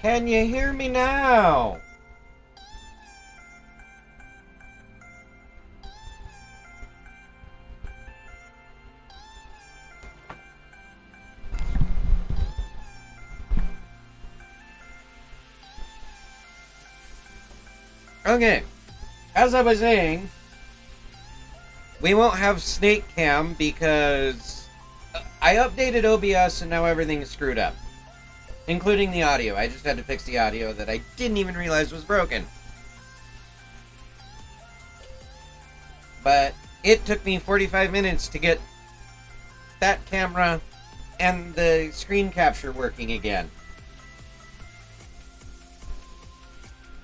Can you hear me now? Okay, as I was saying, we won't have Snake Cam because I updated OBS and now everything's screwed up, including the audio. I just had to fix the audio that I didn't even realize was broken. But it took me 45 minutes to get that camera and the screen capture working again.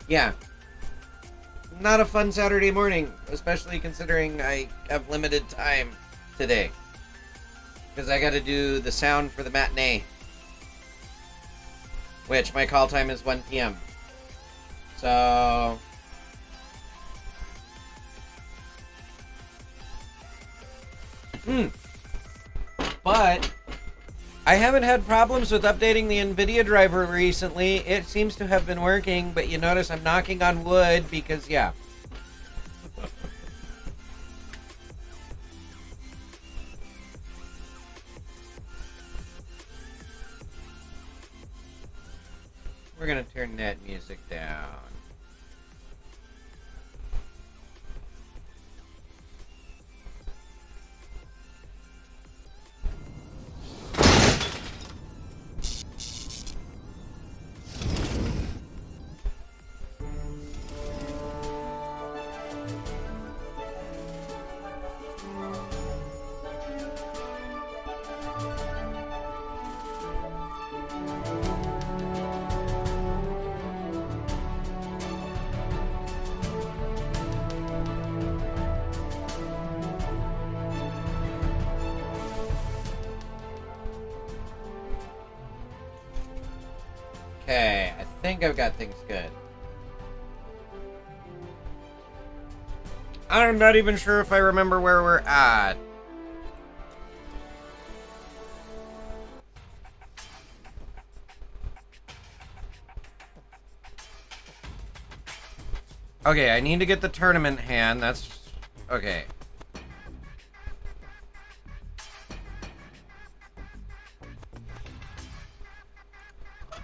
Yeah. Not a fun Saturday morning, especially considering I have limited time today. Because I gotta do the sound for the matinee. Which, my call time is 1 p.m. So... But I haven't had problems with updating the NVIDIA driver recently. It seems to have been working, but you notice I'm knocking on wood because, yeah. We're gonna turn that music down. Okay, I think I've got things good. I'm not even sure if I remember where we're at. Okay, I need to get the tournament hand. That's... okay.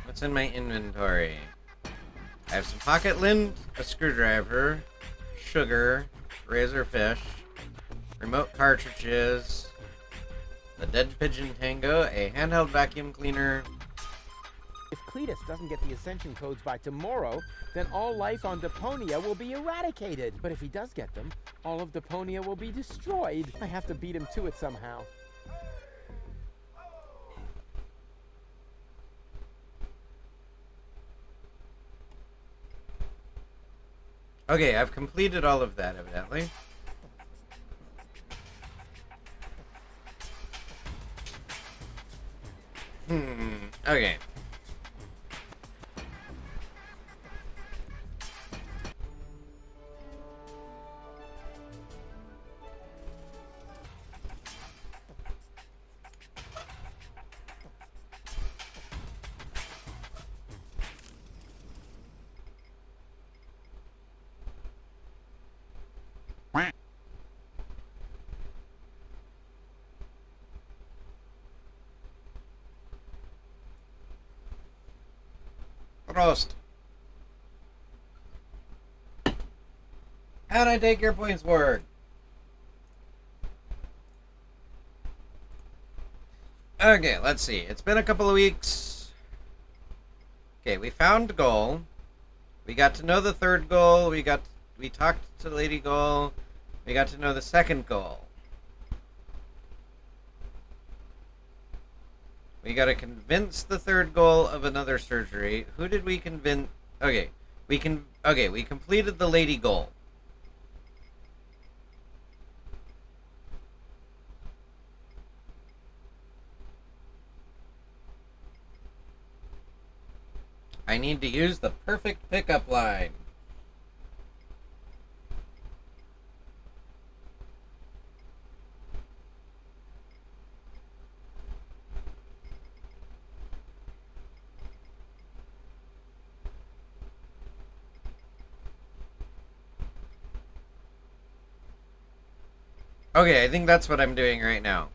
What's in my inventory? I have some pocket lint, a screwdriver, sugar, razorfish, remote cartridges, the dead pigeon tango, a handheld vacuum cleaner. If Cletus doesn't get the ascension codes by tomorrow, then all life on Deponia will be eradicated. But if he does get them, all of Deponia will be destroyed. I have to beat him to it somehow. Okay, I've completed all of that, evidently. Okay. Roast. How'd I take your points word? Okay, let's see. It's been a couple of weeks. Okay, we found goal. We got to know the third goal. We talked to Lady Goal. We got to know the second goal. We gotta convince the third goal of another surgery. Who did we convince? Okay, we completed the lady goal. I need to use the perfect pickup line. Okay, I think that's what I'm doing right now.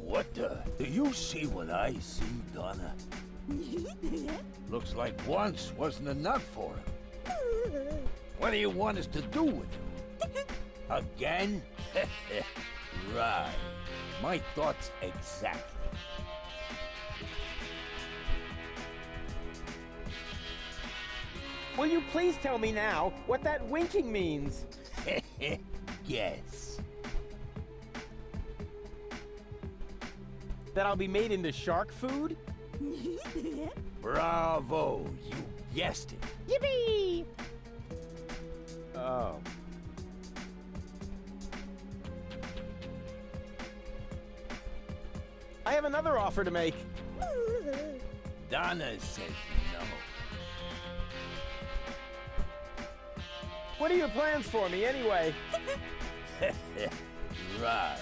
What do you see what I see, Donna? Looks like once wasn't enough for him. What do you want us to do with him? Again? Right. My thoughts exactly. Will you please tell me now what that winking means? Guess. That I'll be made into shark food? Bravo, you guessed it. Yippee! Oh. I have another offer to make. Donna says no. What are your plans for me, anyway? Right.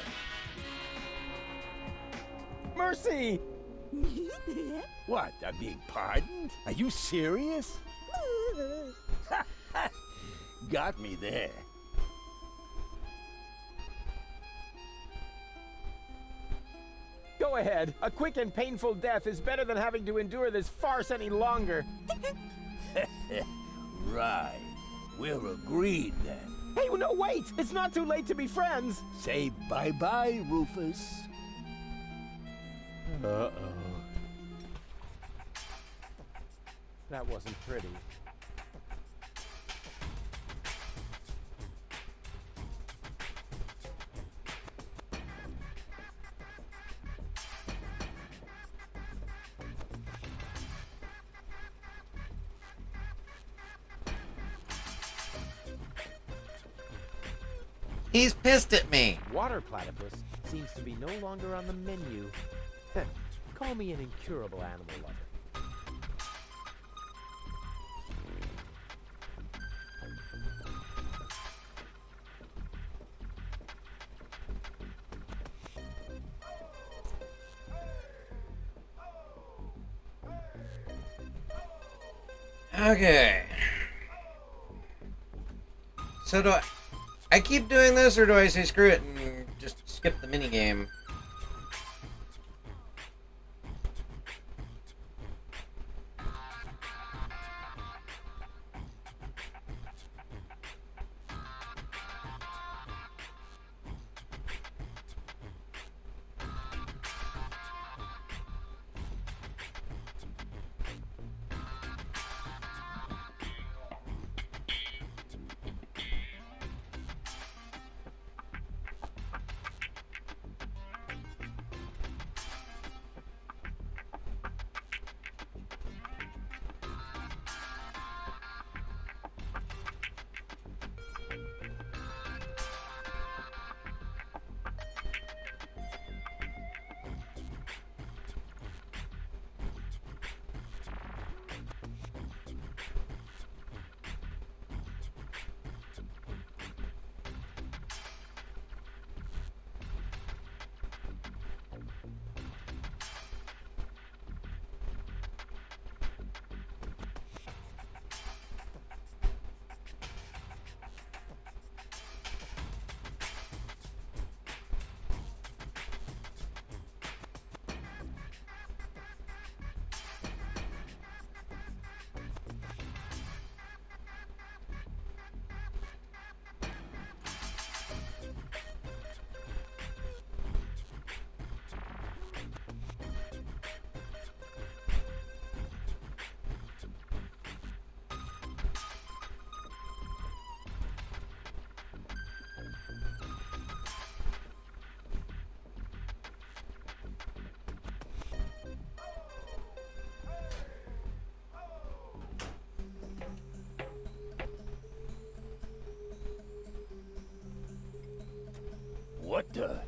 Mercy! What, I'm being pardoned? Are you serious? Got me there. Go ahead. A quick and painful death is better than having to endure this farce any longer. Right. We're agreed then. Hey, no, wait! It's not too late to be friends! Say bye-bye, Rufus. Uh-oh. That wasn't pretty. He's pissed at me. Water platypus seems to be no longer on the menu. Call me an incurable animal lover. Okay. So do I keep doing this, or do I say screw it and just skip the minigame?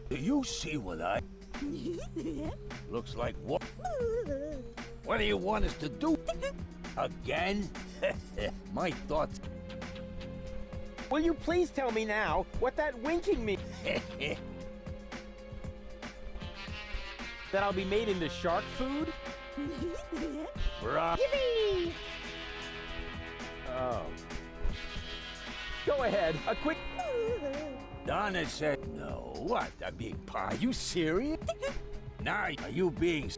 Do you see what I... Looks like what? What do you want us to do? Again? My thoughts... Will you please tell me now what that winking means? That I'll be made into shark food? Yippee! Oh. Go ahead, a quick... Donna said no. What? A big pie? Are you serious? Now, are you being...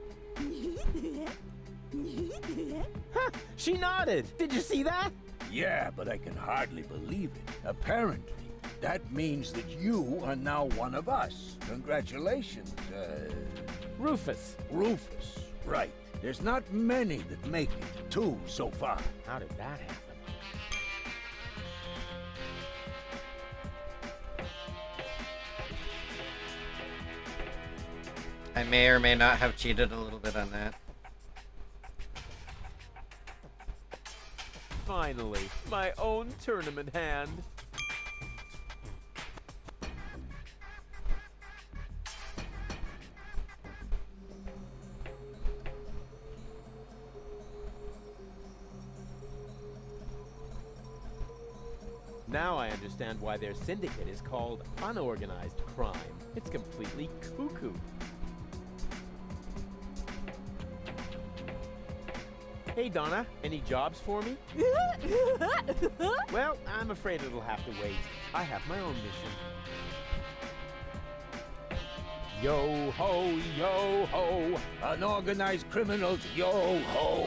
Huh, she nodded. Did you see that? Yeah, but I can hardly believe it. Apparently, that means that you are now one of us. Congratulations, Rufus. Rufus. Right. There's not many that make it. 2 so far. How did that happen? I may or may not have cheated a little bit on that. Finally, my own tournament hand. Now I understand why their syndicate is called unorganized crime. It's completely cuckoo. Hey, Donna, any jobs for me? Well, I'm afraid it'll have to wait. I have my own mission. Yo ho, yo ho. Unorganized criminals, yo ho.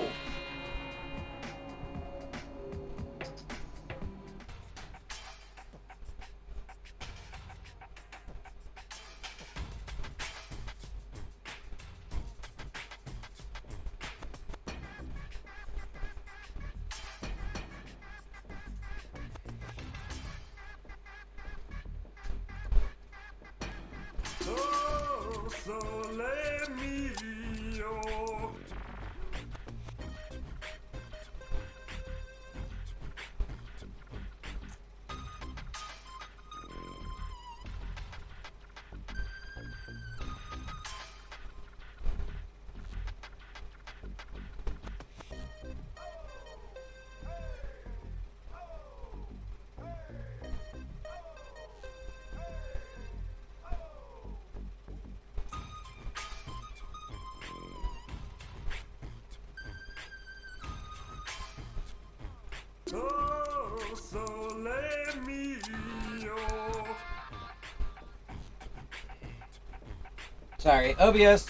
Sorry, OBS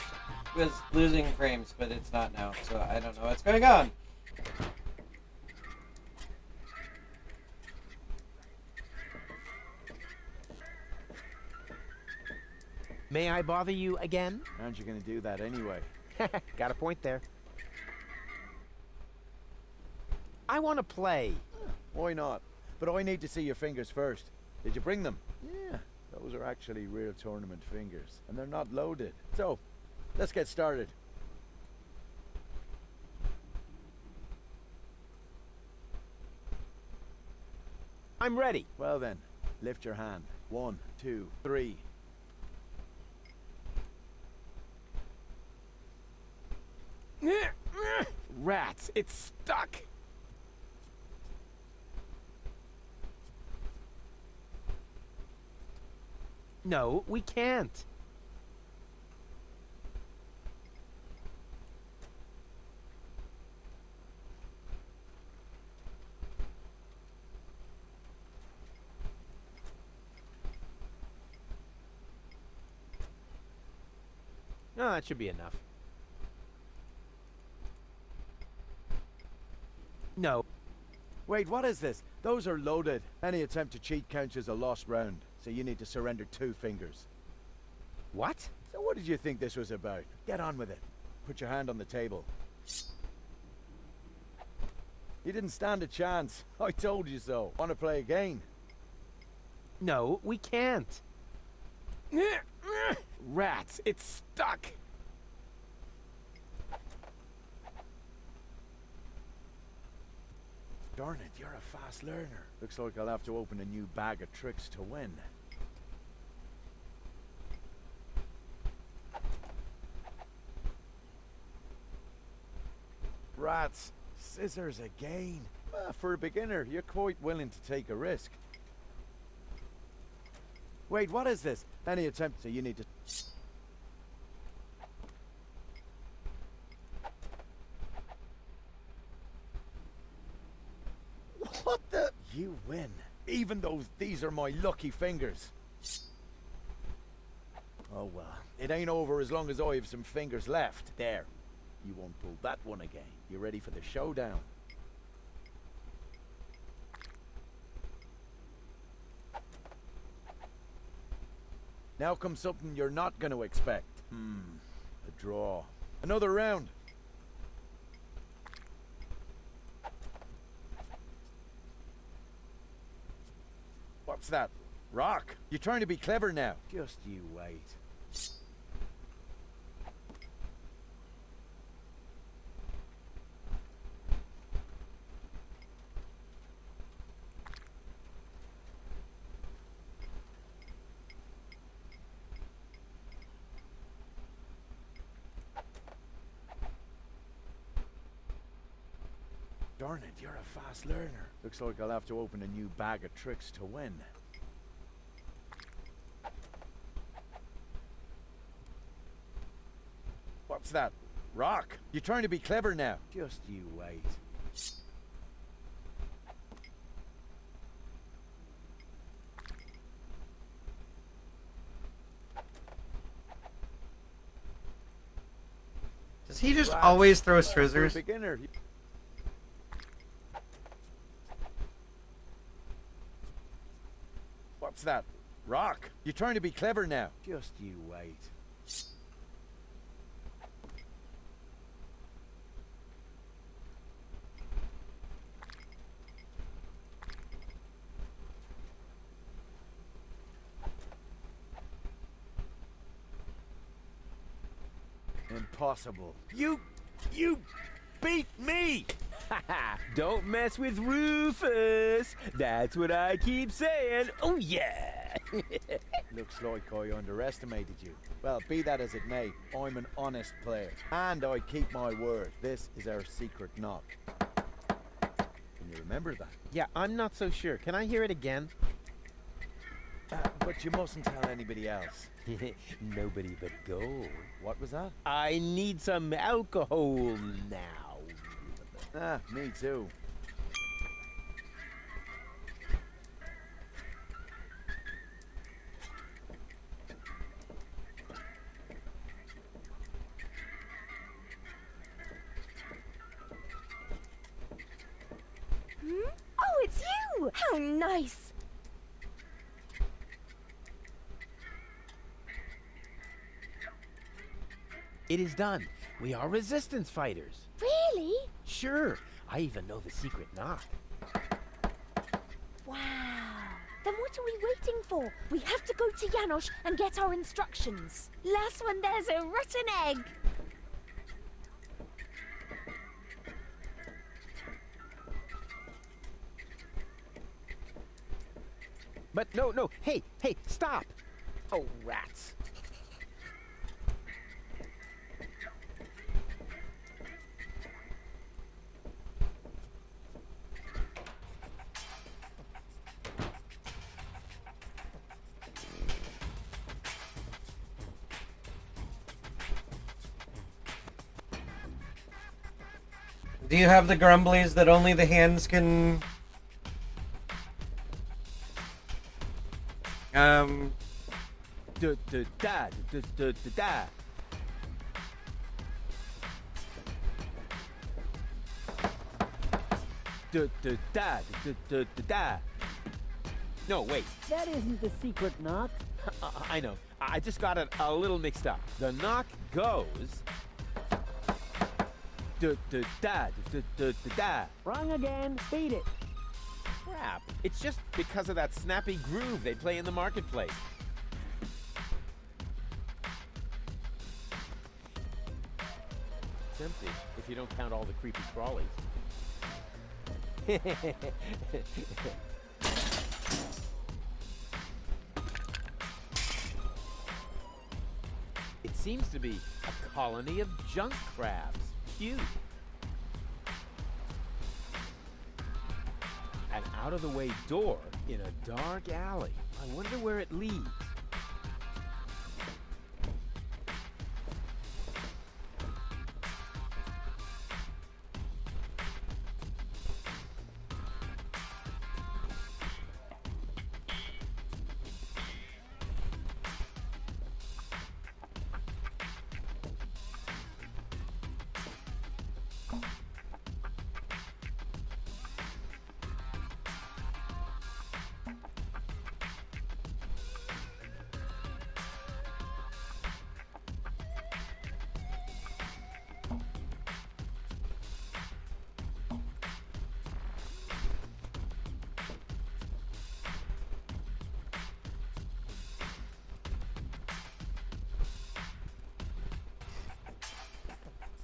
was losing frames, but it's not now, so I don't know what's going on. May I bother you again? Aren't you gonna do that anyway? Got a point there. I want to play. Why not? But I need to see your fingers first. Did you bring them? Yeah, those are actually real tournament fingers, and they're not loaded. So, let's get started. I'm ready. Well then, lift your hand. 1, 2, 3. Rats, it's stuck. No, we can't. No, that should be enough. No. Wait, what is this? Those are loaded. Any attempt to cheat counts as a lost round, so you need to surrender 2 fingers. What? So what did you think this was about? Get on with it. Put your hand on the table. You didn't stand a chance. I told you so. Want to play again? No, we can't. Rats, it's stuck. Darn it, you're a fast learner. Looks like I'll have to open a new bag of tricks to win. rats. Scissors again. For a beginner, you're quite willing to take a risk. Wait, what is this? Any attempt, so you need to... What the? You win. Even though these are my lucky fingers. Oh well. It ain't over as long as I have some fingers left. There. You won't pull that one again. You ready for the showdown? Now comes something you're not going to expect. A draw. Another round. What's that? Rock? You're trying to be clever now. Just you wait. Darn it, you're a fast learner. Looks like I'll have to open a new bag of tricks to win. What's that? Rock? You're trying to be clever now. Just you wait. Does he just Rats. always throw For a scissors? beginner. What's that? Rock? You're trying to be clever now. Just you wait. Impossible. You beat me! Don't mess with Rufus. That's what I keep saying. Oh, yeah. Looks like I underestimated you. Well, be that as it may, I'm an honest player. And I keep my word. This is our secret knock. Can you remember that? Yeah, I'm not so sure. Can I hear it again? But you mustn't tell anybody else. Nobody but gold. What was that? I need some alcohol now. Me too. Oh, it's you! How nice! It is done. We are resistance fighters. Really? Sure. I even know the secret knock. Wow. Then what are we waiting for? We have to go to Janosch and get our instructions. Last one, there's a rotten egg. But no. Hey, stop. Oh, rats. Do you have the grumblies that only the hands can... Da da da da da da da. Da da da da da da da. No, wait. That isn't the secret knock. I know. I just got it a little mixed up. The knock goes. Da da da da da da da. Wrong again. Beat it. Crap. It's just because of that snappy groove they play in the marketplace. It's empty if you don't count all the creepy crawlies. It seems to be a colony of junk crabs. Cute. out-of-the-way door in a dark alley. I wonder where it leads.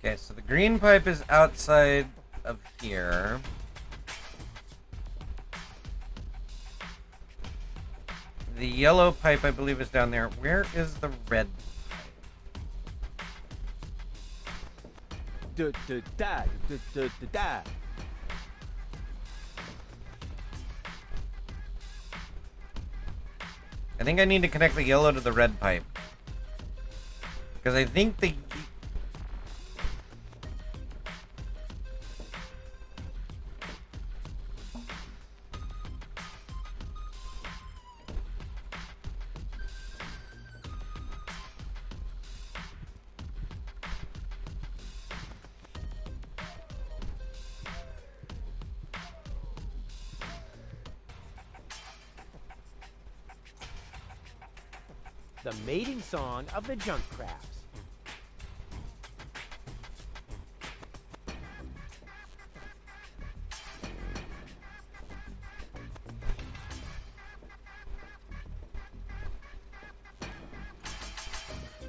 Okay, so the green pipe is outside of here. The yellow pipe, I believe, is down there. Where is the red Da. I think I need to connect the yellow to the red pipe. Because I think the... The mating song of the junk crabs.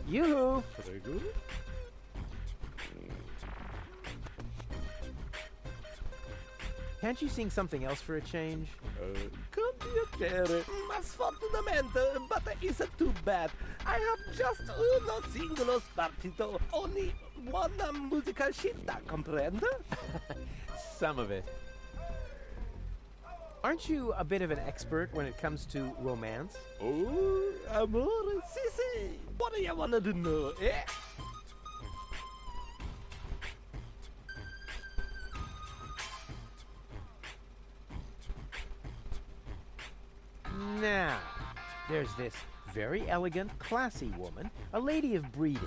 Yoo-hoo! Can't you sing something else for a change? Con piacere, ma sfortunatamente, but it's too bad. I have just uno singolo spartito, only one musical scelta, comprende? Some of it. Aren't you a bit of an expert when it comes to romance? Oh, amore, sì. What do you want to know, eh? Now, there's this very elegant, classy woman, a lady of breeding.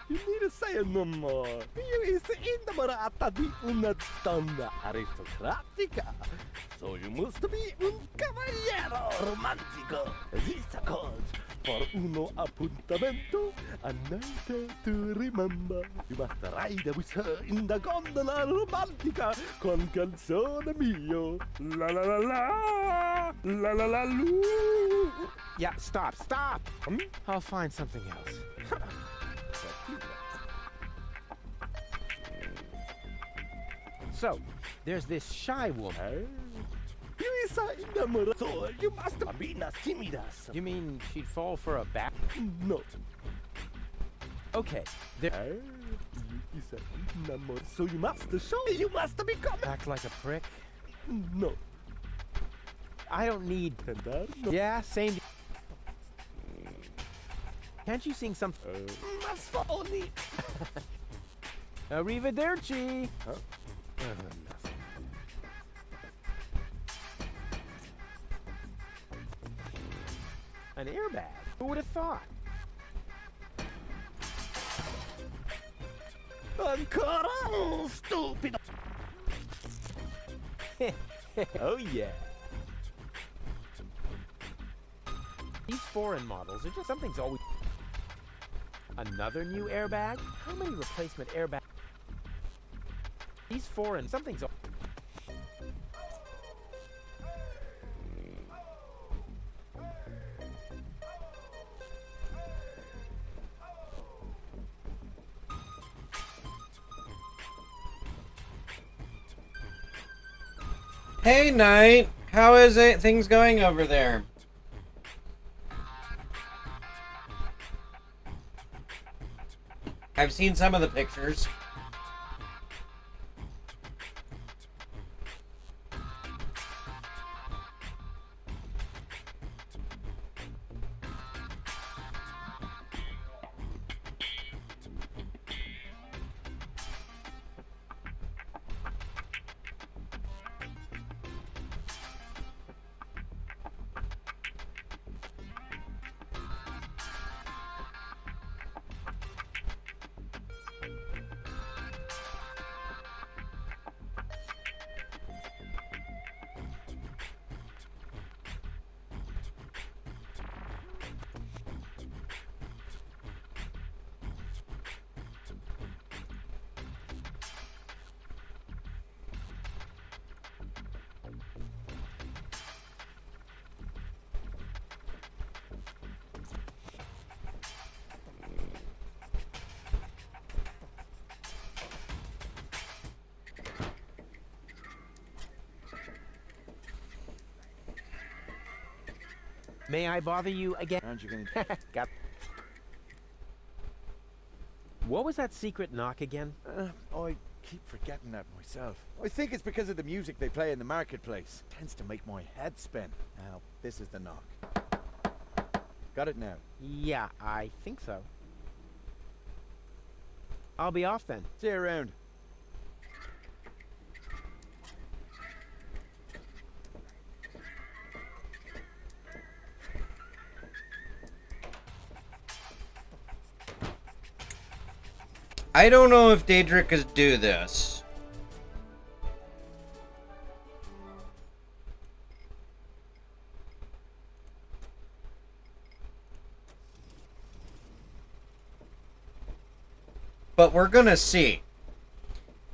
You need to say no more. You is innamorata di una donna aristocratica. So you must be un cavaliero romantico. This calls for uno appuntamento, a night to remember. You must ride with her in the gondola romantica con canzone mio. La la la la, la la la lu. Yeah, stop. I'll find something else. So, there's this shy woman. You is innamorato. You must be tímidas. You mean she'd fall for a bat? No. Okay, there. You is enamorato. So you must show. You must become. Act like a prick. No. I don't need. No. Yeah, same. Can't you sing something? Mas for only. Arrivederci. Huh? Nothing. An airbag? Who would have thought? Ancora stupido. Oh yeah. These foreign models are just something's always. Another new airbag? How many replacement airbags? These foreign something's. Hey, Knight! How is it? Things going over there? I've seen some of the pictures. May I bother you again? Aren't you going to... Got. What was that secret knock again? I keep forgetting that myself. I think it's because of the music they play in the marketplace. Tends to make my head spin. Now, this is the knock. Got it now. Yeah, I think so. I'll be off then. See you around. I don't know if Daedric is do this. But we're gonna see.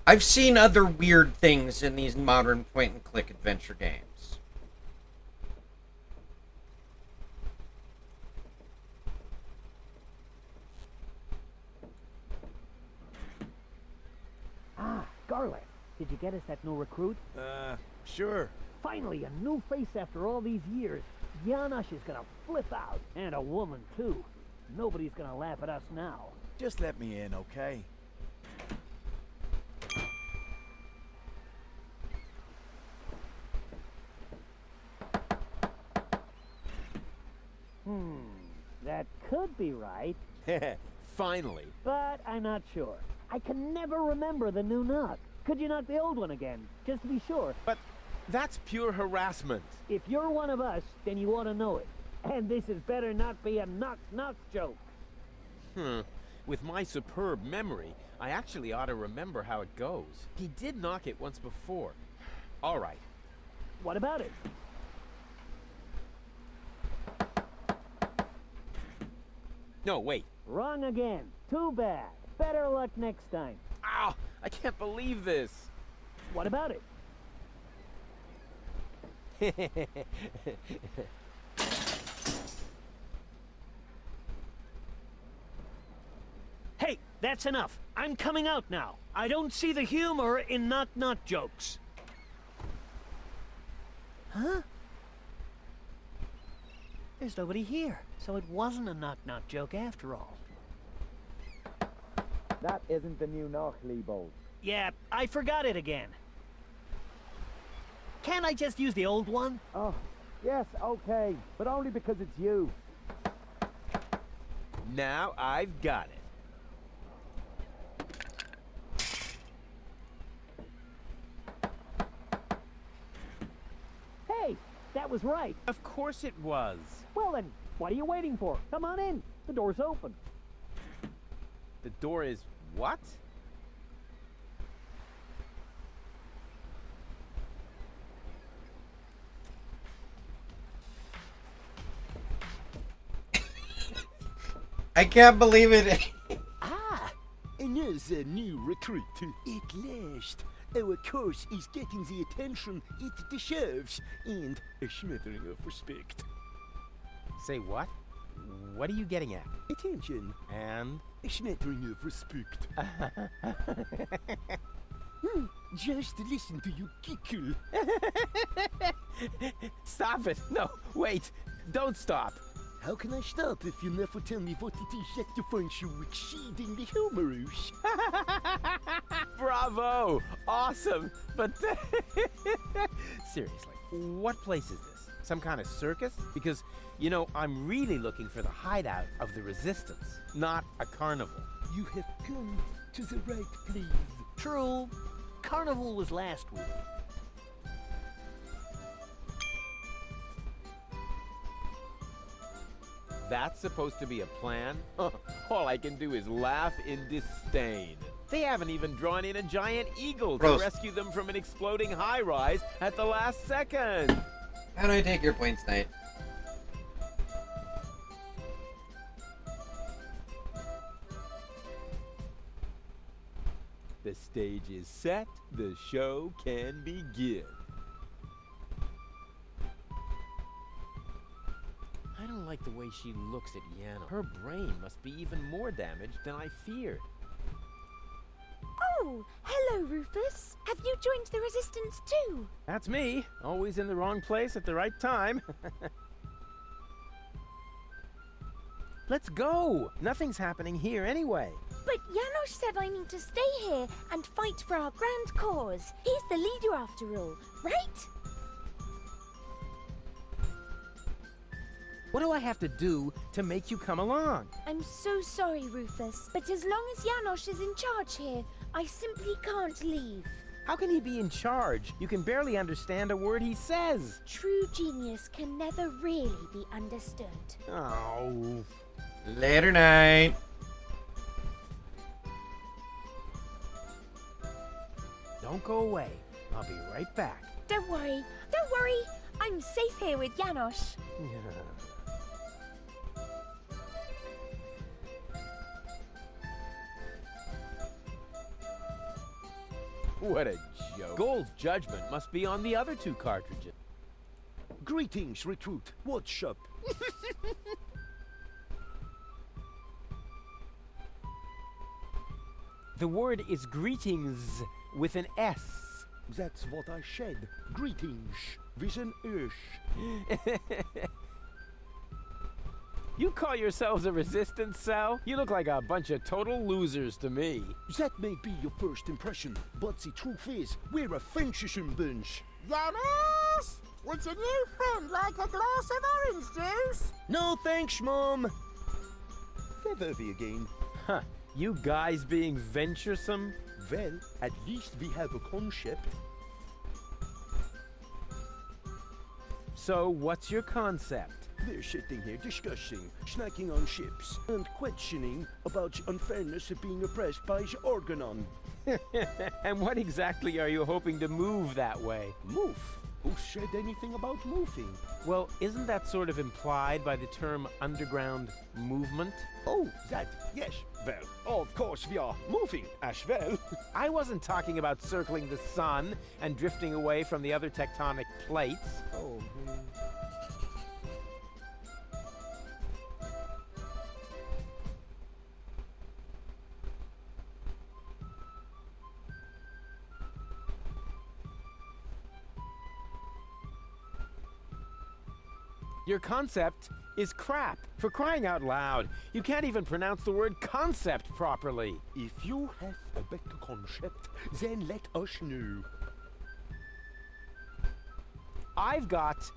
I've seen other weird things in these modern point-and-click adventure games. Ah, Garlic, did you get us that new recruit? Sure. Finally, a new face after all these years. Janosch is gonna flip out. And a woman, too. Nobody's gonna laugh at us now. Just let me in, okay? That could be right, Finally. but I'm not sure. I can never remember the new knock. Could you knock the old one again, just to be sure? But that's pure harassment. If you're one of us, then you ought to know it. And this is better not be a knock-knock joke. With my superb memory, I actually ought to remember how it goes. He did knock it once before. All right. What about it? No, wait. Wrong again. Too bad. Better luck next time. Ow! I can't believe this. What about it? Hey, that's enough. I'm coming out now. I don't see the humor in knock-knock jokes. Huh? There's nobody here, so it wasn't a knock-knock joke after all. That isn't the new knock, Leibold. Yeah, I forgot it again. Can't I just use the old one? Oh, yes, okay. But only because it's you. Now I've got it. Hey, that was right. Of course it was. Well then, what are you waiting for? Come on in. The door's open. The door is what? I can't believe it. And there's a new recruit. At last, our course is getting the attention it deserves and a smattering of respect. Say what? What are you getting at? Attention, And? a smattering of respect. Just listen to you giggle. Stop it! No, wait! Don't stop! How can I stop if you never tell me what it is that you find so exceedingly humorous? Bravo! Awesome! But seriously, what place is this? Some kind of circus? Because, you know, I'm really looking for the hideout of the Resistance, not a carnival. You have come to the right place. True. Carnival was last week. That's supposed to be a plan? All I can do is laugh in disdain. They haven't even drawn in a giant eagle to Gross. rescue them from an exploding high-rise at the last second. How do I take your points, Knight? The stage is set, the show can begin. I don't like the way she looks at Yana. Her brain must be even more damaged than I feared. Oh, hello, Rufus. Have you joined the Resistance too? That's me, always in the wrong place at the right time. Let's go. Nothing's happening here anyway. But Janosch said I need to stay here and fight for our grand cause. He's the leader after all, right? What do I have to do to make you come along? I'm so sorry, Rufus, but as long as Janosch is in charge here, I simply can't leave. How can he be in charge? You can barely understand a word he says. True genius can never really be understood. Oh. Later night. Don't go away. I'll be right back. Don't worry, I'm safe here with Janosch. What a joke. Gold's judgment must be on the other 2 cartridges. Greetings, recruit. What's up? The word is greetings with an S. That's what I said. Greetings. With an ish. You call yourselves a resistance cell? You look like a bunch of total losers to me. That may be your first impression, but the truth is, we're a fantasy bunch. Janice! Would your new friend like a glass of orange juice? No thanks, Mom. Where were we again? Huh. You guys being venturesome? Well, at least we have a concept. So, what's your concept? We're sitting here discussing, snacking on ships, and questioning about the unfairness of being oppressed by the Organon. And what exactly are you hoping to move that way? Move? Who said anything about moving? Well, isn't that sort of implied by the term underground movement? Oh, that, yes. Well, of course we are moving as well. I wasn't talking about circling the sun and drifting away from the other tectonic plates. Oh, Your concept is crap. For crying out loud, you can't even pronounce the word concept properly. if you have a better concept, then let us know. I've got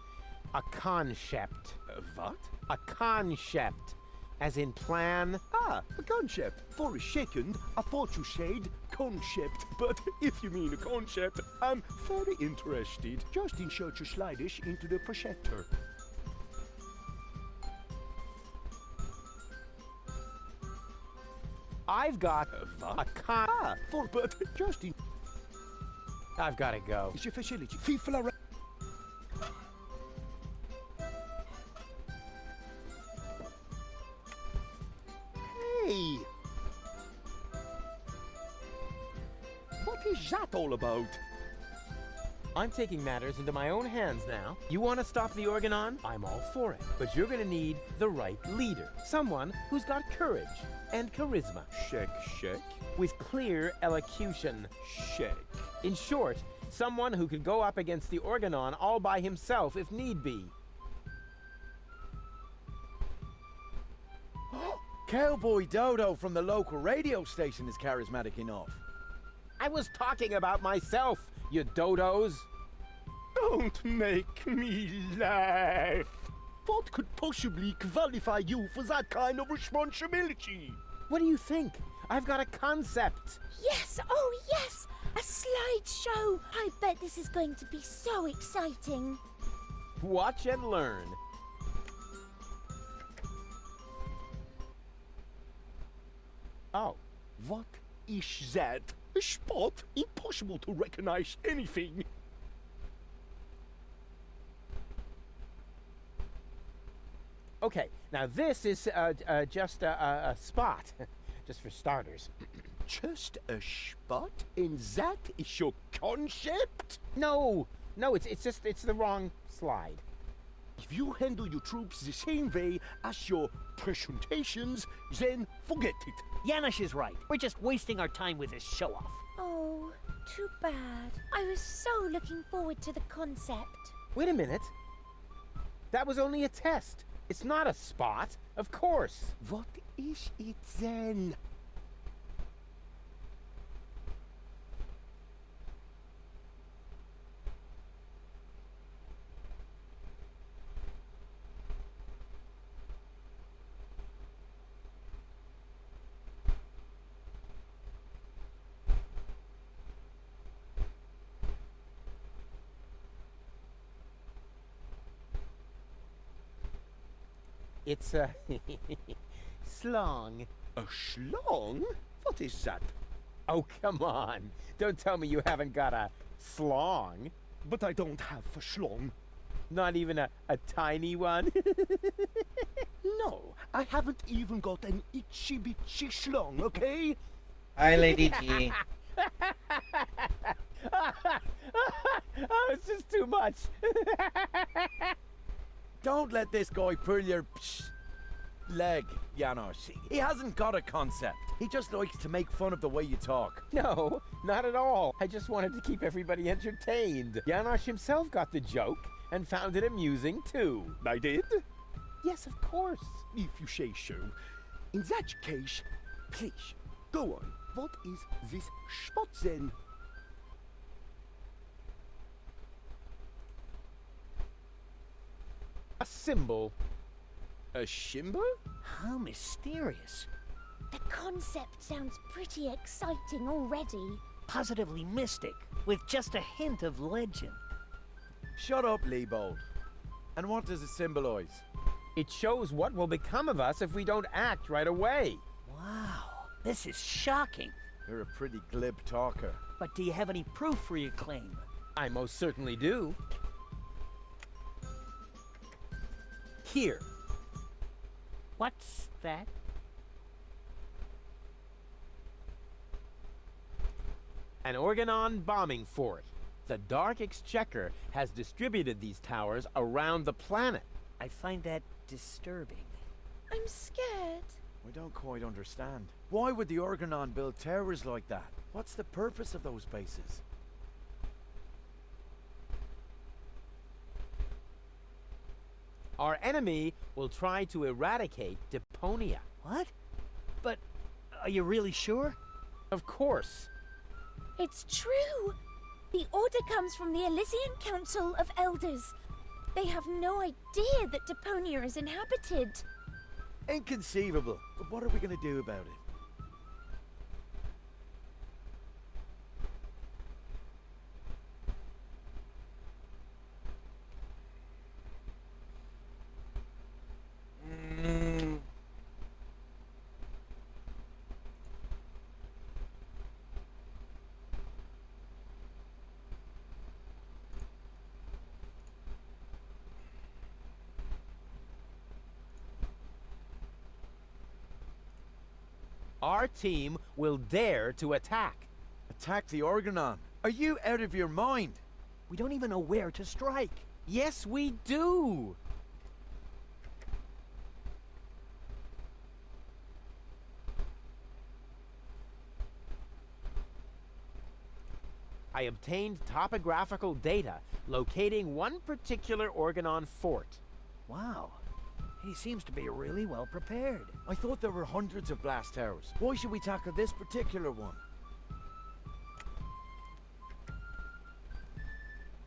a concept. What? A concept. As in plan. Ah, a concept. For a second, I thought you said concept, but if you mean a concept, I'm very interested. Just insert your sliders into the projector. I've got what? a con. Ah, for but just in I've got to go. your facility. People are. Hey! What is that all about? I'm taking matters into my own hands now. You want to stop the Organon? I'm all for it. But you're going to need the right leader. Someone who's got courage and charisma. Check. With clear elocution. Check. In short, someone who could go up against the Organon all by himself if need be. Cowboy Dodo from the local radio station is charismatic enough. I was talking about myself, you dodos. Don't make me laugh. What could possibly qualify you for that kind of responsibility? What do you think? I've got a concept. Yes, oh yes! A slideshow! I bet this is going to be so exciting. Watch and learn. Oh, What is that? A spot? Impossible to recognize anything. okay. Now this is just a spot, just for starters. Just a spot? And that is your concept? No, it's the wrong slide. If you handle your troops the same way as your presentations, then forget it. Janosch is right. We're just wasting our time with this show-off. Oh, too bad. I was so looking forward to the concept. Wait a minute. That was only a test. It's not a spot, of course. What is it then? It's a slong. A schlong? What is that? Oh, come on. Don't tell me you haven't got a slong. But I don't have a schlong. Not even a tiny one? No, I haven't even got an itchy bitchy schlong, okay? Hi, Lady G. Oh, it's just too much. Don't let this guy pull your leg, Janosch. He hasn't got a concept. He just likes to make fun of the way you talk. No, not at all. I just wanted to keep everybody entertained. Janosch himself got the joke and found it amusing too. I did? Yes, of course. If you say so. In that case, please, go on. What is this spot then? A symbol. A symbol? How mysterious. The concept sounds pretty exciting already. Positively mystic, with just a hint of legend. Shut up, Leibold. And what does it symbolize? It shows what will become of us if we don't act right away. Wow, this is shocking. You're a pretty glib talker. But do you have any proof for your claim? I most certainly do. Here. What's that? An Organon bombing fort. The Dark Exchequer has distributed these towers around the planet. I find that disturbing. I'm scared. I don't quite understand. Why would the Organon build towers like that? What's the purpose of those bases? Our enemy will try to eradicate Deponia. What? But are you really sure? Of course. It's true. The order comes from the Elysian Council of Elders. They have no idea that Deponia is inhabited. Inconceivable. But what are we going to do about it? Our team will dare to attack. Attack the Organon? Are you out of your mind? We don't even know where to strike. Yes, we do. I obtained topographical data locating one particular Organon fort. Wow. He seems to be really well prepared. I thought there were hundreds of blast towers. Why should we tackle this particular one?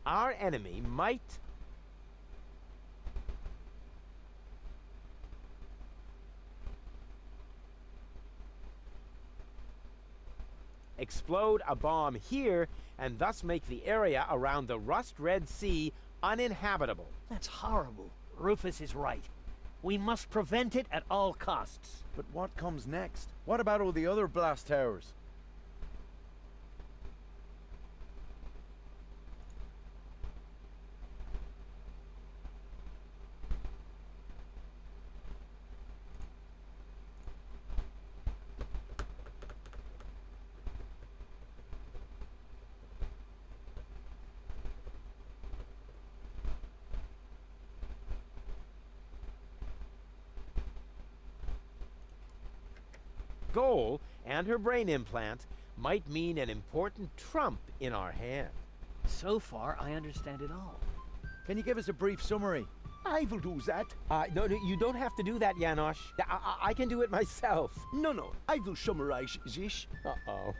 Our enemy might explode a bomb here and thus make the area around the Rust Red Sea uninhabitable. That's horrible. Rufus is right. We must prevent it at all costs. But what comes next? What about all the other blast towers? Goal and her brain implant might mean an important trump in our hand. So far, I understand it all. Can you give us a brief summary? I will do that. No, you don't have to do that, Janosch. I can do it myself. No, I will summarize this. Uh-oh. All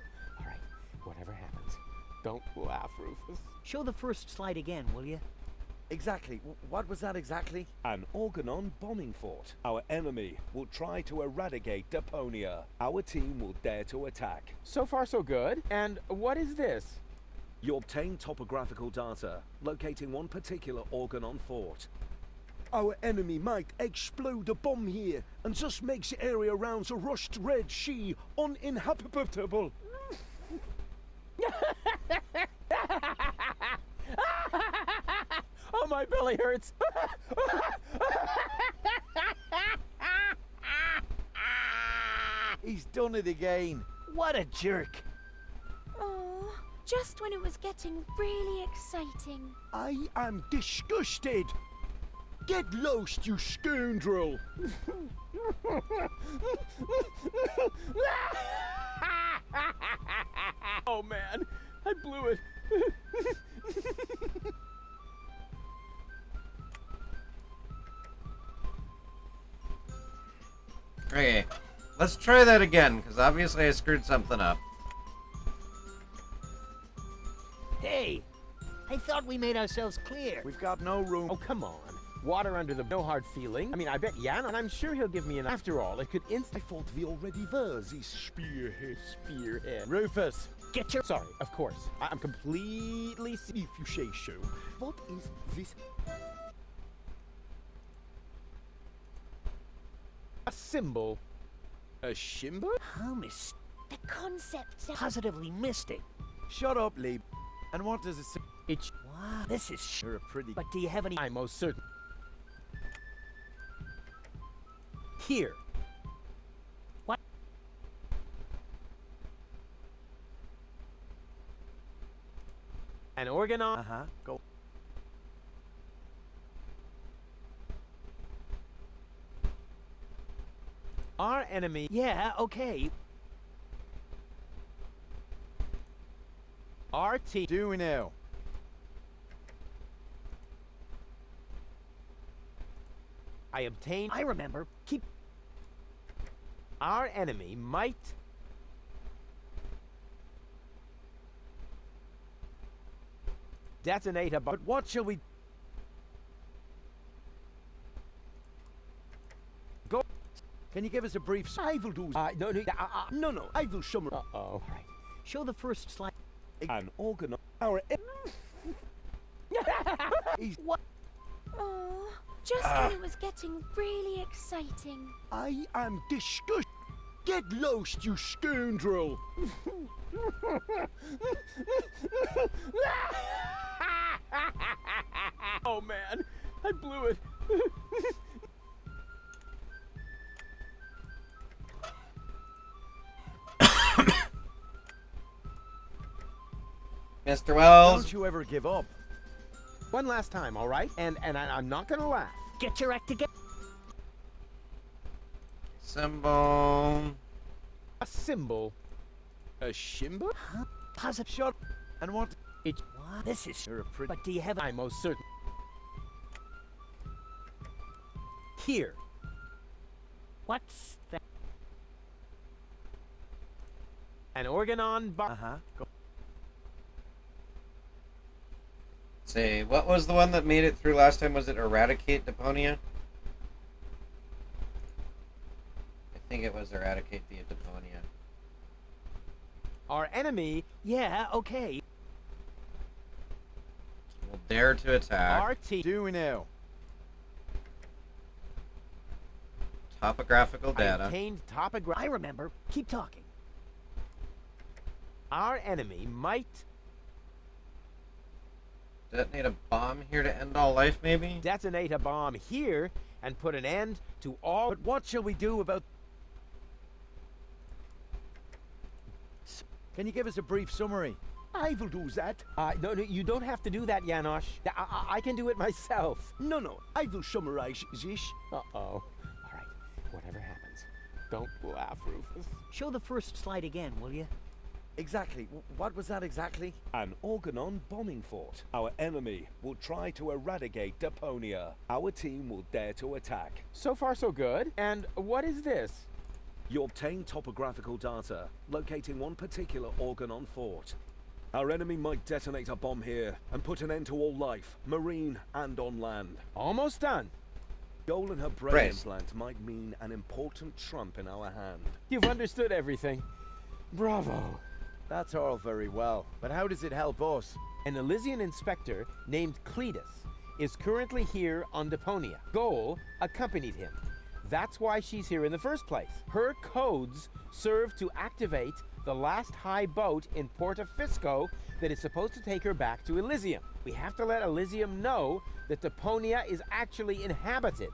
right, whatever happens, don't laugh, Rufus. Show the first slide again, will you? Exactly. What was that exactly? An Organon bombing fort. Our enemy will try to eradicate Deponia. Our team will dare to attack. So far, so good. And what is this? You obtain topographical data, locating one particular Organon fort. Our enemy might explode a bomb here, and thus makes the area around the rushed Red Sea uninhabitable. Oh, my belly hurts. He's done it again. What a jerk! Oh, just when it was getting really exciting. I am disgusted. Get lost, you scoundrel! Oh, man, I blew it. Okay, let's try that again, because obviously I screwed something up. Hey, I thought we made ourselves clear. We've got no room. Oh, come on. Water under the no hard feeling. I mean, I bet Jan, and I'm sure he'll give me an. After all, it could I thought we already were the spearhead. spearhead. Rufus. Get your... Sorry, of course. I'm completely. If you say so. What is this? A symbol. A symbol? How The concept of... positively mystic. Shut up, Lee. And what does it say? It's. Wow, this is You're a pretty... But do you have any... I'm most certain. Here. What? An organon. Uh-huh. Go. Our enemy. Yeah, okay. Our team. Do we now? I obtained. I remember. Keep... Our enemy might. Detonate a bomb. But what shall we... Go. Can you give us a brief... I will do that. No, I will summarize. Uh-oh. All right. Show the first slide. An Organon. Our What? Oh, just when it was getting really exciting. I am disgusted. Get lost, you scoundrel! Oh, man, I blew it. Mr. Wells, Don't you ever give up. One last time, all right? And I'm not gonna laugh. Get your act together. symbol. A symbol. A symbol? Positive. Shut... And what... It's. What? This is... You're a pretty... But do you have... I'm most certain. Here. What's that? An organon bomb. Uh-huh. Go. Say, what was the one that made it through last time? Was it eradicate Deponia? I think it was eradicate the Deponia. Our enemy. Yeah, okay. Will dare to attack. Our team. Do we now? Topographical I data. obtained I topographic. remember. Keep talking. Our enemy might Detonate a bomb here to end all life, maybe? detonate a bomb here and put an end to all. But what shall we do about... Can you give us a brief summary? I will do that. No, you don't have to do that, Janosch. I can do it myself. No, I will summarize this. Uh-oh. All right, whatever happens, don't laugh, Rufus. Show the first slide again, will you? Exactly. What was that exactly? An Organon bombing fort. Our enemy will try to eradicate Deponia. Our team will dare to attack. So far, so good. And what is this? You obtain topographical data, locating one particular Organon fort. Our enemy might detonate a bomb here and put an end to all life, marine and on land. Almost done. Goal and her brain Right. implant might mean an important trump in our hand. You've understood everything. Bravo. That's all very well, but how does it help us? An Elysian inspector named Cletus is currently here on Deponia. Goal accompanied him. That's why she's here in the first place. Her codes serve to activate the last high boat in Porta Fisco that is supposed to take her back to Elysium. We have to let Elysium know that Deponia is actually inhabited.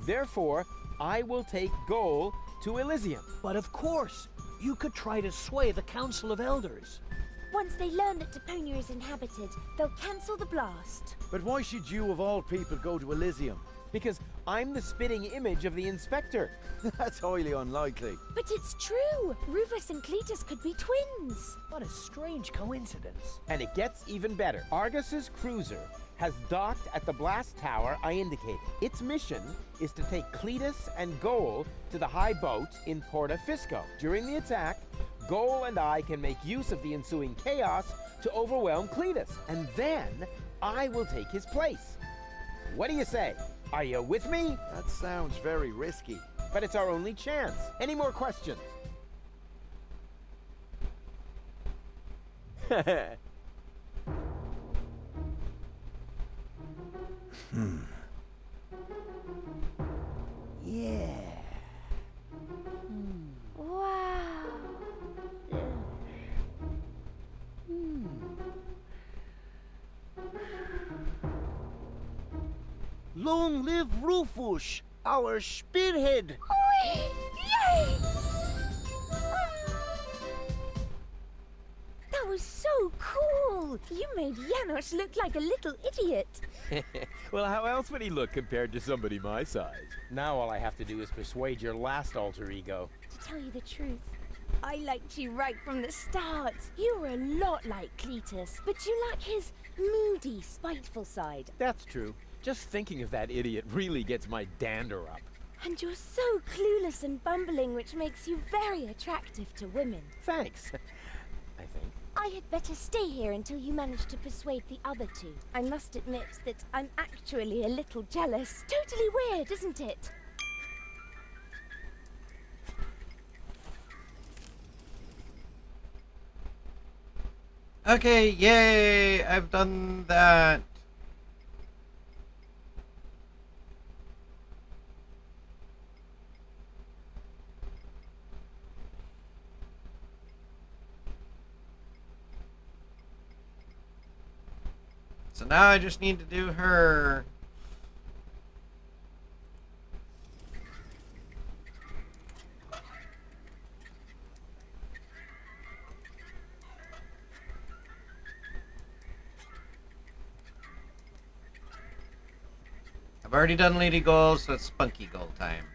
Therefore, I will take Goal to Elysium. But of course, you could try to sway the Council of Elders. Once they learn that Deponia is inhabited, they'll cancel the blast. But why should you, of all people, go to Elysium? Because I'm the spitting image of the inspector. That's highly unlikely. But it's true! Rufus and Cletus could be twins. What a strange coincidence. And it gets even better. Argus's cruiser has docked at the blast tower I indicated. Its mission is to take Cletus and Goal to the high boat in Porta Fisco. During the attack, Goal and I can make use of the ensuing chaos to overwhelm Cletus, and then I will take his place. What do you say? Are you with me? That sounds very risky. But it's our only chance. Any more questions? Yeah. Wow. Long live Rufus, our spearhead. Yay! That was so cool! You made Janos look like a little idiot. Well, how else would he look compared to somebody my size? Now all I have to do is persuade your last alter ego. To tell you the truth, I liked you right from the start. You were a lot like Cletus, but you lack his moody, spiteful side. That's true. Just thinking of that idiot really gets my dander up. And you're so clueless and bumbling, which makes you very attractive to women. Thanks. I think. I had better stay here until you manage to persuade the other two. I must admit that I'm actually a little jealous. Totally weird, isn't it? Okay, yay! I've done that. So now I just need to do her. I've already done Lady Goals, so it's Spunky Goal time.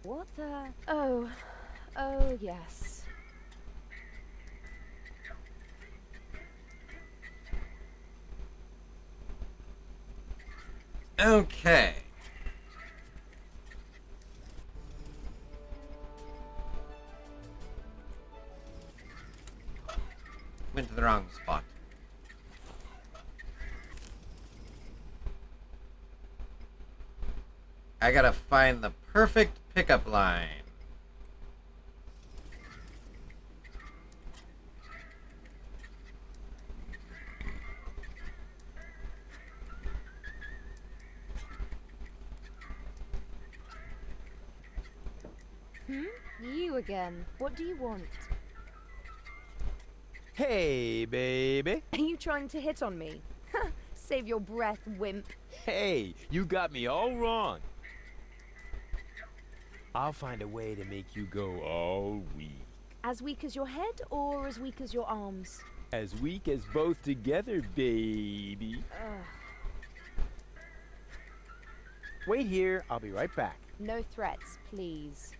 What the? Oh, yes. Okay. Went to the wrong spot. I gotta find the perfect pickup line. You again. What do you want? Hey, baby. Are you trying to hit on me? Save your breath, wimp. Hey, you got me all wrong. I'll find a way to make you go all weak. As weak as your head or as weak as your arms? As weak as both together, baby. Wait here, I'll be right back. No threats, please.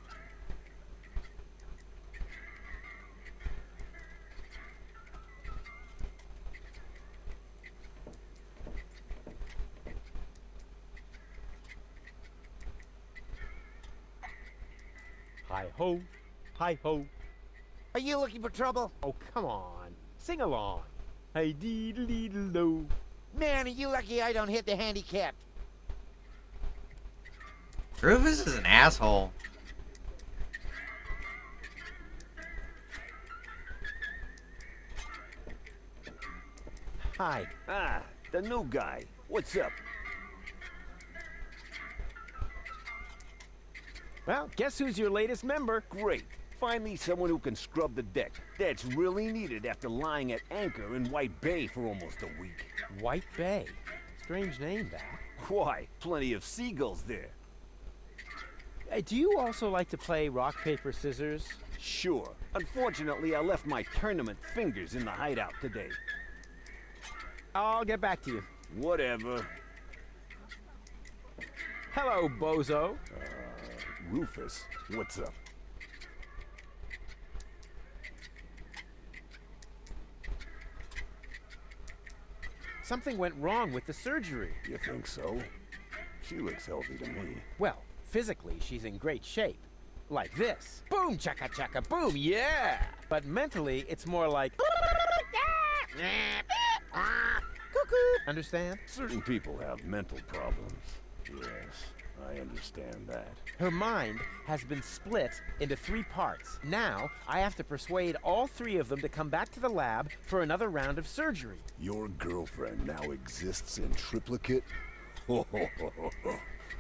Hi-ho, hi-ho. Are you looking for trouble? Oh, come on. Sing along. Hey, deedle-deedle-do. Man, are you lucky I don't hit the handicap. Rufus is an asshole. Hi. Ah, the new guy. What's up? Well, guess who's your latest member? Great. Find me someone who can scrub the deck. That's really needed after lying at anchor in White Bay for almost a week. White Bay. Strange name, that. Why? Plenty of seagulls there. Do you also like to play rock, paper, scissors? Sure. Unfortunately, I left my tournament fingers in the hideout today. I'll get back to you. Whatever. Hello, bozo. Rufus, what's up? Something went wrong with the surgery. You think so? She looks healthy to me. Well, physically, she's in great shape. Like this. Boom, chaka chaka, boom, yeah! But mentally, it's more like... Cuckoo! Understand? Certain people have mental problems. Yes, I understand that. Her mind has been split into 3 parts. Now, I have to persuade all 3 of them to come back to the lab for another round of surgery. Your girlfriend now exists in triplicate?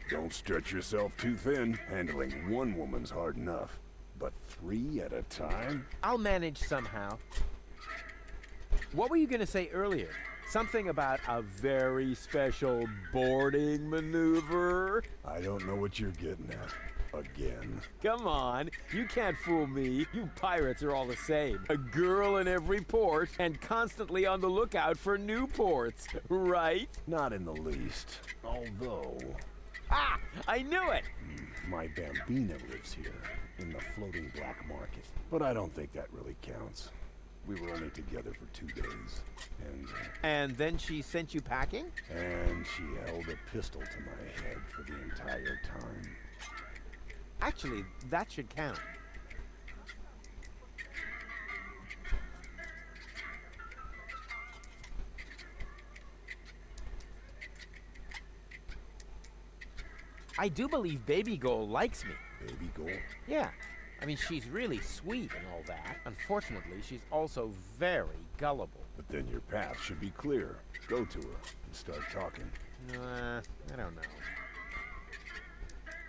Don't stretch yourself too thin. Handling one woman's hard enough. But 3 at a time? I'll manage somehow. What were you going to say earlier? Something about a very special boarding maneuver? I don't know what you're getting at. Again. Come on, you can't fool me. You pirates are all the same. A girl in every port and constantly on the lookout for new ports, right? Not in the least. Although... Ah, I knew it! My bambina lives here, in the floating black market. But I don't think that really counts. We were only together for 2 days, And then she sent you packing? and she held a pistol to my head for the entire time. Actually, that should count. I do believe Baby Goal likes me. Baby goal? Yeah. I mean, she's really sweet and all that. Unfortunately, she's also very gullible. But then your path should be clear. Go to her and start talking. I don't know.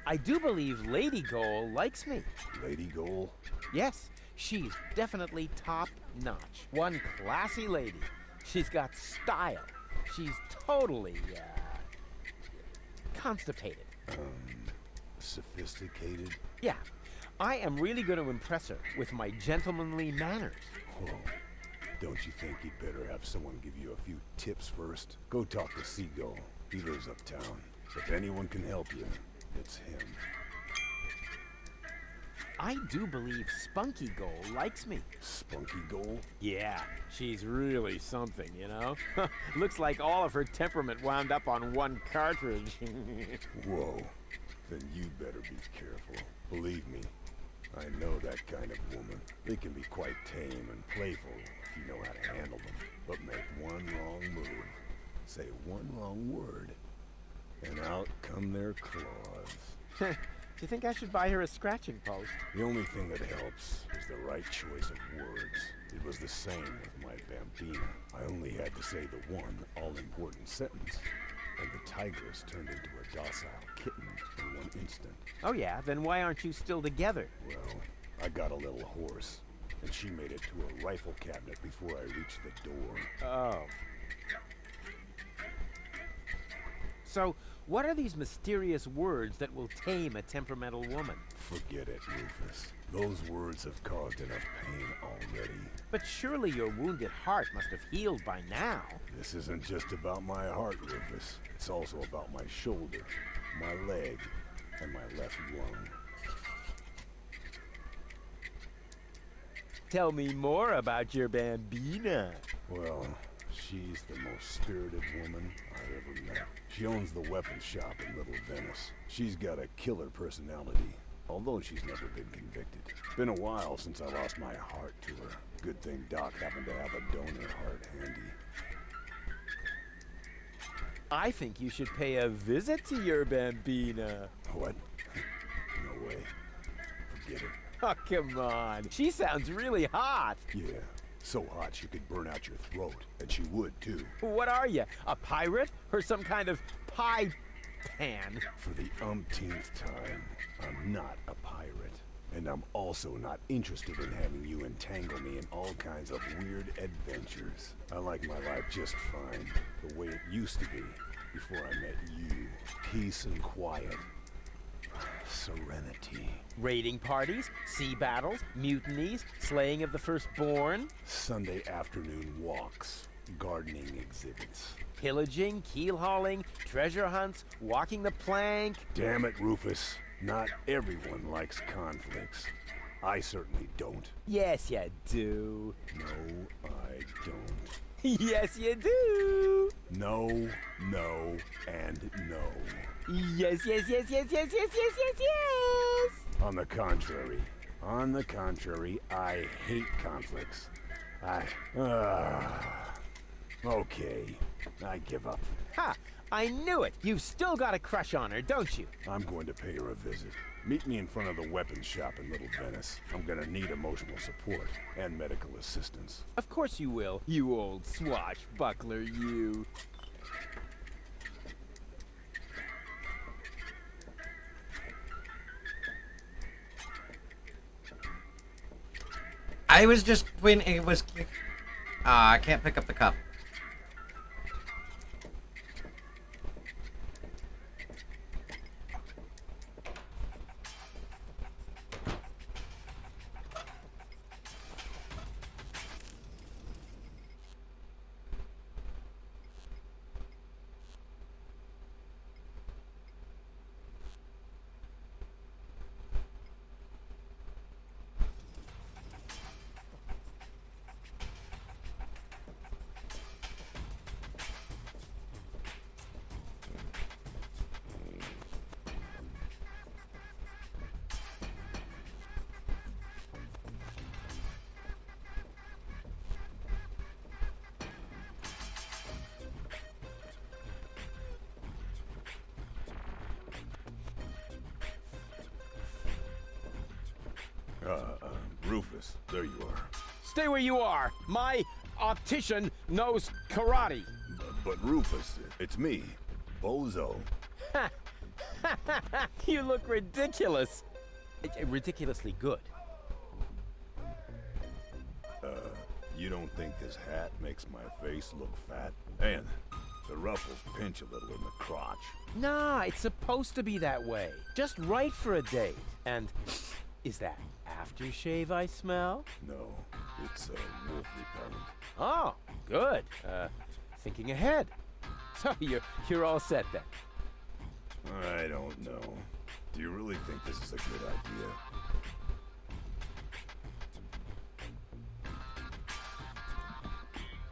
I do believe Lady Goal likes me. Lady goal? Yes, she's definitely top-notch. One classy lady. She's got style. She's totally, constipated. Sophisticated? Yeah, I am really going to impress her with my gentlemanly manners. Whoa. Don't you think you'd better have someone give you a few tips first? Go talk to Seagull. He lives uptown. If anyone can help you, it's him. I do believe Spunky Goal likes me. Spunky goal? Yeah, she's really something, you know? Looks like all of her temperament wound up on one cartridge. Whoa. Then you better be careful. Believe me, I know that kind of woman. They can be quite tame and playful if you know how to handle them. But make one wrong move, say one wrong word, and out come their claws. Do you think I should buy her a scratching post? The only thing that helps is the right choice of words. It was the same with my bambina. I only had to say the one all-important sentence, and the tigress turned into a docile kitten in one instant. Oh yeah, then why aren't you still together? Well, I got a little hoarse, and she made it to a rifle cabinet before I reached the door. Oh. So, what are these mysterious words that will tame a temperamental woman? Forget it, Rufus. Those words have caused enough pain already. But surely your wounded heart must have healed by now. This isn't just about my heart, Rufus. It's also about my shoulder. my leg, and my left lung. Tell me more about your bambina. Well, she's the most spirited woman I've ever met. She owns the weapons shop in Little Venice. She's got a killer personality, although she's never been convicted. Been a while since I lost my heart to her. Good thing Doc happened to have a donor heart handy. I think you should pay a visit to your bambina. What? No way. Forget it. Oh, come on. She sounds really hot. Yeah, so hot she could burn out your throat, and she would too. What are you, a pirate? Or some kind of pie pan? For the umpteenth time, I'm not a pirate. And I'm also not interested in having you entangle me in all kinds of weird adventures. I like my life just fine, the way it used to be, before I met you. Peace and quiet. Serenity. Raiding parties, sea battles, mutinies, slaying of the firstborn, Sunday afternoon walks, gardening exhibits. pillaging, keel hauling, treasure hunts, walking the plank. Damn it, Rufus. Not everyone likes conflicts. I certainly don't. Yes, you do. No, I don't. Yes, you do. No, no, and no. Yes, yes, yes, yes, yes, yes, yes, yes, yes. On the contrary, I hate conflicts. Okay, I give up. Ha! I knew it. You've still got a crush on her, don't you? I'm going to pay her a visit. Meet me in front of the weapons shop in Little Venice. I'm gonna need emotional support and medical assistance. Of course you will, you old swashbuckler, you. I was just when it was. I can't pick up the cup. Rufus, there you are. Stay where you are. My optician knows karate. But Rufus, it's me, Bozo. You look ridiculous. Ridiculously good. You don't think this hat makes my face look fat? And the ruffles pinch a little in the crotch. Nah, it's supposed to be that way. Just right for a date. And is that aftershave I smell? No, it's wolf repellent. Oh, good. Thinking ahead. So you're all set then. I don't know. Do you really think this is a good idea?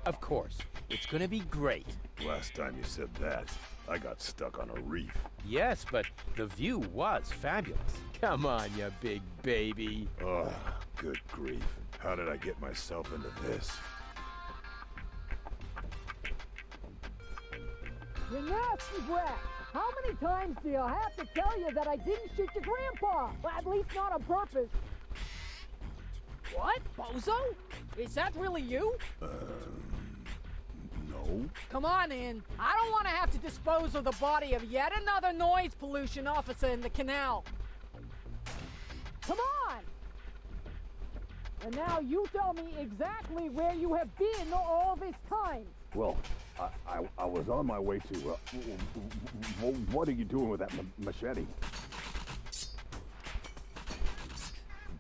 Of course. It's gonna be great. Last time you said that, I got stuck on a reef. Yes, but the view was fabulous. Come on, you big baby. Oh, good grief. How did I get myself into this? You nasty brat! How many times do I have to tell you that I didn't shoot your grandpa? Well, at least not on purpose. What? Bozo? Is that really you? No. Come on in. I don't want to have to dispose of the body of yet another noise pollution officer in the canal. Come on! And now you tell me exactly where you have been all this time. Well, I was on my way to, what are you doing with that machete?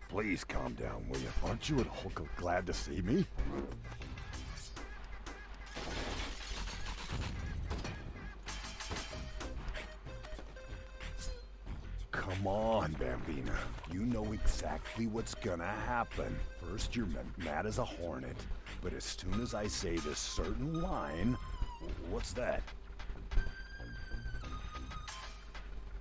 Please calm down, will you? Aren't you and Hulk glad to see me? Come on, Bambina. You know exactly what's gonna happen. First, you're mad as a hornet, but as soon as I say this certain line... What's that?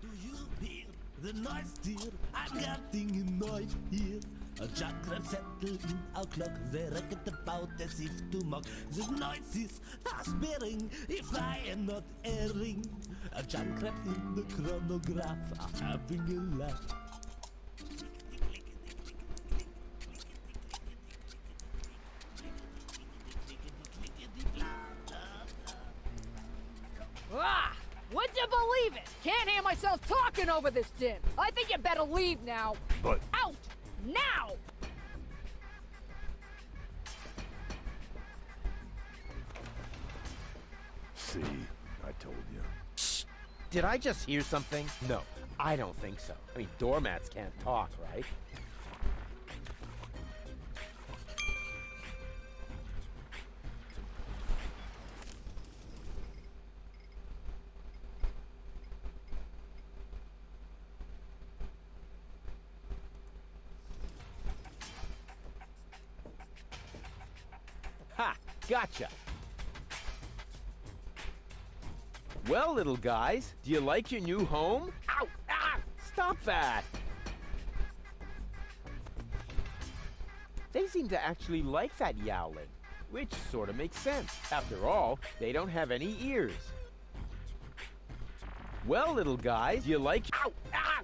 Do you hear the noise, dear? I'm getting annoyed here. A jackrabbit settled in our clock. They racket about as if to mock. The noise is fast-bearing, if I am not erring. A jackrabbit in the chronograph are having a laugh. Ah! Would you believe it? Can't hear myself talking over this din. I think you better leave now. But... Out! Now! See, I told you. Shh! Did I just hear something? No, I don't think so. I mean, doormats can't talk, right? Ha! Gotcha! Well, little guys, do you like your new home? Ow! Ah! Stop that! They seem to actually like that yowling, which sort of makes sense. After all, they don't have any ears. Well, little guys, do you like... Ow! Ah!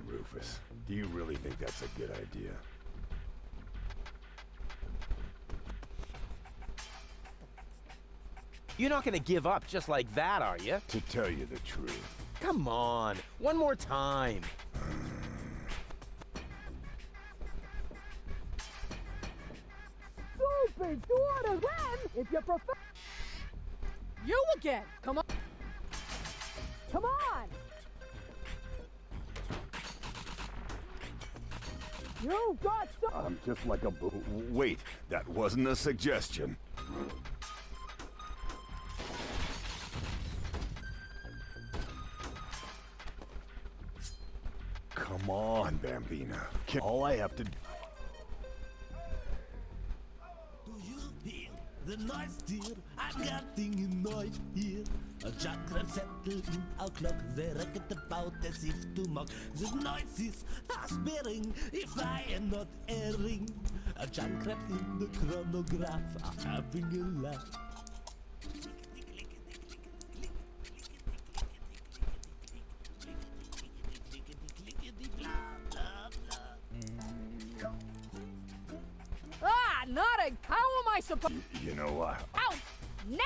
Rufus, do you really think that's a good idea? You're not gonna give up just like that, are you? To tell you the truth. Come on, one more time. Stupid daughter, when? If you prefer... You again! Come on! Come on! You got some... I'm just like a Wait, that wasn't a suggestion. Come on, Bambina. All I have to do... Do you hear the noise, dear? I'm getting annoyed here. A jackrabbit settled in our clock. They racket about as if to mock. The noise is fast-bearing, if I am not erring. A jackrabbit in the chronograph are having a laugh. Ah, nodding! How am I supposed... You know what? Out! Now!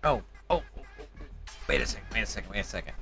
Oh. Wait a second.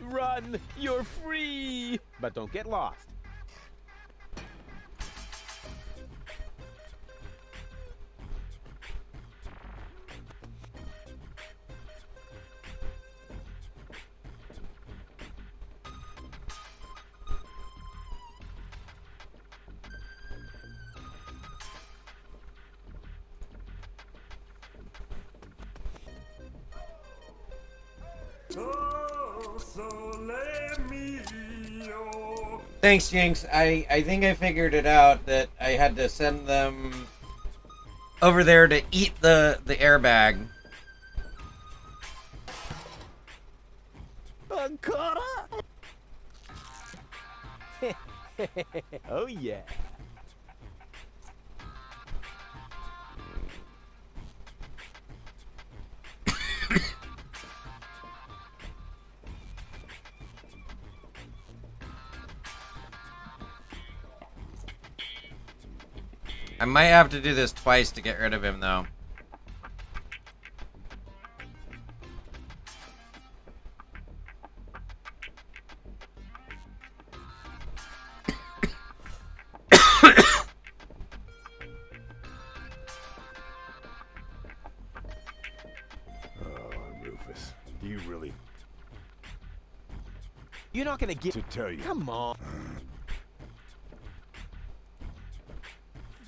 Run! You're free! But don't get lost. Thanks, Jinx. I think I figured it out that I had to send them over there to eat the airbag. Ancora? Oh yeah. I might have to do this twice to get rid of him, though. Rufus, do you really... You're not gonna get... To tell you... Come on.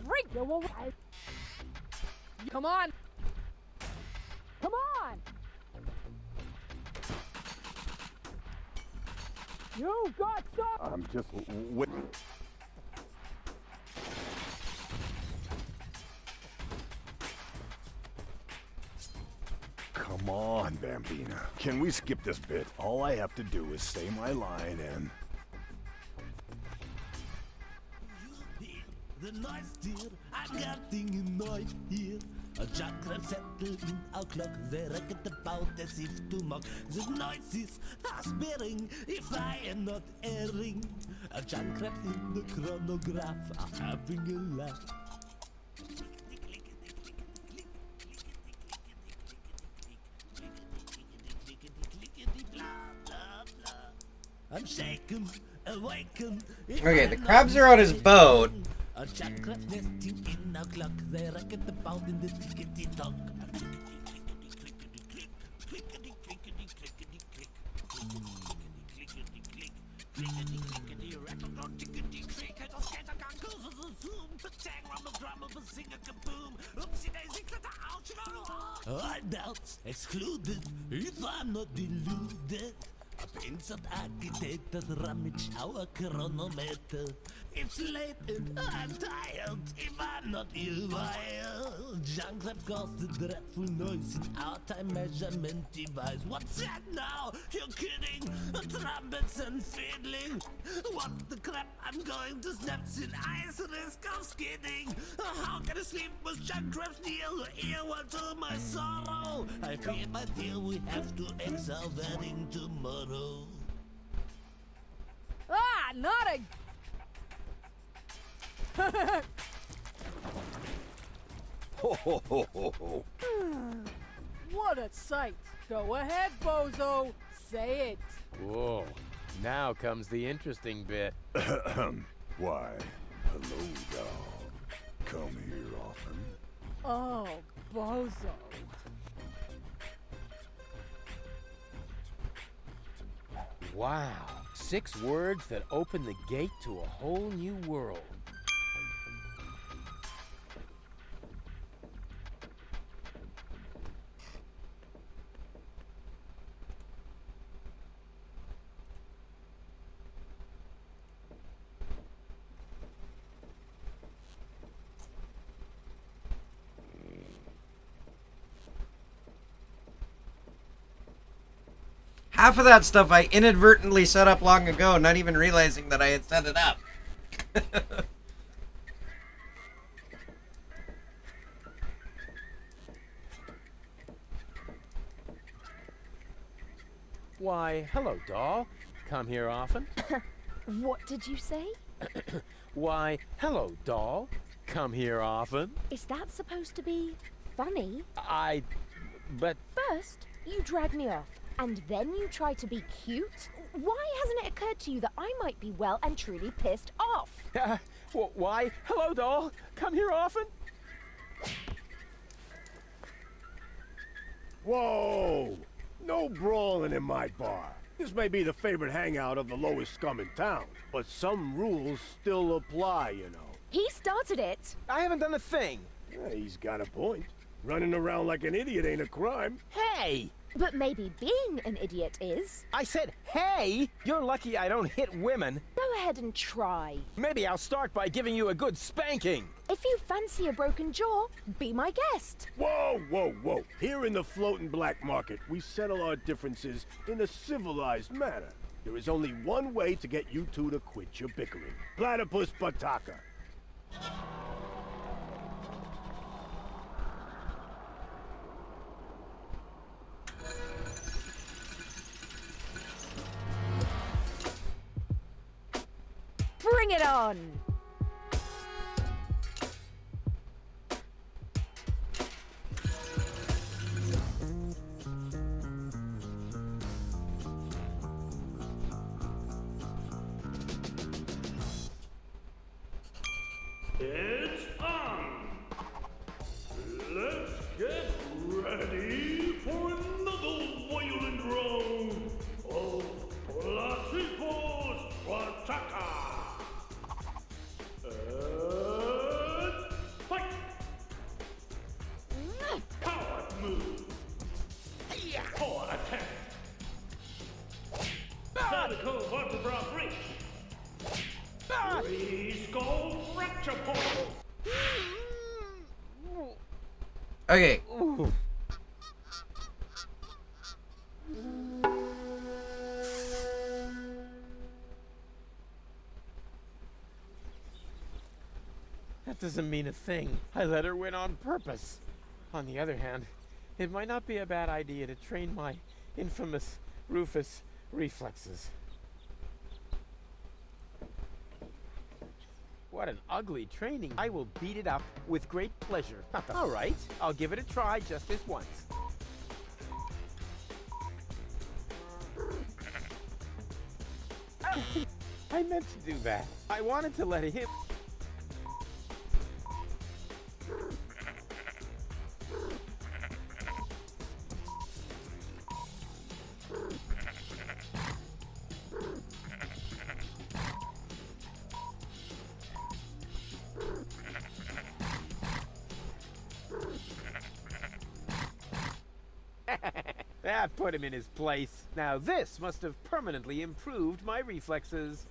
Freak! Come on! Come on! You've got some... I'm just... Come on, Bambina. Can we skip this bit? All I have to do is say my line and... The nice dear, I got thing neu hier. A Jackretzettel in our clock, they reckon about as if to mock. The noises are sparing, if I am not erring. A Jackret in the chronograph are having a laugh. I'm shaken, awaken. Okay, the crabs are on his boat. A Jackret nesting in our clock, they reckon about in the tickety tock. I doubt, excluded, if I'm not deluded. A pincered architect that rummage our chronometer. It's late and I'm tired, if I'm not ill. Junk that caused the dreadful noise in our time measurement device. What's that now? You're kidding? Trumpets and fiddling. What the crap? I'm going to snap in ice, risk of skidding. How can I sleep with junk traps near the ear? What to my sorrow? I fear, my dear, we have to ex our wedding tomorrow. Ah, not a... Ho ho ho ho ho. What a sight. Go ahead, bozo. Say it. Whoa. Now comes the interesting bit. Why, hello, dog. Come here. Oh, bozo. Wow. 6 words that open the gate to a whole new world. Half of that stuff I inadvertently set up long ago, not even realizing that I had set it up. Why, hello, doll. Come here often? What did you say? Why, hello, doll. Come here often? Is that supposed to be funny? But... First, you drag me off, and then you try to be cute? Why hasn't it occurred to you that I might be well and truly pissed off? Why, hello, doll. Come here often? Whoa! No brawling in my bar. This may be the favorite hangout of the lowest scum in town, but some rules still apply, you know. He started it. I haven't done a thing. Yeah, he's got a point. Running around like an idiot ain't a crime. Hey! But maybe being an idiot is. I said, hey! You're lucky I don't hit women. Go ahead and try. Maybe I'll start by giving you a good spanking. If you fancy a broken jaw, be my guest. Whoa, whoa, whoa. Here in the floating black market, we settle our differences in a civilized manner. There is only one way to get you two to quit your bickering. Platypus Bataka. Bring it on! It's on! Let's get ready for another violent round of Platypus Bataka! And fight! Coward move! Paw attack! Cervical vertebra breach! Three-skull fracture point! Okay. That doesn't mean a thing. I let her win on purpose. On the other hand, it might not be a bad idea to train my infamous Rufus reflexes. What an ugly training. I will beat it up with great pleasure. All right, I'll give it a try just this once. I meant to do that. I wanted to let him... That put him in his place. Now this must have permanently improved my reflexes.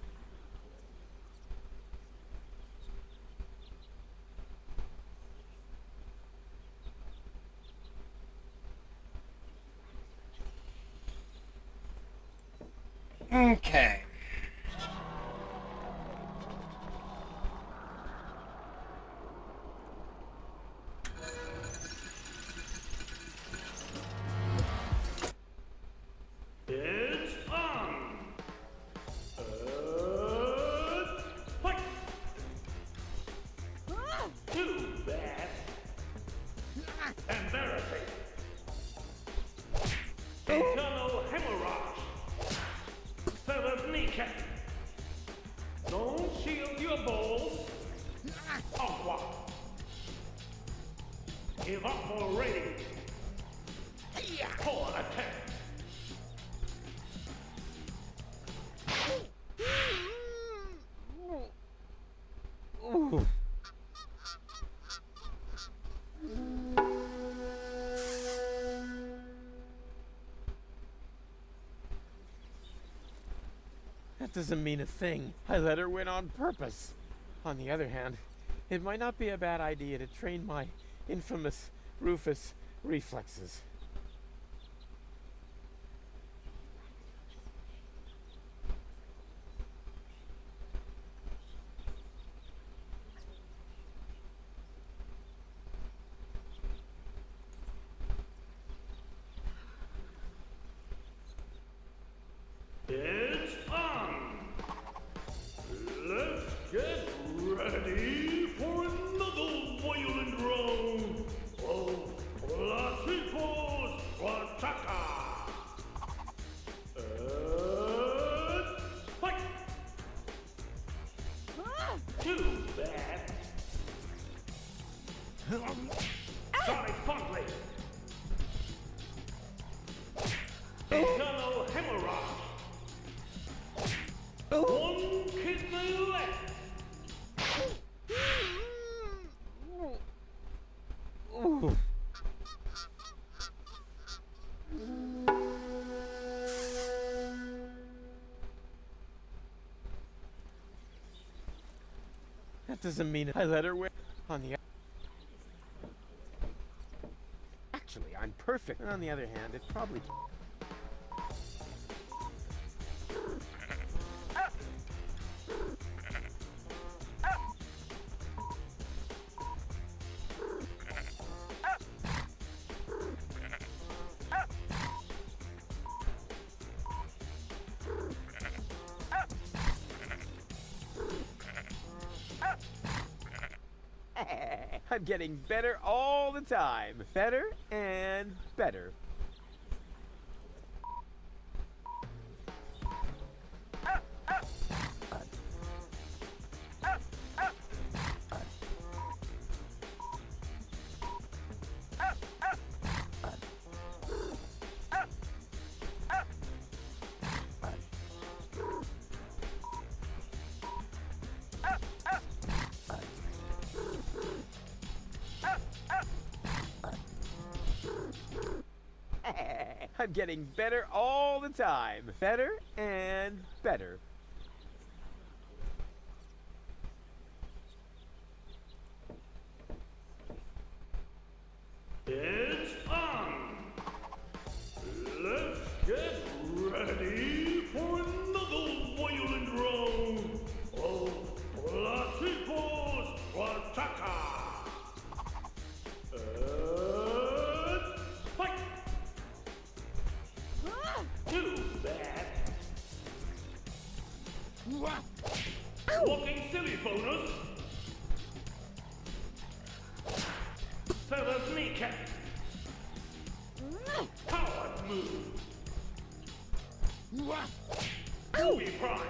Okay. It's on! Fight! Too bad. Embarrassing. Internal hemorrhage. Severed kneecap. Don't shield your balls. Aqua. Give up already. For attack. That doesn't mean a thing. I let her win on purpose. On the other hand, it might not be a bad idea to train my infamous Rufus reflexes. It's on! Let's get ready for another violent round of Platicos Rataka! And fight! Too bad! Sonic Funkley! Eternal Hemorrhage! One kidney left! That doesn't mean I let her win. On the Actually, I'm perfect. And on the other hand, it probably I'm getting better all the time. Better and better. I'm getting better all the time. Better and better. It's on! Let's get ready for another violent round of Platicos Rataka! And fight! Too bad! Walking silly bonus! Feathered kneecap! Powered move! Booby prize!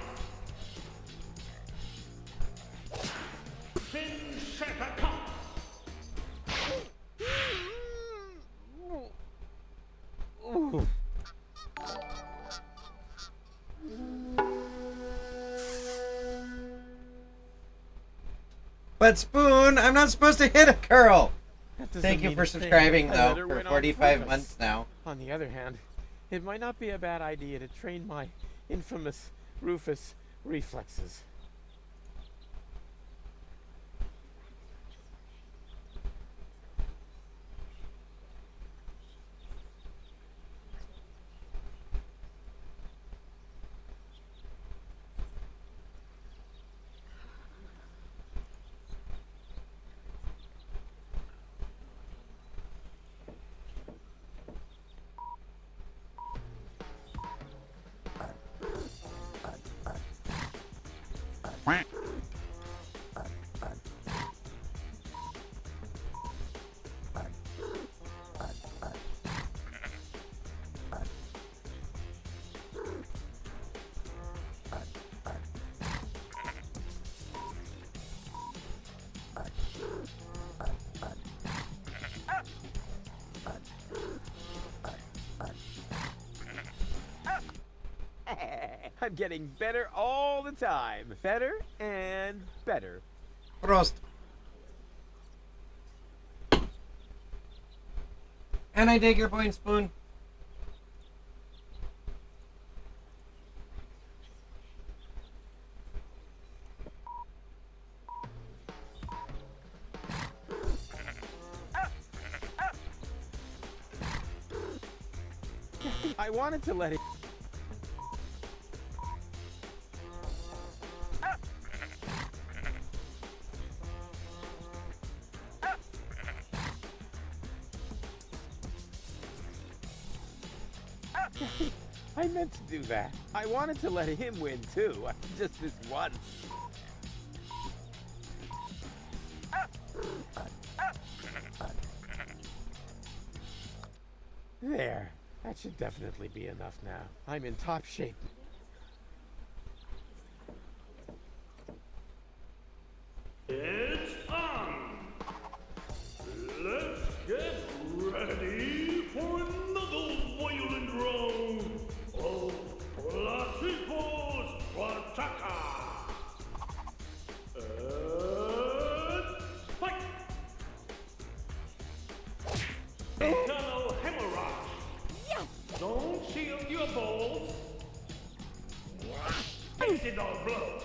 Fin shatter cup! But Spoon, I'm not supposed to hit a girl. That doesn't Thank you mean for a thing. subscribing I though let her for win on 45 purpose. months now. On the other hand, it might not be a bad idea to train my infamous Rufus reflexes. I'm getting better all the time. Better and better. Prost. And I take your point, Spoon. I wanted to let it... I meant to do that. I wanted to let him win too. Just this once. There. That should definitely be enough now. I'm in top shape. It's on! Let's get ready for another violent round of Placipos Wataka! And fight! Internal hemorrhage! Don't shield your balls! Exit all blood!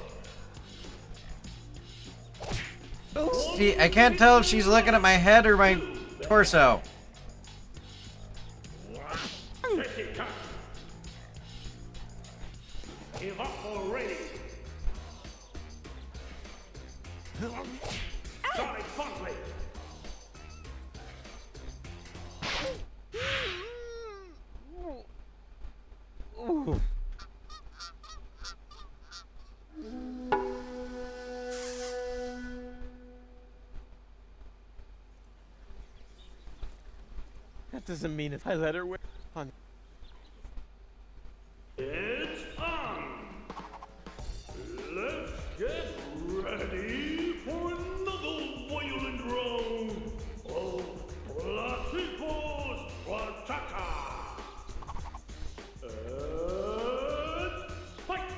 See, I can't tell if she's looking at my head or my torso. Give up already! Sonic Funkley! Ooh. That doesn't mean if I let her win. It's on! Let's get ready for another violent round of Placipos Wataka! And fight!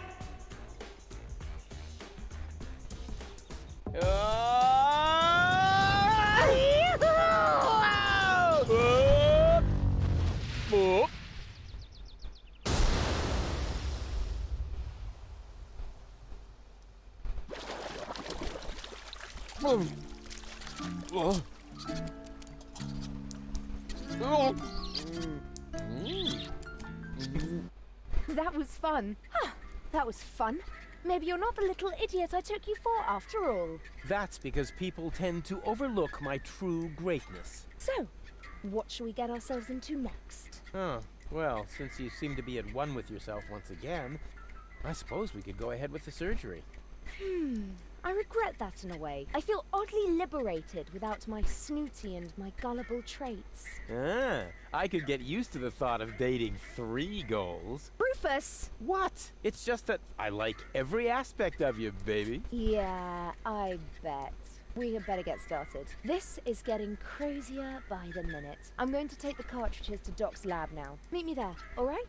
That was fun. That was fun. Maybe you're not the little idiot I took you for after all. That's because people tend to overlook my true greatness. So, what shall we get ourselves into next? Oh, well, since you seem to be at one with yourself once again, I suppose we could go ahead with the surgery. I regret that in a way. I feel oddly liberated without my snooty and my gullible traits. I could get used to the thought of dating 3 goals. Rufus! What? It's just that I like every aspect of you, baby. Yeah, I bet. We had better get started. This is getting crazier by the minute. I'm going to take the cartridges to Doc's lab now. Meet me there, all right?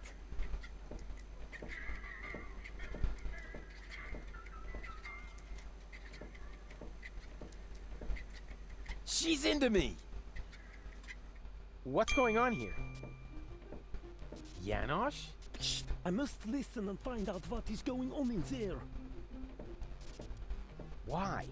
She's into me! What's going on here? Janosch? Shh, I must listen and find out what is going on in there. Why?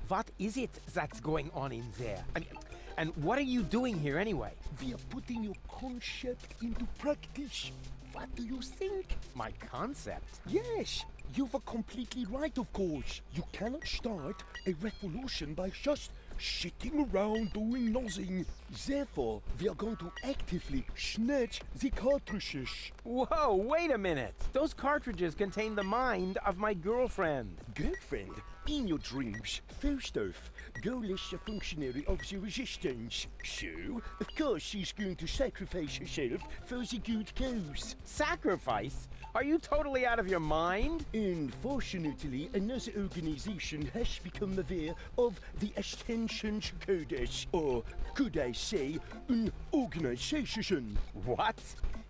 What is it that's going on in there? I mean, and what are you doing here anyway? We are putting your concept into practice. What do you think? My concept? Yes, you were completely right, of course. You cannot start a revolution by just sitting around doing nothing. Therefore, we are going to actively snatch the cartridges. Whoa, wait a minute! Those cartridges contain the mind of my girlfriend. Girlfriend? In your dreams. First off, girl is a functionary of the resistance. So, of course she's going to sacrifice herself for the good cause. Sacrifice? Are you totally out of your mind? Unfortunately, another organization has become aware of the Ascension's Codex, or could I say, an organization. What?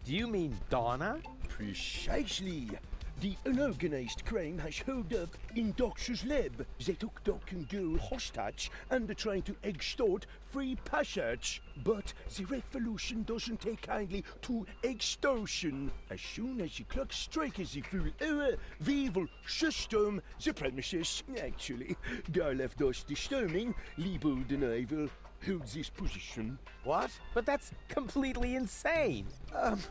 Do you mean Donna? Precisely. The unorganized crime has held up in Doc's lab. They took Doc and girl hostage and are trying to extort free passage. But the revolution doesn't take kindly to extortion. As soon as the clock strikes the full hour, we will system the premises. Actually, they left us disturbing. Liebold and I will hold this position. What? But that's completely insane.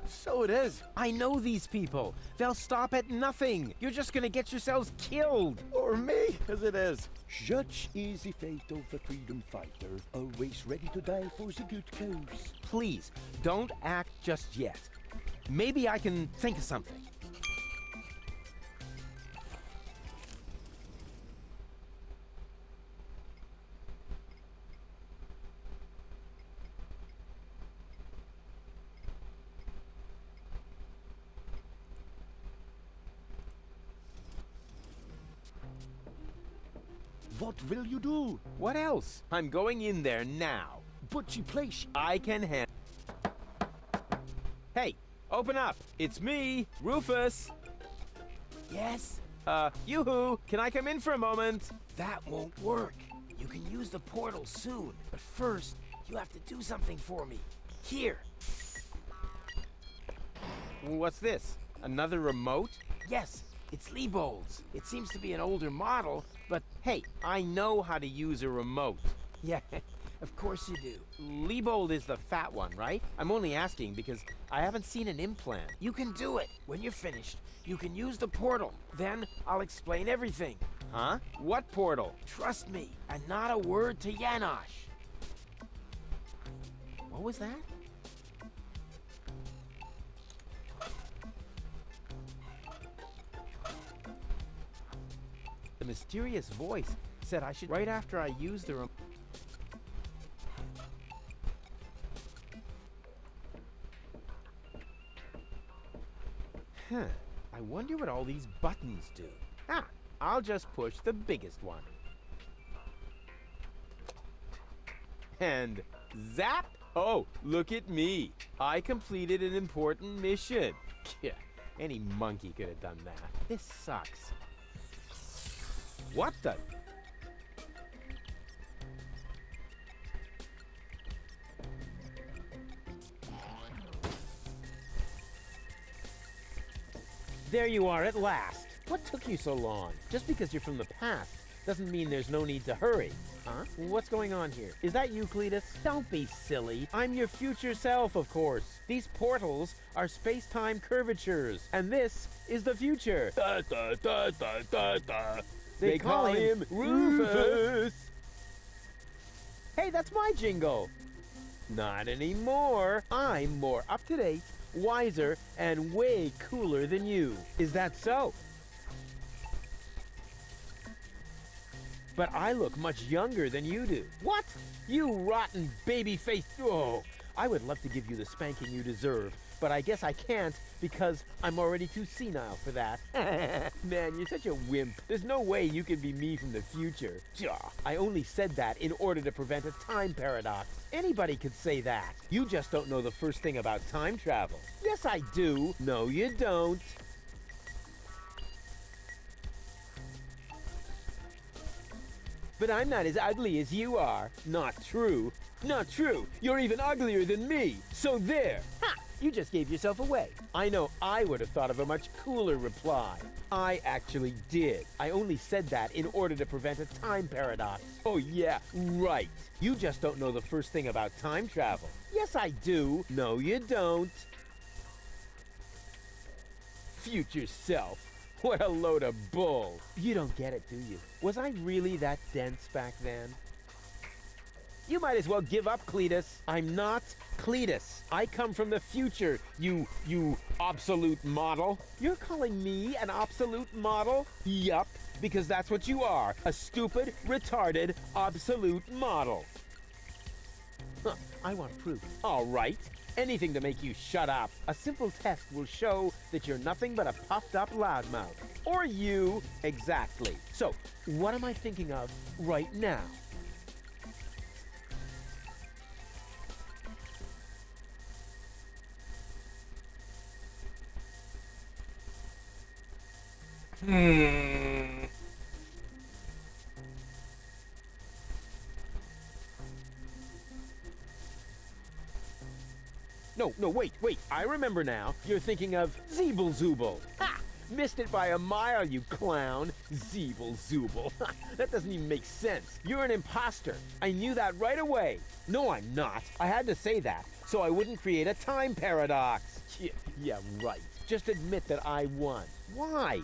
So it is. I know these people. They'll stop at nothing. You're just gonna get yourselves killed. Or me, as it is. Such is the fate of a freedom fighter, always ready to die for the good cause. Please, don't act just yet. Maybe I can think of something. What will you do? What else? I'm going in there now. But the place... I can handle. Hey, open up. It's me, Rufus. Yes? Yoo-hoo, can I come in for a moment? That won't work. You can use the portal soon, but first, you have to do something for me. Here. What's this? Another remote? Yes, it's Liebold's. It seems to be an older model, but Hey, I know how to use a remote. yeah, of course you do. Liebold is the fat one, right? I'm only asking because I haven't seen an implant. You can do it. When you're finished, you can use the portal. Then I'll explain everything. Huh? What portal? Trust me, and not a word to Janosch. What was that? The mysterious voice said I should right after I use the remote. Huh. I wonder what all these buttons do. Ah, I'll just push the biggest one. And zap! Oh, look at me. I completed an important mission. Yeah, any monkey could have done that. This sucks. What the? There you are at last. What took you so long? Just because you're from the past doesn't mean there's no need to hurry. Huh? What's going on here? Is that you, Cletus? Don't be silly. I'm your future self, of course. These portals are space-time curvatures, and this is the future. Da, da, da, da, da, da. They call him Rufus. Hey, that's my jingle. Not anymore. I'm more up-to-date, wiser, and way cooler than you. Is that so? But I look much younger than you do. What? You rotten baby-faced... Oh, I would love to give you the spanking you deserve, but I guess I can't because I'm already too senile for that. Man, you're such a wimp. There's no way you can be me from the future. I only said that in order to prevent a time paradox. Anybody could say that. You just don't know the first thing about time travel. Yes, I do. No, you don't. But I'm not as ugly as you are. Not true. Not true. You're even uglier than me. So there. Ha! You just gave yourself away. I know I would have thought of a much cooler reply. I actually did. I only said that in order to prevent a time paradox. Oh yeah, right. You just don't know the first thing about time travel. Yes, I do. No, you don't. Future self. What a load of bull. You don't get it, do you? Was I really that dense back then? You might as well give up, Cletus. I'm not Cletus. I come from the future, you obsolete model. You're calling me an obsolete model? Yup, because that's what you are. A stupid, retarded, obsolete model. Huh, I want proof. All right. Anything to make you shut up. A simple test will show that you're nothing but a puffed up loudmouth. Or you. Exactly. So, what am I thinking of right now? No, wait. I remember now. You're thinking of Zeeble Zooble. Ha! Missed it by a mile, you clown. Zeeble Zooble. That doesn't even make sense. You're an imposter. I knew that right away. No, I'm not. I had to say that, so I wouldn't create a time paradox. Yeah, right. Just admit that I won. Why?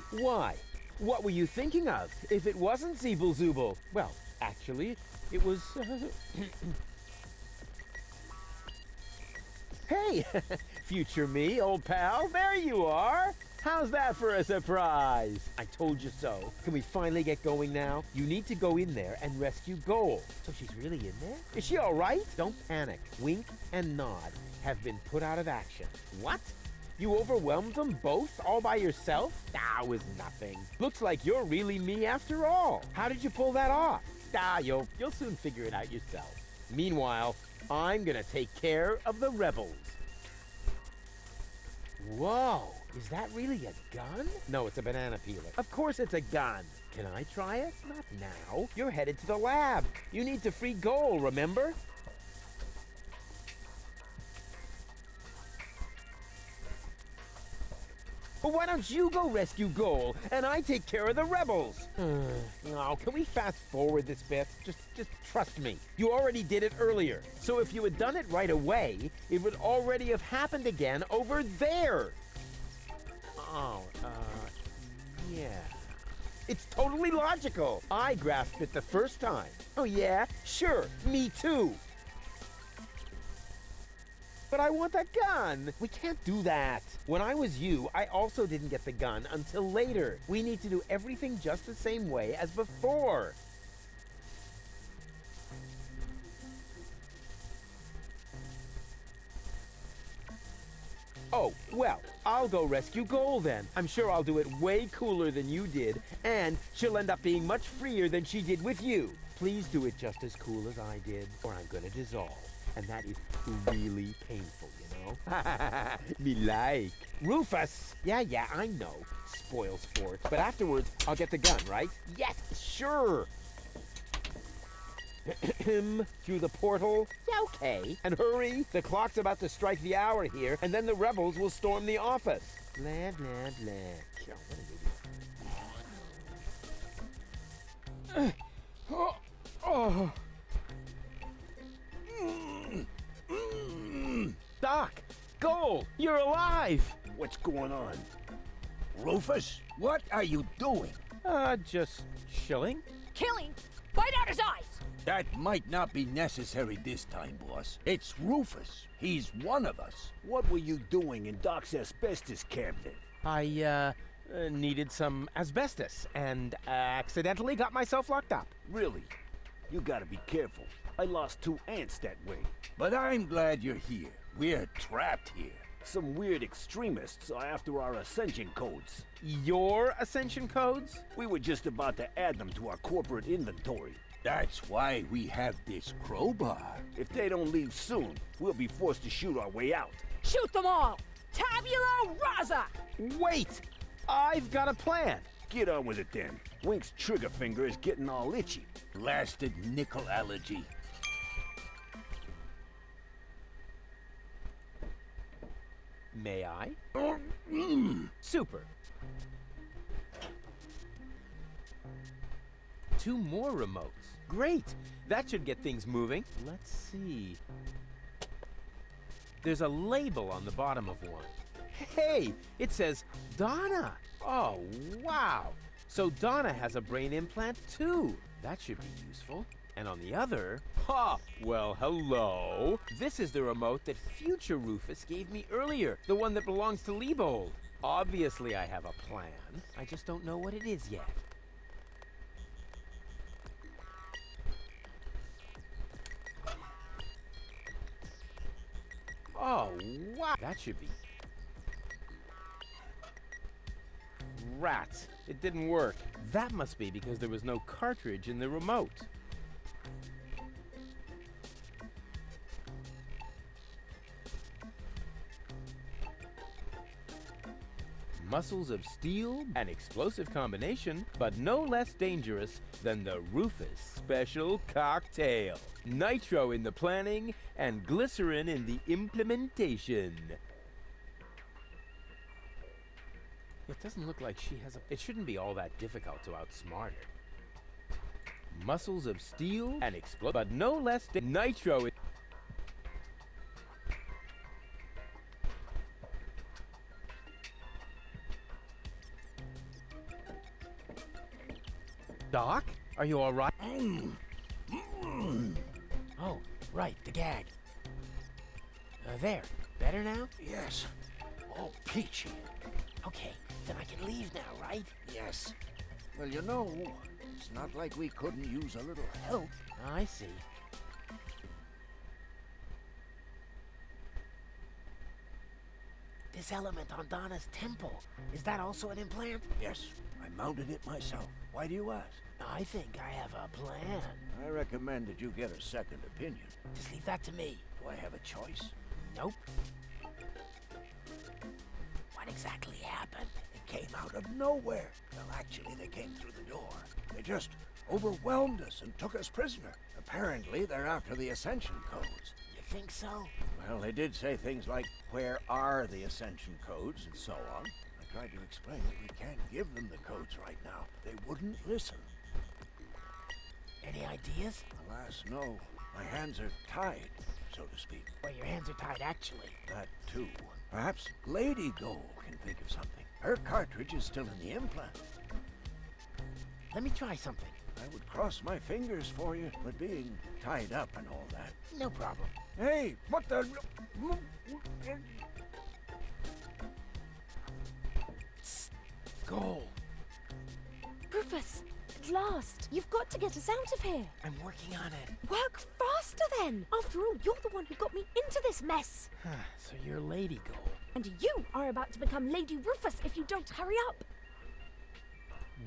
What were you thinking of? If it wasn't Zeeble Zooble? Well, actually, it was... Hey, future me, old pal, there you are. How's that for a surprise? I told you so. Can we finally get going now? You need to go in there and rescue Goal. So she's really in there? Is she all right? Don't panic. Wink and Nod have been put out of action. What? You overwhelmed them both all by yourself? That was nothing. Looks like you're really me after all. How did you pull that off? You'll soon figure it out yourself. Meanwhile, I'm gonna take care of the rebels. Whoa, is that really a gun? No, it's a banana peeler. Of course it's a gun. Can I try it? Not now. You're headed to the lab. You need to free Goal, remember? Well, why don't you go rescue Goal, and I take care of the rebels? No, can we fast forward this bit? Just trust me. You already did it earlier. So if you had done it right away, it would already have happened again over there. Yeah. It's totally logical. I grasped it the first time. Oh yeah? Sure, me too. But I want that gun. We can't do that. When I was you, I also didn't get the gun until later. We need to do everything just the same way as before. Oh, well, I'll go rescue Goal then. I'm sure I'll do it way cooler than you did, and she'll end up being much freer than she did with you. Please do it just as cool as I did, or I'm gonna dissolve. And that is really painful, you know? Me like. Rufus! Yeah, I know. Spoil sport. But afterwards, I'll get the gun, right? Yes, sure! Through the portal? Yeah, okay. And hurry! The clock's about to strike the hour here, and then the rebels will storm the office. Blah, blah, blah. What an idiot. Doc! Goal! You're alive! What's going on? Rufus, what are you doing? Just chilling. Killing? Bite out his eyes! That might not be necessary this time, boss. It's Rufus. He's one of us. What were you doing in Doc's asbestos cabinet? I, needed some asbestos, and accidentally got myself locked up. Really? You gotta be careful. I lost 2 ants that way. But I'm glad you're here. We're trapped here. Some weird extremists are after our ascension codes. Your ascension codes? We were just about to add them to our corporate inventory. That's why we have this crowbar. If they don't leave soon, we'll be forced to shoot our way out. Shoot them all! Tabula rasa! Wait! I've got a plan. Get on with it then. Wink's trigger finger is getting all itchy. Blasted nickel allergy. May I? Super. 2 more remotes. Great! That should get things moving. Let's see. There's a label on the bottom of one. Hey! It says Donna! Oh, wow! So Donna has a brain implant too. That should be useful. And on the other... Ha! Well, hello! This is the remote that future Rufus gave me earlier. The one that belongs to Liebold. Obviously I have a plan. I just don't know what it is yet. Oh, wow! That should be... Rats! It didn't work. That must be because there was no cartridge in the remote. Muscles of steel, an explosive combination, but no less dangerous than the Rufus Special Cocktail. Nitro in the planning and glycerin in the implementation. It doesn't look like she has a... It shouldn't be all that difficult to outsmart her. Muscles of steel and explosive, but no less nitro. Doc, are you all right? Oh, right, the gag. There, better now? Yes. All peachy. Okay, then I can leave now, right? Yes. Well, you know, it's not like we couldn't use a little help. I see. This element on Donna's temple, is that also an implant? Yes, I mounted it myself. Why do you ask? I think I have a plan. I recommend that you get a second opinion. Just leave that to me. Do I have a choice? Nope. What exactly happened? It came out of nowhere. Well, actually, they came through the door. They just overwhelmed us and took us prisoner. Apparently, they're after the Ascension codes. You think so? Well, they did say things like, where are the Ascension codes, and so on. I tried to explain that we can't give them the codes right now. They wouldn't listen. Any ideas? Alas, no. My hands are tied, so to speak. Well, your hands are tied, actually. That, too. Perhaps Lady Goal can think of something. Her cartridge is still in the implant. Let me try something. I would cross my fingers for you, but being tied up and all that. No problem. Hey, what the... Goal. Rufus, at last! You've got to get us out of here! I'm working on it. Work faster then! After all, you're the one who got me into this mess! So you're Lady Goal. And you are about to become Lady Rufus if you don't hurry up!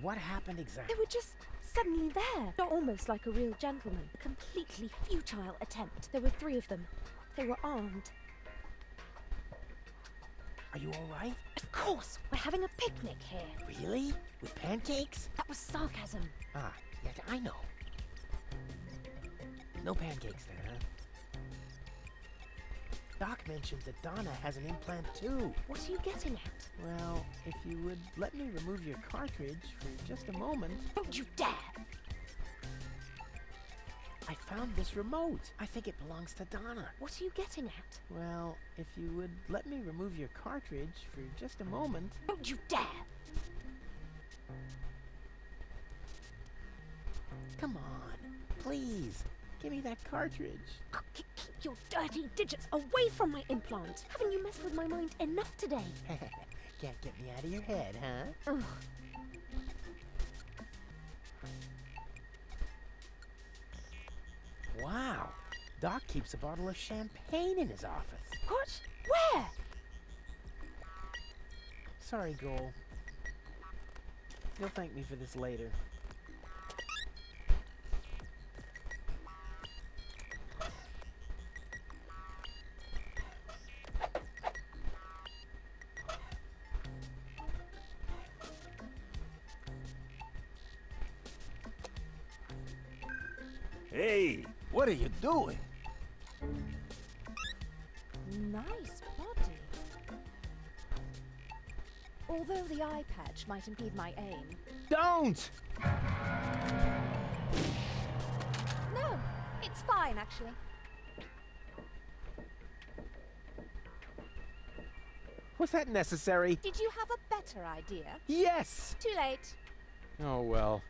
What happened exactly? They were just suddenly there. You're almost like a real gentleman. A completely futile attempt. There were 3 of them. They were armed. Are you all right? Of course! We're having a picnic here. Really? With pancakes? That was sarcasm. Ah, yeah, I know. No pancakes then, huh? Doc mentioned that Donna has an implant too. What are you getting at? Well, if you would let me remove your cartridge for just a moment. Don't you dare! I found this remote. I think it belongs to Donna. What are you getting at? Well, if you would let me remove your cartridge for just a moment. Don't you dare! Come on, please. Give me that cartridge. Keep your dirty digits away from my implant. Haven't you messed with my mind enough today? Can't get me out of your head, huh? Ugh. Wow. Doc keeps a bottle of champagne in his office. What? Where? Sorry, Goal. You'll thank me for this later. Hey, what are you doing? Nice body. Although the eye patch might impede my aim. Don't! No, it's fine actually. Was that necessary? Did you have a better idea? Yes! Too late. Oh well,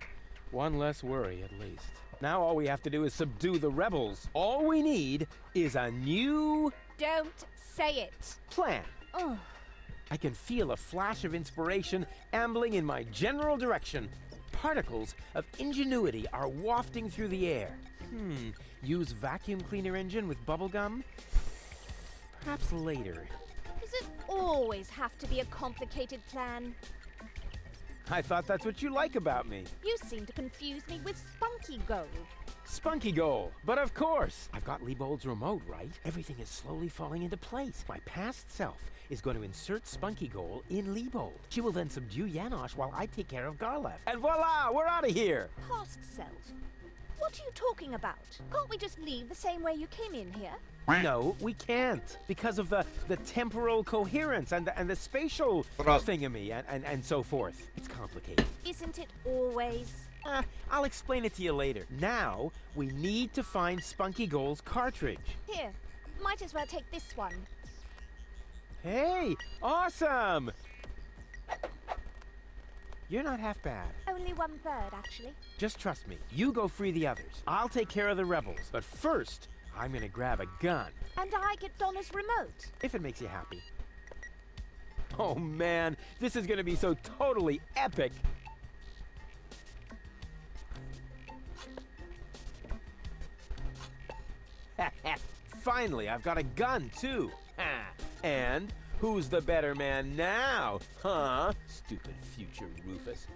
one less worry at least. Now all we have to do is subdue the rebels. All we need is a new... Don't say it. plan. Oh. I can feel a flash of inspiration ambling in my general direction. Particles of ingenuity are wafting through the air. Use vacuum cleaner engine with bubblegum? Perhaps later. Does it always have to be a complicated plan? I thought that's what you like about me. You seem to confuse me with Spunky Goal. Spunky Goal. But of course, I've got Liebold's remote, right? Everything is slowly falling into place. My past self is going to insert Spunky Goal in Lebo. She will then subdue Janosch while I take care of Garlev. And voila, we're out of here! Past self. What are you talking about? Can't we just leave the same way you came in here? No, we can't. Because of the temporal coherence and the spatial thingamy and so forth. It's complicated. Isn't it always? I'll explain it to you later. Now, we need to find Spunky Goal's cartridge. Here, might as well take this one. Hey, awesome! You're not half bad. Only 1/3, actually. Just trust me. You go free the others. I'll take care of the rebels. But first, I'm gonna grab a gun. And I get Donna's remote. If it makes you happy. Oh man, this is gonna be so totally epic. Finally, I've got a gun too. And who's the better man now? Huh? Stupid future Rufus.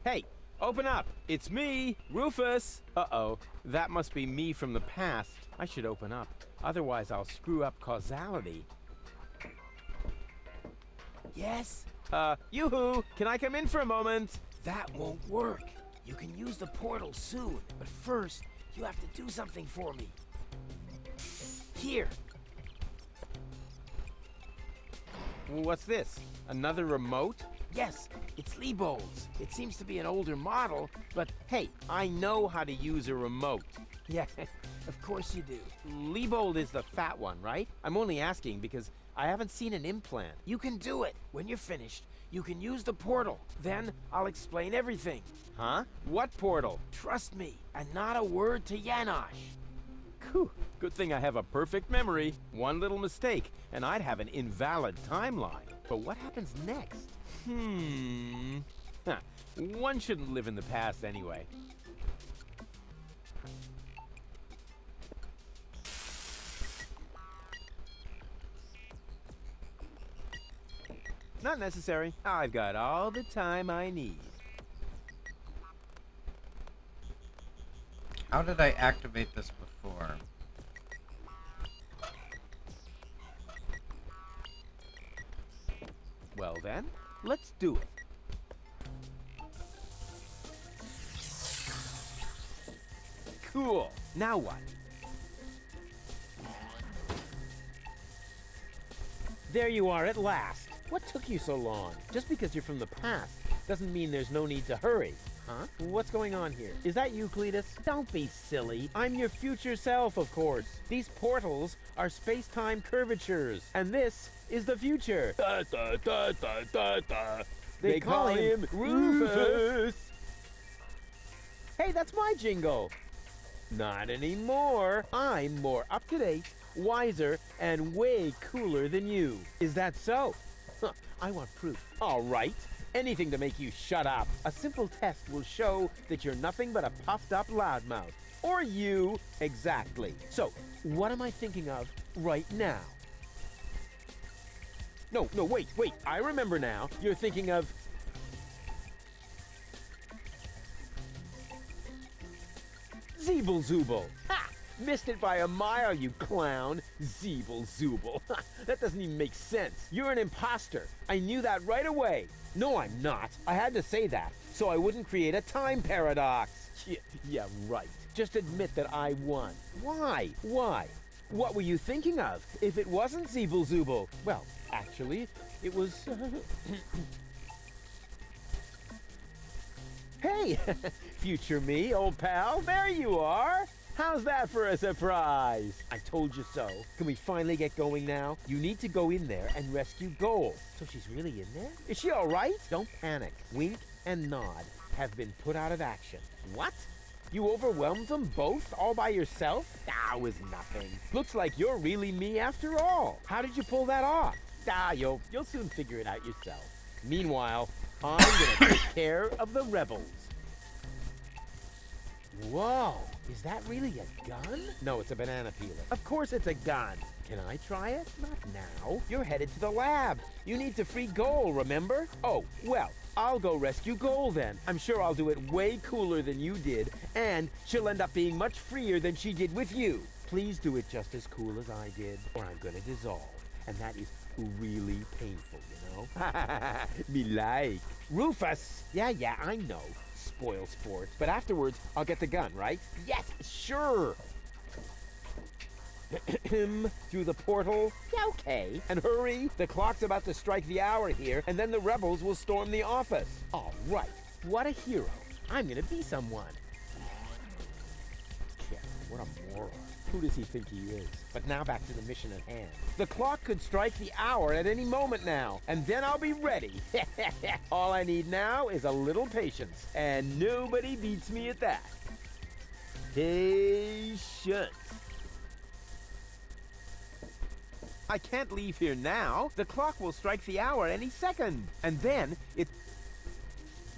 Hey, open up! It's me, Rufus! Uh-oh, that must be me from the past. I should open up, otherwise I'll screw up causality. Yes? Yoo-hoo! Can I come in for a moment? That won't work. You can use the portal soon, but first, you have to do something for me. Here. What's this? Another remote? Yes, it's Lebo's. It seems to be an older model, but Hey, I know how to use a remote. yeah, of course you do. Liebold is the fat one, right? I'm only asking because I haven't seen an implant. You can do it. When you're finished, you can use the portal. Then I'll explain everything. Huh? What portal? Trust me, and not a word to Janosch. Whew. Good thing I have a perfect memory. One little mistake, and I'd have an invalid timeline. But what happens next? Huh. One shouldn't live in the past anyway. Not necessary. I've got all the time I need. How did I activate this before? Well then, let's do it. Cool. Now what? There you are at last. What took you so long? Just because you're from the past doesn't mean there's no need to hurry. Huh? What's going on here? Is that you, Cletus? Don't be silly. I'm your future self, of course. These portals are space-time curvatures, and this is the future. They call him Rufus. Hey, that's my jingle. Not anymore. I'm more up-to-date, wiser, and way cooler than you. Is that so? I want proof. All right. Anything to make you shut up. A simple test will show that you're nothing but a puffed-up loudmouth. Or you. Exactly. So, what am I thinking of right now? No, wait. I remember now. You're thinking of... Zeeble-Zooble. Ha! Missed it by a mile, you clown. Zeeble-Zooble. That doesn't even make sense. You're an imposter. I knew that right away. No, I'm not. I had to say that, so I wouldn't create a time paradox. Yeah, right. Just admit that I won. Why? What were you thinking of? If it wasn't Zeeble-Zooble? Well, actually, it was... Hey, future me, old pal, there you are. How's that for a surprise? I told you so. Can we finally get going now? You need to go in there and rescue Goal. So she's really in there? Is she all right? Don't panic. Wink and nod have been put out of action. What? You overwhelmed them both all by yourself? That was nothing. Looks like you're really me after all. How did you pull that off? You'll soon figure it out yourself. Meanwhile, I'm gonna take care of the rebels. Whoa, is that really a gun? No, it's a banana peeler. Of course it's a gun. Can I try it? Not now. You're headed to the lab. You need to free Goal, remember? Oh, well, I'll go rescue Goal then. I'm sure I'll do it way cooler than you did, and she'll end up being much freer than she did with you. Please do it just as cool as I did, or I'm gonna dissolve. And that is really painful, you know? Me like. Rufus! Yeah, I know. Spoil sport. But afterwards, I'll get the gun, right? Yes, sure! Through the portal? Yeah, okay. And hurry, the clock's about to strike the hour here, and then the rebels will storm the office. All right, what a hero. I'm gonna be someone. Yeah, what a moron. Who does he think he is? But now back to the mission at hand. The clock could strike the hour at any moment now, and then I'll be ready. All I need now is a little patience, and nobody beats me at that. Patience. I can't leave here now. The clock will strike the hour any second. And then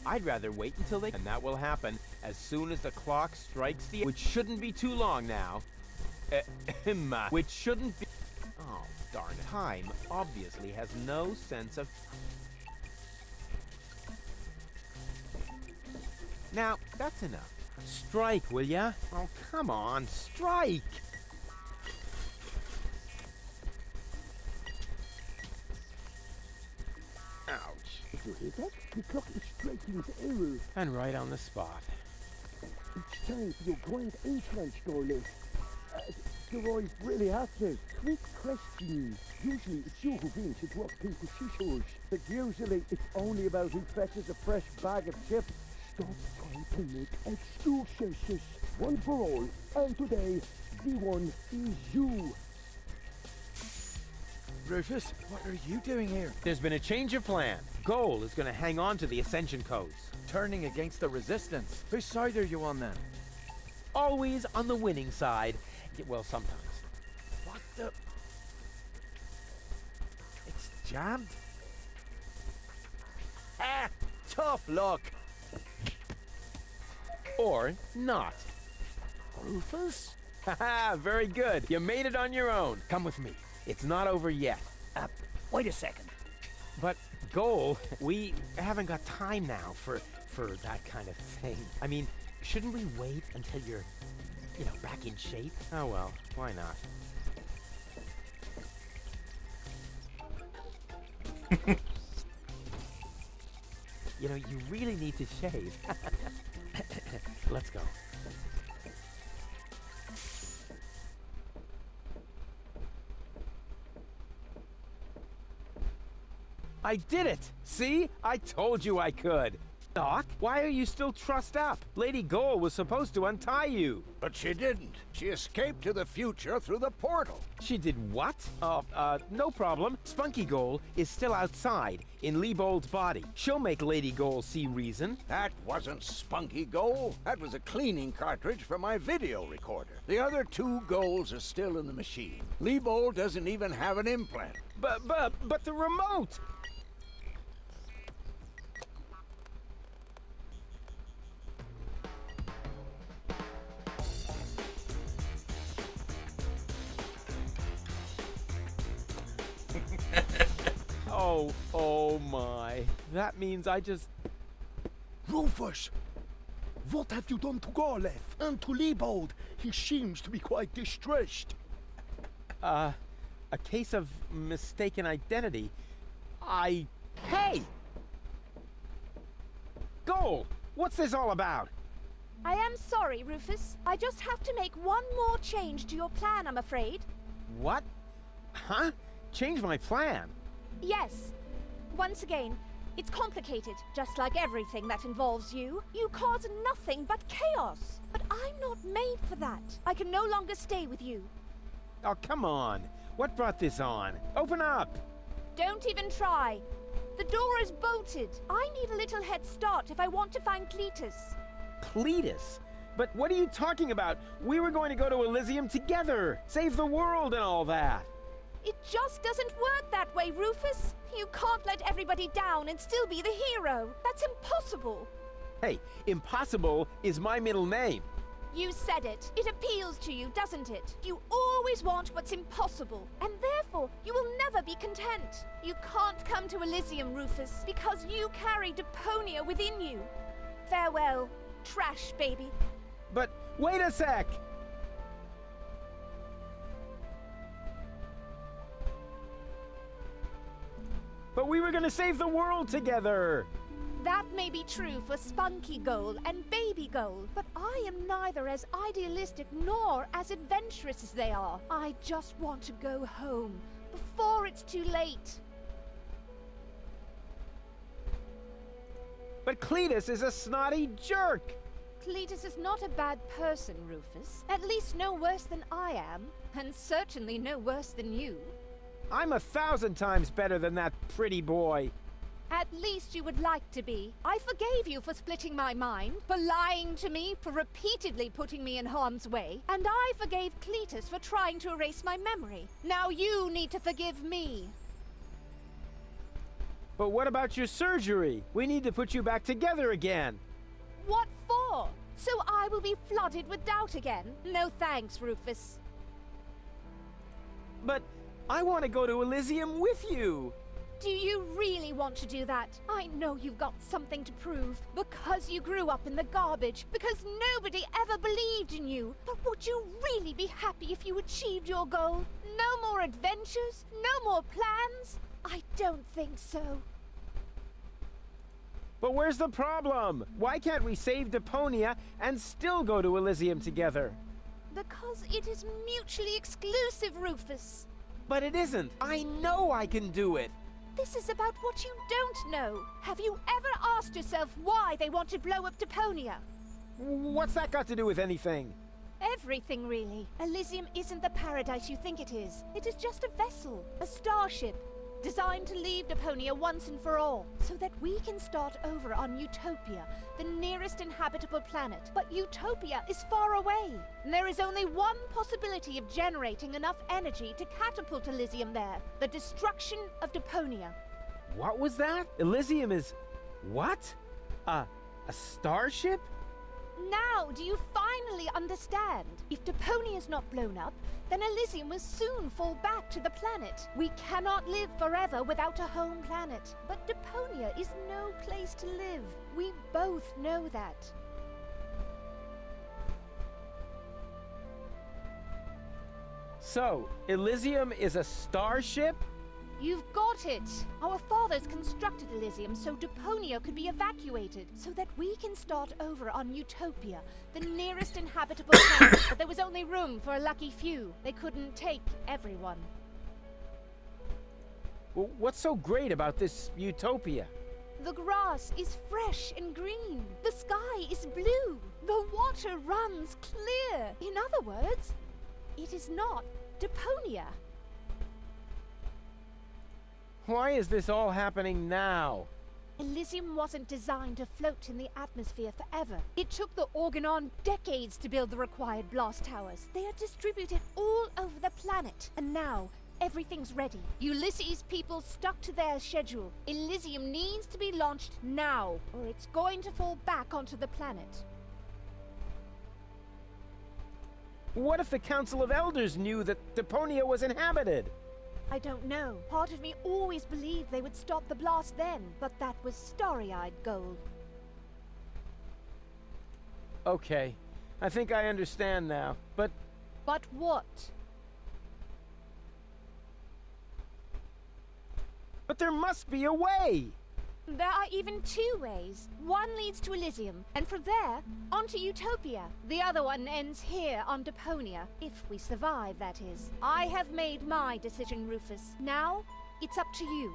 I'd rather wait until they... And that will happen as soon as the clock strikes the... Which shouldn't be too long now. Which shouldn't be... Oh, darn it. Time obviously has no sense of... Now, that's enough. Strike, will ya? Oh, come on, strike! Did you hear that? The clock is striking the hour. And right on the spot. It's time for your grand entrance, darling. Do I really have to? Quick question. Usually it's you who brings the rock paper scissors, but usually it's only about who fetches a fresh bag of chips. Stop trying to make excuses. One for all, and today, the one is you. Rufus, what are you doing here? There's been a change of plan. Goal is going to hang on to the Ascension codes. Turning against the Resistance. Whose side are you on then? Always on the winning side. Well, sometimes. What the... It's jammed? Ah! Tough luck! Or not. Rufus? Haha, very good. You made it on your own. Come with me. It's not over yet. Wait a second. But, Goal, we haven't got time now for that kind of thing. I mean, shouldn't we wait until you're, back in shape? Oh well, why not? You really need to shave. Let's go. I did it! See? I told you I could. Doc, why are you still trussed up? Lady Goal was supposed to untie you. But she didn't. She escaped to the future through the portal. She did what? No problem. Spunky Goal is still outside in Leibold's body. She'll make Lady Goal see reason. That wasn't Spunky Goal. That was a cleaning cartridge for my video recorder. The other two goals are still in the machine. Leibold doesn't even have an implant. But the remote! Oh my. That means I just... Rufus! What have you done to Garleth and to Leibold? He seems to be quite distressed. A case of mistaken identity. Hey! Goal! What's this all about? I am sorry, Rufus. I just have to make one more change to your plan, I'm afraid. What? Huh? Change my plan? Yes. Once again, it's complicated, just like everything that involves you. You cause nothing but chaos. But I'm not made for that. I can no longer stay with you. Oh, come on. What brought this on? Open up! Don't even try. The door is bolted. I need a little head start if I want to find Cletus. Cletus? But what are you talking about? We were going to go to Elysium together. Save the world and all that. It just doesn't work that way, Rufus. You can't let everybody down and still be the hero. That's impossible. Hey, impossible is my middle name. You said it. It appeals to you, doesn't it? You always want what's impossible, and therefore evil. You will never be content. You can't come to Elysium, Rufus, because you carry Deponia within you. Farewell, trash baby. But wait a sec! But we were gonna save the world together! That may be true for Spunky Gold and Baby Gold, but I am neither as idealistic nor as adventurous as they are. I just want to go home before it's too late. But Cletus is a snotty jerk! Cletus is not a bad person, Rufus. At least no worse than I am, and certainly no worse than you. I'm 1,000 times better than that pretty boy. At least you would like to be. I forgave you for splitting my mind, for lying to me, for repeatedly putting me in harm's way, and I forgave Cletus for trying to erase my memory. Now you need to forgive me. But what about your surgery? We need to put you back together again. What for? So I will be flooded with doubt again? No thanks, Rufus. But I want to go to Elysium with you. Do you really want to do that? I know you've got something to prove. Because you grew up in the garbage. Because nobody ever believed in you. But would you really be happy if you achieved your goal? No more adventures? No more plans? I don't think so. But where's the problem? Why can't we save Deponia and still go to Elysium together? Because it is mutually exclusive, Rufus. But it isn't. I know I can do it. This is about what you don't know. Have you ever asked yourself why they want to blow up Deponia? What's that got to do with anything? Everything, really. Elysium isn't the paradise you think it is. It is just a vessel, a starship, designed to leave Deponia once and for all, so that we can start over on Utopia, the nearest inhabitable planet. But Utopia is far away, and there is only one possibility of generating enough energy to catapult Elysium there: the destruction of Deponia. What was that? Elysium is... what? A starship? Now, do you finally understand? If Deponia is not blown up, then Elysium will soon fall back to the planet. We cannot live forever without a home planet. But Deponia is no place to live. We both know that. So, Elysium is a starship? You've got it! Our fathers constructed Elysium so Deponia could be evacuated, so that we can start over on Utopia, the nearest inhabitable planet. But there was only room for a lucky few. They couldn't take everyone. Well, what's so great about this Utopia? The grass is fresh and green. The sky is blue. The water runs clear. In other words, it is not Deponia. Why is this all happening now? Elysium wasn't designed to float in the atmosphere forever. It took the Organon decades to build the required blast towers. They are distributed all over the planet, and now everything's ready. Ulysses' people stuck to their schedule. Elysium needs to be launched now, or it's going to fall back onto the planet. What if the Council of Elders knew that Deponia was inhabited? I don't know. Part of me always believed they would stop the blast then, but that was starry-eyed gold. Okay, I think I understand now, but... But what? But there must be a way! There are even two ways. One leads to Elysium, and from there, onto Utopia. The other one ends here on Deponia, if we survive, that is. I have made my decision, Rufus. Now, it's up to you.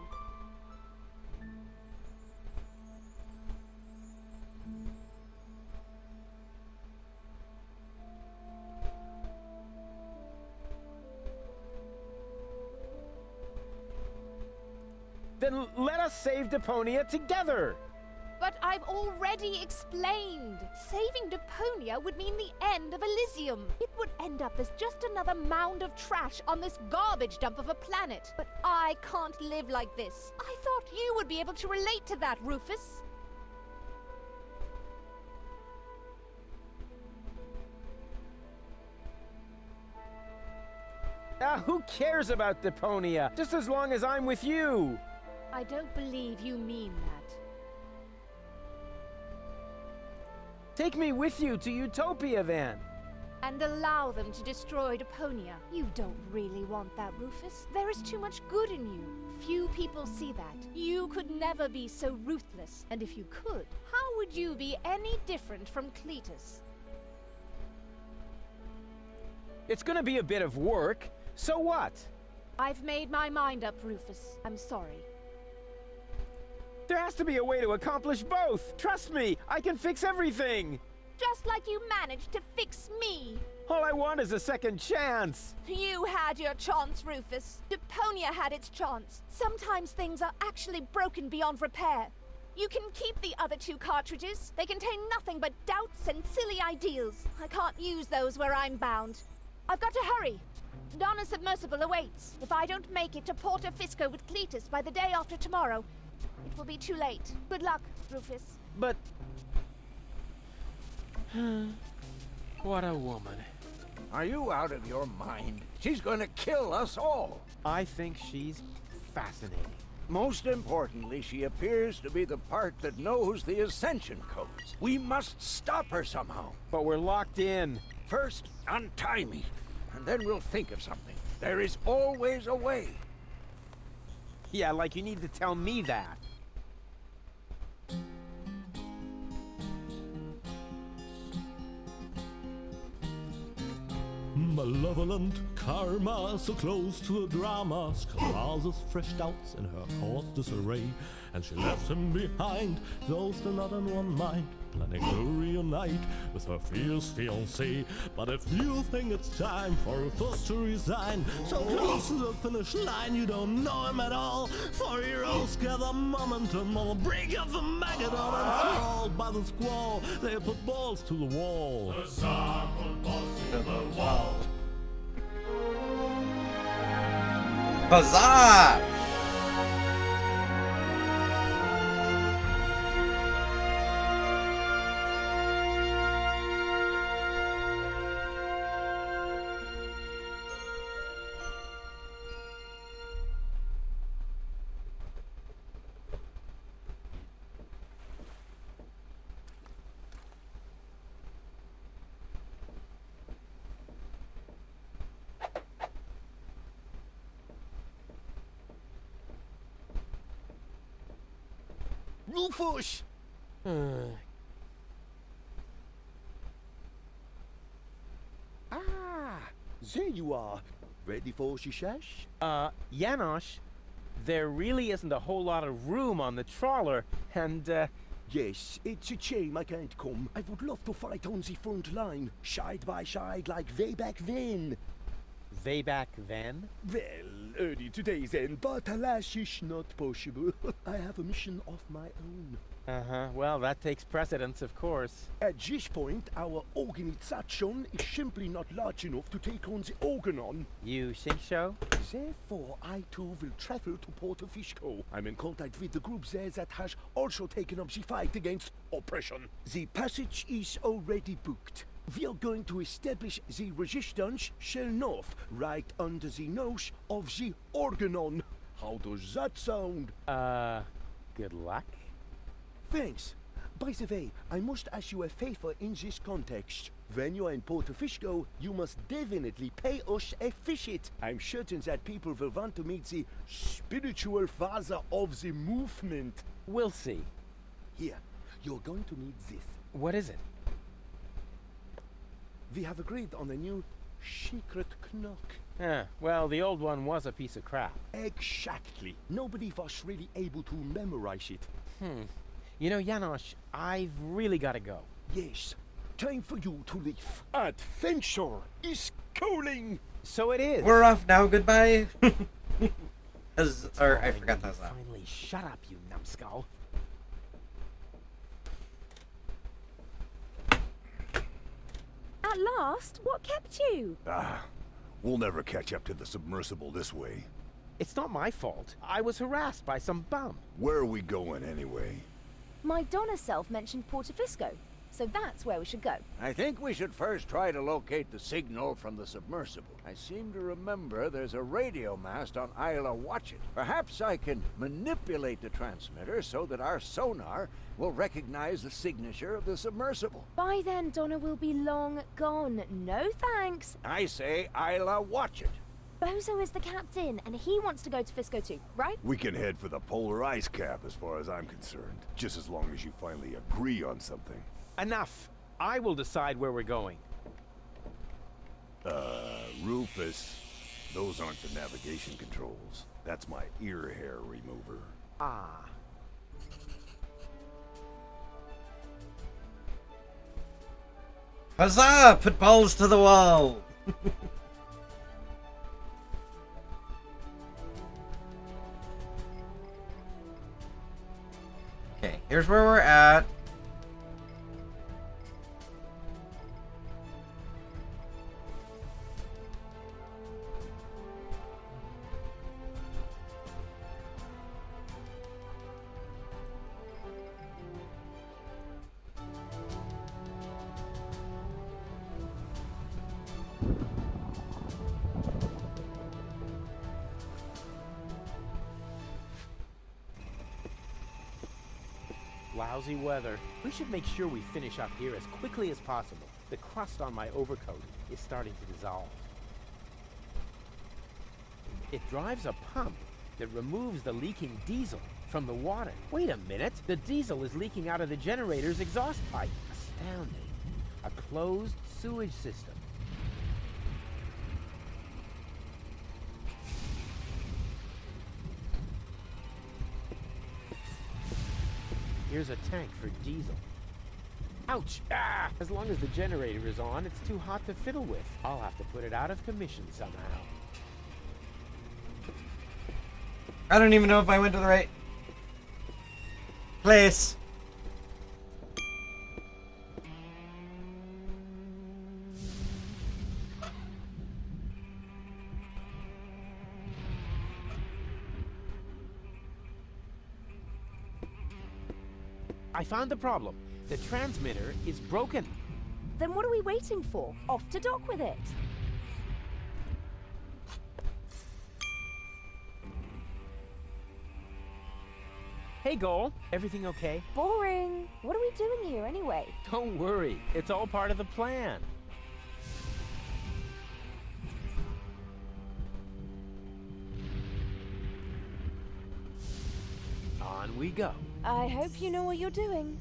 Then let us save Deponia together! But I've already explained. Saving Deponia would mean the end of Elysium. It would end up as just another mound of trash on this garbage dump of a planet. But I can't live like this. I thought you would be able to relate to that, Rufus. Who cares about Deponia? Just as long as I'm with you. I don't believe you mean that. Take me with you to Utopia, then. And allow them to destroy Deponia. You don't really want that, Rufus. There is too much good in you. Few people see that. You could never be so ruthless. And if you could, how would you be any different from Cletus? It's gonna be a bit of work. So what? I've made my mind up, Rufus. I'm sorry. There has to be a way to accomplish both. Trust me, I can fix everything. Just like you managed to fix me. All I want is a second chance. You had your chance, Rufus. Deponia had its chance. Sometimes things are actually broken beyond repair. You can keep the other 2 cartridges. They contain nothing but doubts and silly ideals. I can't use those where I'm bound. I've got to hurry. Donna's submersible awaits. If I don't make it to Porto Fisco with Cletus by the day after tomorrow, it will be too late. Good luck, Rufus. But... what a woman. Are you out of your mind? She's gonna kill us all. I think she's fascinating. Most importantly, she appears to be the part that knows the Ascension codes. We must stop her somehow. But we're locked in. First, untie me, and then we'll think of something. There is always a way. Yeah, like you need to tell me that. Malevolent karma, so close to a drama, causes fresh doubts in her course disarray, and she left him behind, though still not in one mind, planning to reunite with her fierce fiancé. But if you think it's time for Rufus to resign, so close to the finish line you don't know him at all, for heroes gather momentum on the brink of the Maggot, and enthralled by the squall, they put balls to the wall. Huzzah, put balls to the wall. Huzzah! Rufus! There you are. Ready for shishash? Janosch, there really isn't a whole lot of room on the trawler, and, Yes, it's a shame I can't come. I would love to fight on the front line, side by side like way back then. way back then? Well, early today then, but alas, it's not possible. I have a mission of my own. Uh-huh, well, that takes precedence, of course. At this point, our organization is simply not large enough to take on the Organon. You think so? Therefore, I too will travel to Porto Fisco. I'm in contact with the group there that has also taken up the fight against oppression. The passage is already booked. We are going to establish the resistance shell north, right under the nose of the Organon. How does that sound? Good luck. Thanks. By the way, I must ask you a favor in this context. When you are in Porto Fisco, you must definitely pay us a visit. I'm certain that people will want to meet the spiritual father of the movement. We'll see. Here, you're going to meet this. What is it? We have agreed on a new secret knock. Well, the old one was a piece of crap. Exactly. Nobody was really able to memorize it. You know, Janosch, I've really got to go. Yes, time for you to leave. Adventure is calling! So it is. We're off now, goodbye. I forgot that. Finally, shut up, you numbskull. At last? What kept you? We'll never catch up to the submersible this way. It's not my fault. I was harassed by some bum. Where are we going anyway? My Donna self mentioned Porto Fisco. so that's where we should go. I think we should first try to locate the signal from the submersible. I seem to remember there's a radio mast on Isla Watchet. Perhaps I can manipulate the transmitter so that our sonar will recognize the signature of the submersible. By then, Donna will be long gone. No thanks. I say Isla Watchet. Bozo is the captain, and he wants to go to Fisco too, right? We can head for the polar ice cap as far as I'm concerned. Just as long as you finally agree on something. Enough. I will decide where we're going. Rufus, those aren't the navigation controls. That's my ear hair remover. Ah. Huzzah! Put balls to the wall! Okay, here's where we're at. Lousy weather. We should make sure we finish up here as quickly as possible. The crust on my overcoat is starting to dissolve. It drives a pump that removes the leaking diesel from the water. Wait a minute. The diesel is leaking out of the generator's exhaust pipe. Astounding. A closed sewage system. Here's a tank for diesel. Ouch! Ah! As long as the generator is on, it's too hot to fiddle with. I'll have to put it out of commission somehow. I don't even know if I went to the right place. I found the problem. The transmitter is broken. Then what are we waiting for? Off to dock with it. Hey, Goal. Everything okay? Boring. What are we doing here anyway? Don't worry. It's all part of the plan. On we go. I hope you know what you're doing.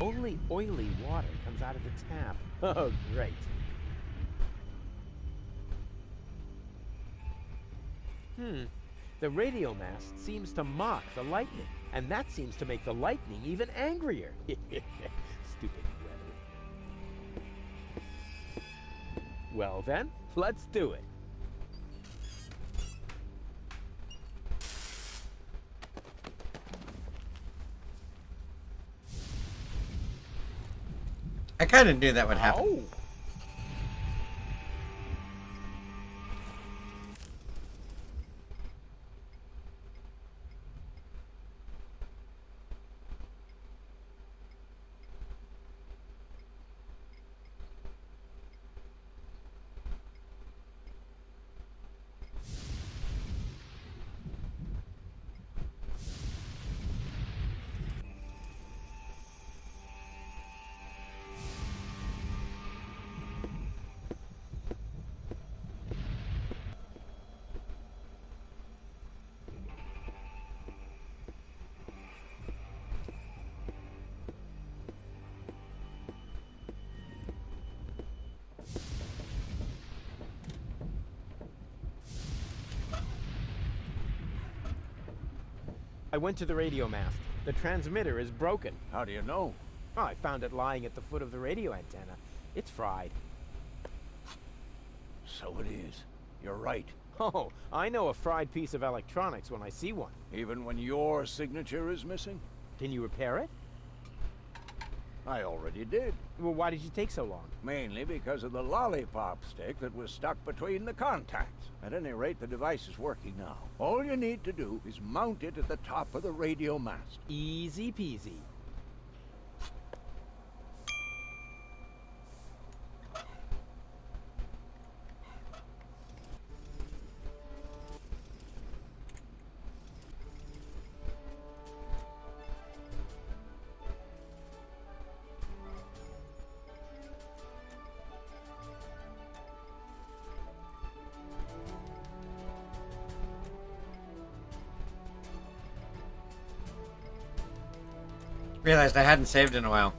Only oily water comes out of the tap. Oh, great. The radio mast seems to mock the lightning, and that seems to make the lightning even angrier. Stupid weather. Well then, let's do it. I kind of knew that would happen. Oh. I went to the radio mast. The transmitter is broken. How do you know? Oh, I found it lying at the foot of the radio antenna. It's fried. So it is. You're right. Oh, I know a fried piece of electronics when I see one. Even when your signature is missing? Can you repair it? I already did. Well, why did you take so long? Mainly because of the lollipop stick that was stuck between the contacts. At any rate, the device is working now. All you need to do is mount it at the top of the radio mast. Easy peasy. Realized I hadn't saved in a while.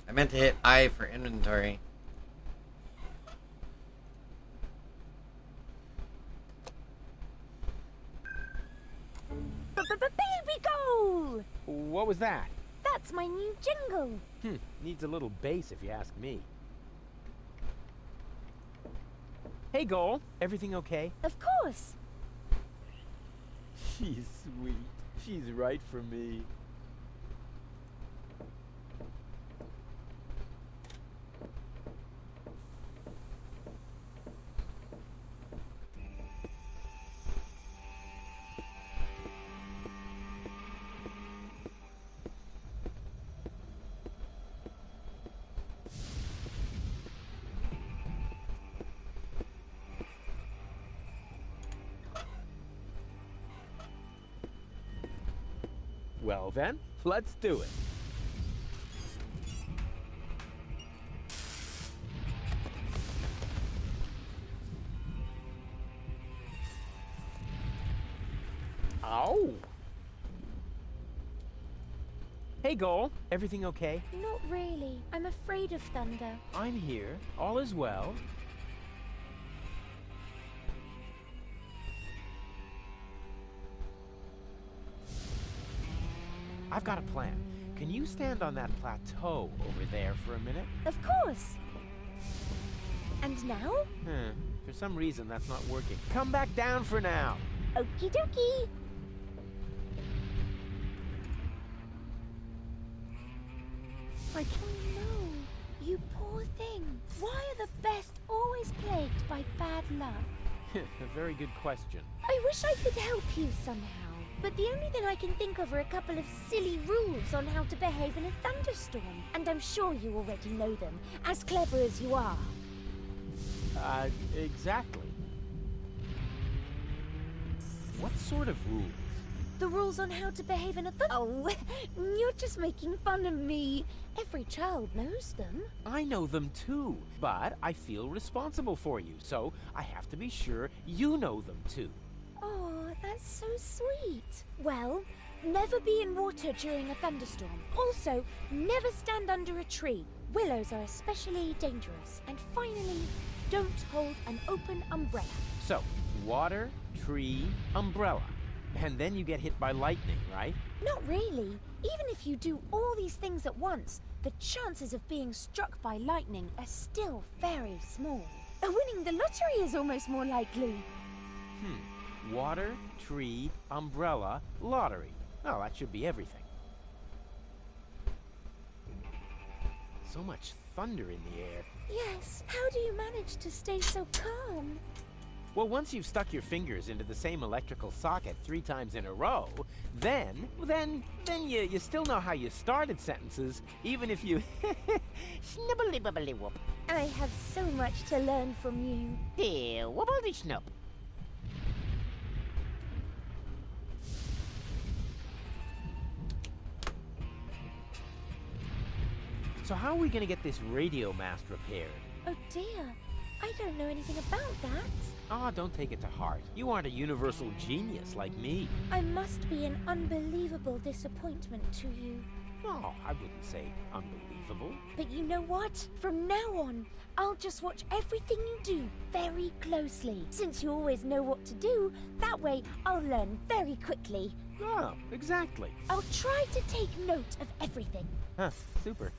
I meant to hit I for inventory. Baby goal! What was that? That's my new jingle. Needs a little bass if you ask me. Hey, Goal. Everything okay? Of course. She's sweet. She's right for me. Well then, let's do it. Ow! Hey, Goal. Everything okay? Not really. I'm afraid of thunder. I'm here. All is well. I've got a plan. Can you stand on that plateau over there for a minute? Of course. And now? For some reason, that's not working. Come back down for now. Okie dokie. I can't. Oh no, you poor thing. Why are the best always plagued by bad luck? A very good question. I wish I could help you somehow. But the only thing I can think of are a couple of silly rules on how to behave in a thunderstorm. And I'm sure you already know them, as clever as you are. Exactly. What sort of rules? The rules on how to behave in a Oh, you're just making fun of me. Every child knows them. I know them too, but I feel responsible for you, so I have to be sure you know them too. Oh, that's so sweet. Well, never be in water during a thunderstorm. Also, never stand under a tree. Willows are especially dangerous. And finally, don't hold an open umbrella. So, water, tree, umbrella. And then you get hit by lightning, right? Not really. Even if you do all these things at once, the chances of being struck by lightning are still very small. Winning the lottery is almost more likely. Water, tree, umbrella, lottery. Oh, that should be everything. So much thunder in the air. Yes, how do you manage to stay so calm? Well, once you've stuck your fingers into the same electrical socket 3 times in a row, then you still know how you started sentences, even if you snibbly-bibbly-whoop. I have so much to learn from you. Here, wobbledy-schnup. So how are we gonna get this radio mast repaired? Oh dear, I don't know anything about that. Ah, don't take it to heart. You aren't a universal genius like me. I must be an unbelievable disappointment to you. Oh, I wouldn't say unbelievable. But you know what? From now on, I'll just watch everything you do very closely. Since you always know what to do, that way I'll learn very quickly. Oh, exactly. I'll try to take note of everything. Huh, super.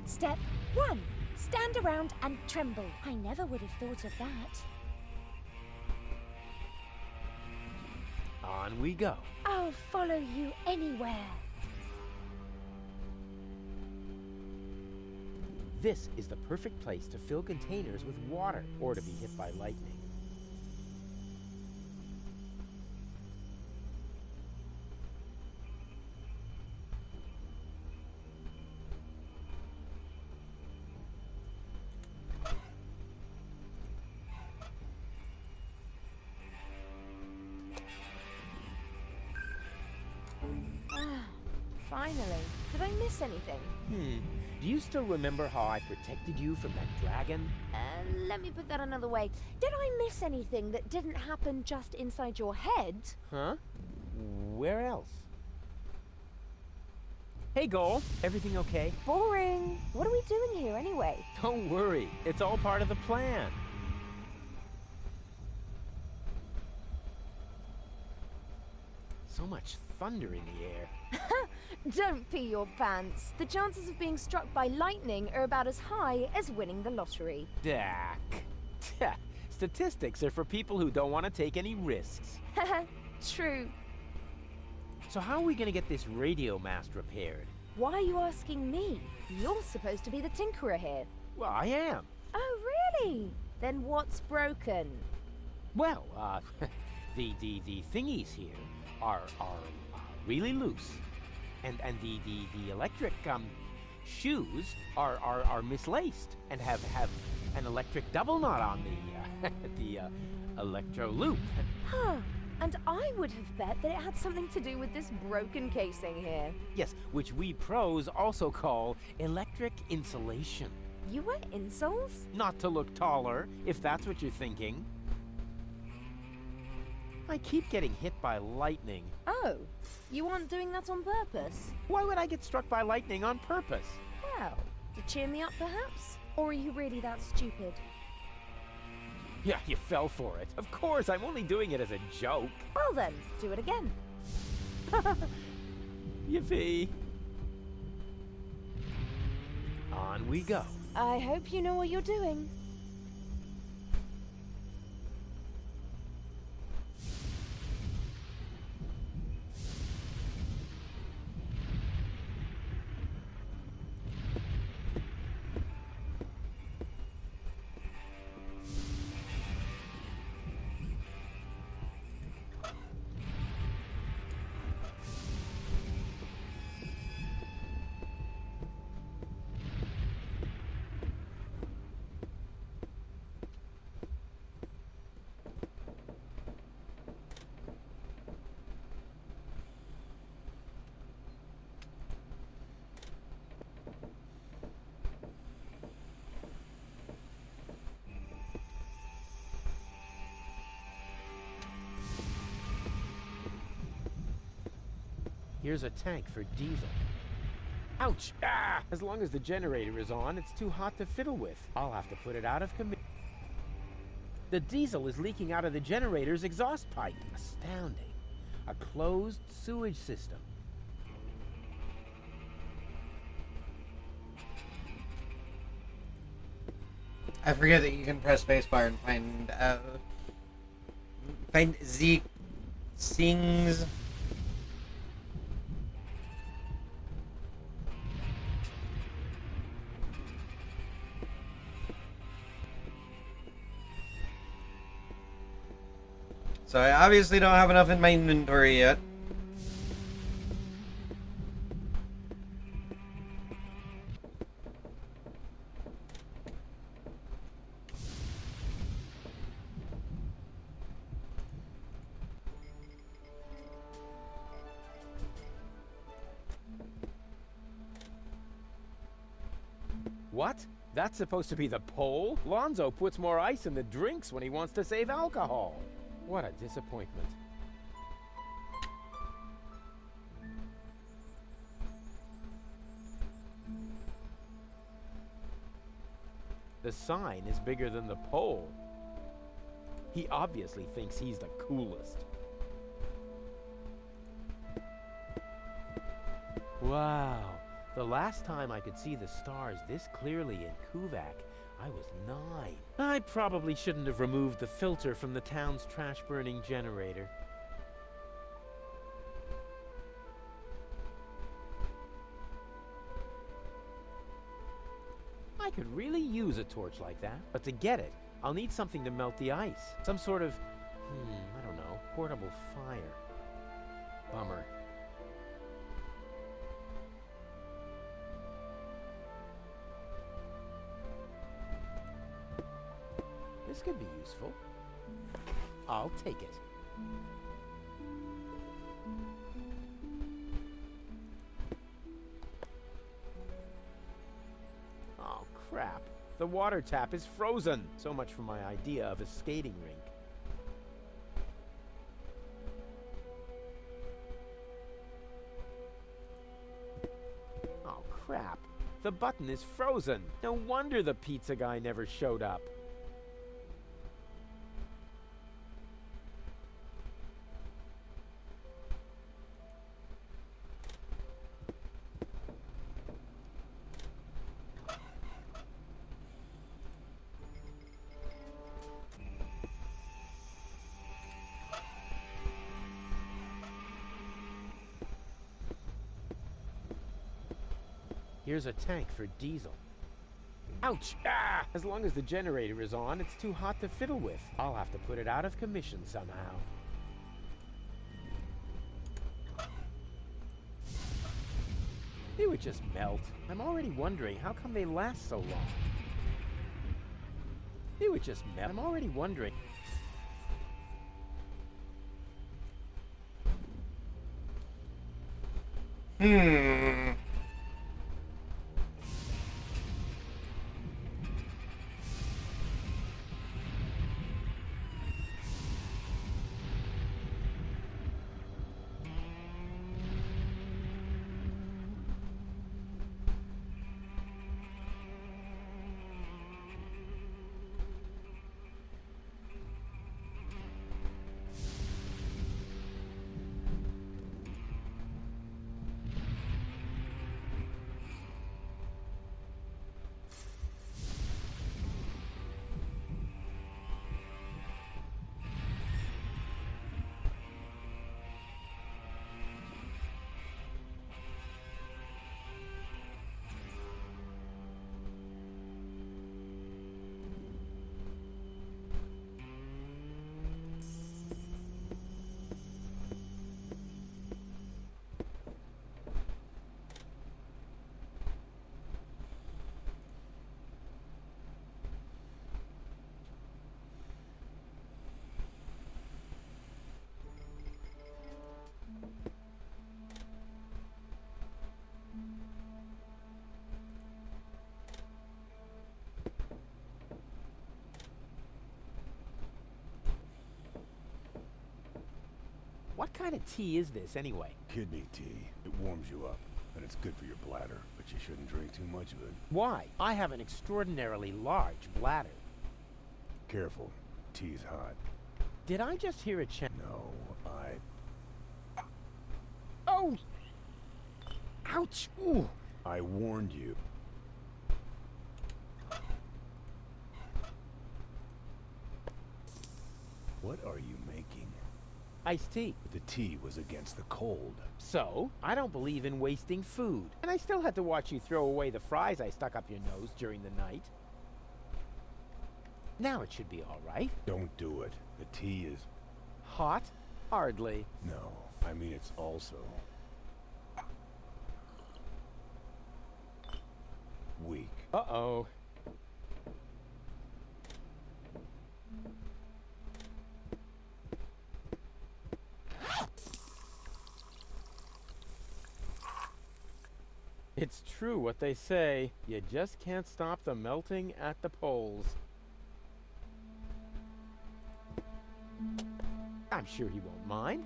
Step 1. Stand around and tremble. I never would have thought of that. On we go. I'll follow you anywhere. This is the perfect place to fill containers with water or to be hit by lightning. Finally. Did I miss anything? Do you still remember how I protected you from that dragon? Let me put that another way. Did I miss anything that didn't happen just inside your head? Huh? Where else? Hey, Goal. Everything okay? Boring. What are we doing here anyway? Don't worry. It's all part of the plan. So much thunder in the air. Don't pee your pants. The chances of being struck by lightning are about as high as winning the lottery. Dak. Statistics are for people who don't want to take any risks. True. So how are we going to get this radio mast repaired? Why are you asking me? You're supposed to be the tinkerer here. Well, I am. Oh, really? Then what's broken? Well, the thingies here are really loose. And the electric shoes are mislaced and have an electric double knot on the electro loop. Huh. And I would have bet that it had something to do with this broken casing here. Yes, which we pros also call electric insulation. You wear insoles? Not to look taller, if that's what you're thinking. I keep getting hit by lightning. Oh, you aren't doing that on purpose? Why would I get struck by lightning on purpose? Well, to cheer me up perhaps? Or are you really that stupid? Yeah, you fell for it. Of course, I'm only doing it as a joke. Well then, do it again. Yippee. On we go. I hope you know what you're doing. Here's a tank for diesel. Ouch! Ah! As long as the generator is on, it's too hot to fiddle with. I'll have to put it out of commission. The diesel is leaking out of the generator's exhaust pipe. Astounding. A closed sewage system. I forget that you can press spacebar and find Zeke sings. So I obviously don't have enough in my inventory yet. What? That's supposed to be the pole? Lonzo puts more ice in the drinks when he wants to save alcohol. What a disappointment. The sign is bigger than the pole. He obviously thinks he's the coolest. Wow. The last time I could see the stars this clearly in Kuvak, I was 9. I probably shouldn't have removed the filter from the town's trash-burning generator. I could really use a torch like that. But to get it, I'll need something to melt the ice. Some sort of, I don't know, portable fire. Bummer. This could be useful. I'll take it. Oh, crap. The water tap is frozen. So much for my idea of a skating rink. Oh, crap. The button is frozen. No wonder the pizza guy never showed up. Here's a tank for diesel. Ouch! Ah! As long as the generator is on, it's too hot to fiddle with. I'll have to put it out of commission somehow. They would just melt. I'm already wondering, how come they last so long? They would just melt. I'm already wondering. What kind of tea is this, anyway? Kidney tea. It warms you up, and it's good for your bladder, but you shouldn't drink too much of it. Why? I have an extraordinarily large bladder. Careful. Tea's hot. Did I just hear a chant? No, Oh! Ouch! Ooh! I warned you. What are you making? Iced tea. The tea was against the cold. So, I don't believe in wasting food. And I still had to watch you throw away the fries I stuck up your nose during the night. Now it should be all right. Don't do it. The tea is... Hot? Hardly. No, I mean it's also... weak. Uh-oh. It's true what they say. You just can't stop the melting at the poles. I'm sure he won't mind.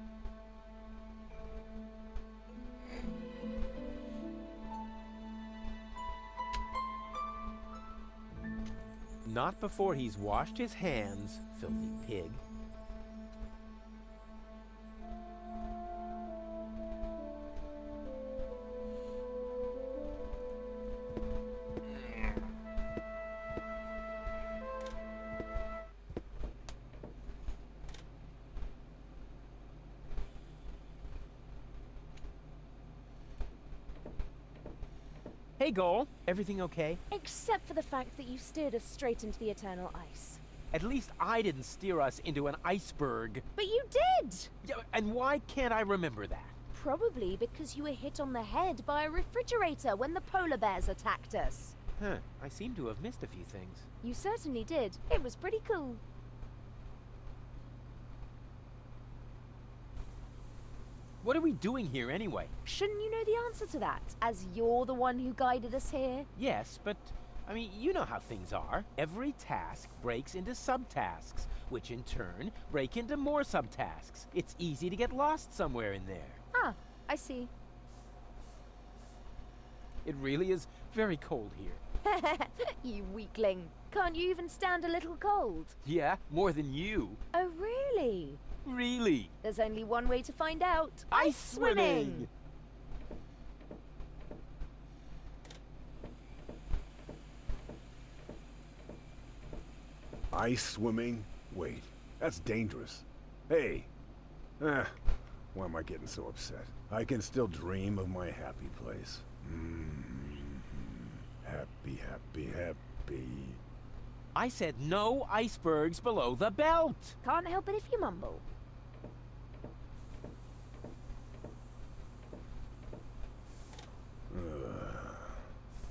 Not before he's washed his hands, filthy pig. Hey, Goal. Everything okay? Except for the fact that you steered us straight into the eternal ice. At least I didn't steer us into an iceberg. But you did! Yeah, and why can't I remember that? Probably because you were hit on the head by a refrigerator when the polar bears attacked us. Huh, I seem to have missed a few things. You certainly did. It was pretty cool. What are we doing here anyway? Shouldn't you know the answer to that, as you're the one who guided us here? Yes, but, I mean, you know how things are. Every task breaks into subtasks, which in turn break into more subtasks. It's easy to get lost somewhere in there. Ah, I see. It really is very cold here. You weakling. Can't you even stand a little cold? Yeah, more than you. Oh, really? Really? There's only one way to find out. Ice swimming! Ice swimming? Wait, that's dangerous. Hey. Why am I getting so upset? I can still dream of my happy place. Happy, happy, happy. I said no icebergs below the belt. Can't help it if you mumble.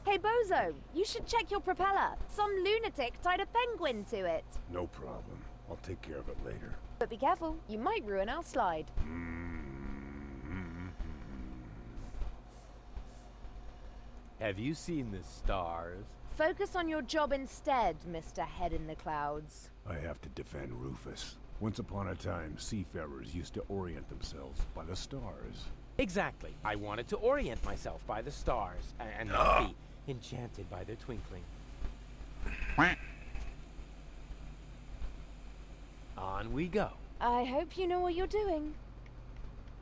Hey, Bozo, you should check your propeller. Some lunatic tied a penguin to it. No problem. I'll take care of it later. But be careful, you might ruin our slide. Have you seen the stars? Focus on your job instead, Mr. Head in the Clouds. I have to defend Rufus. Once upon a time, seafarers used to orient themselves by the stars. Exactly. I wanted to orient myself by the stars and not be enchanted by their twinkling. On we go. I hope you know what you're doing.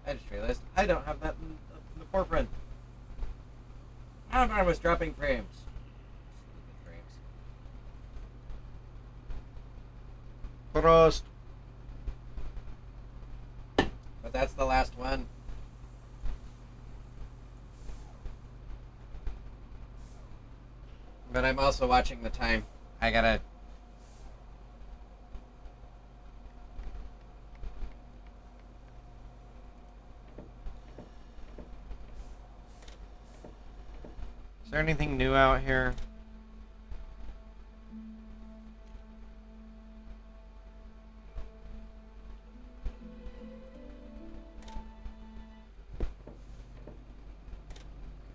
I just realized I don't have that in the forefront. I thought I was dropping frames. Stupid frames. Prost. But that's the last one. But I'm also watching the time. I gotta... Is there anything new out here?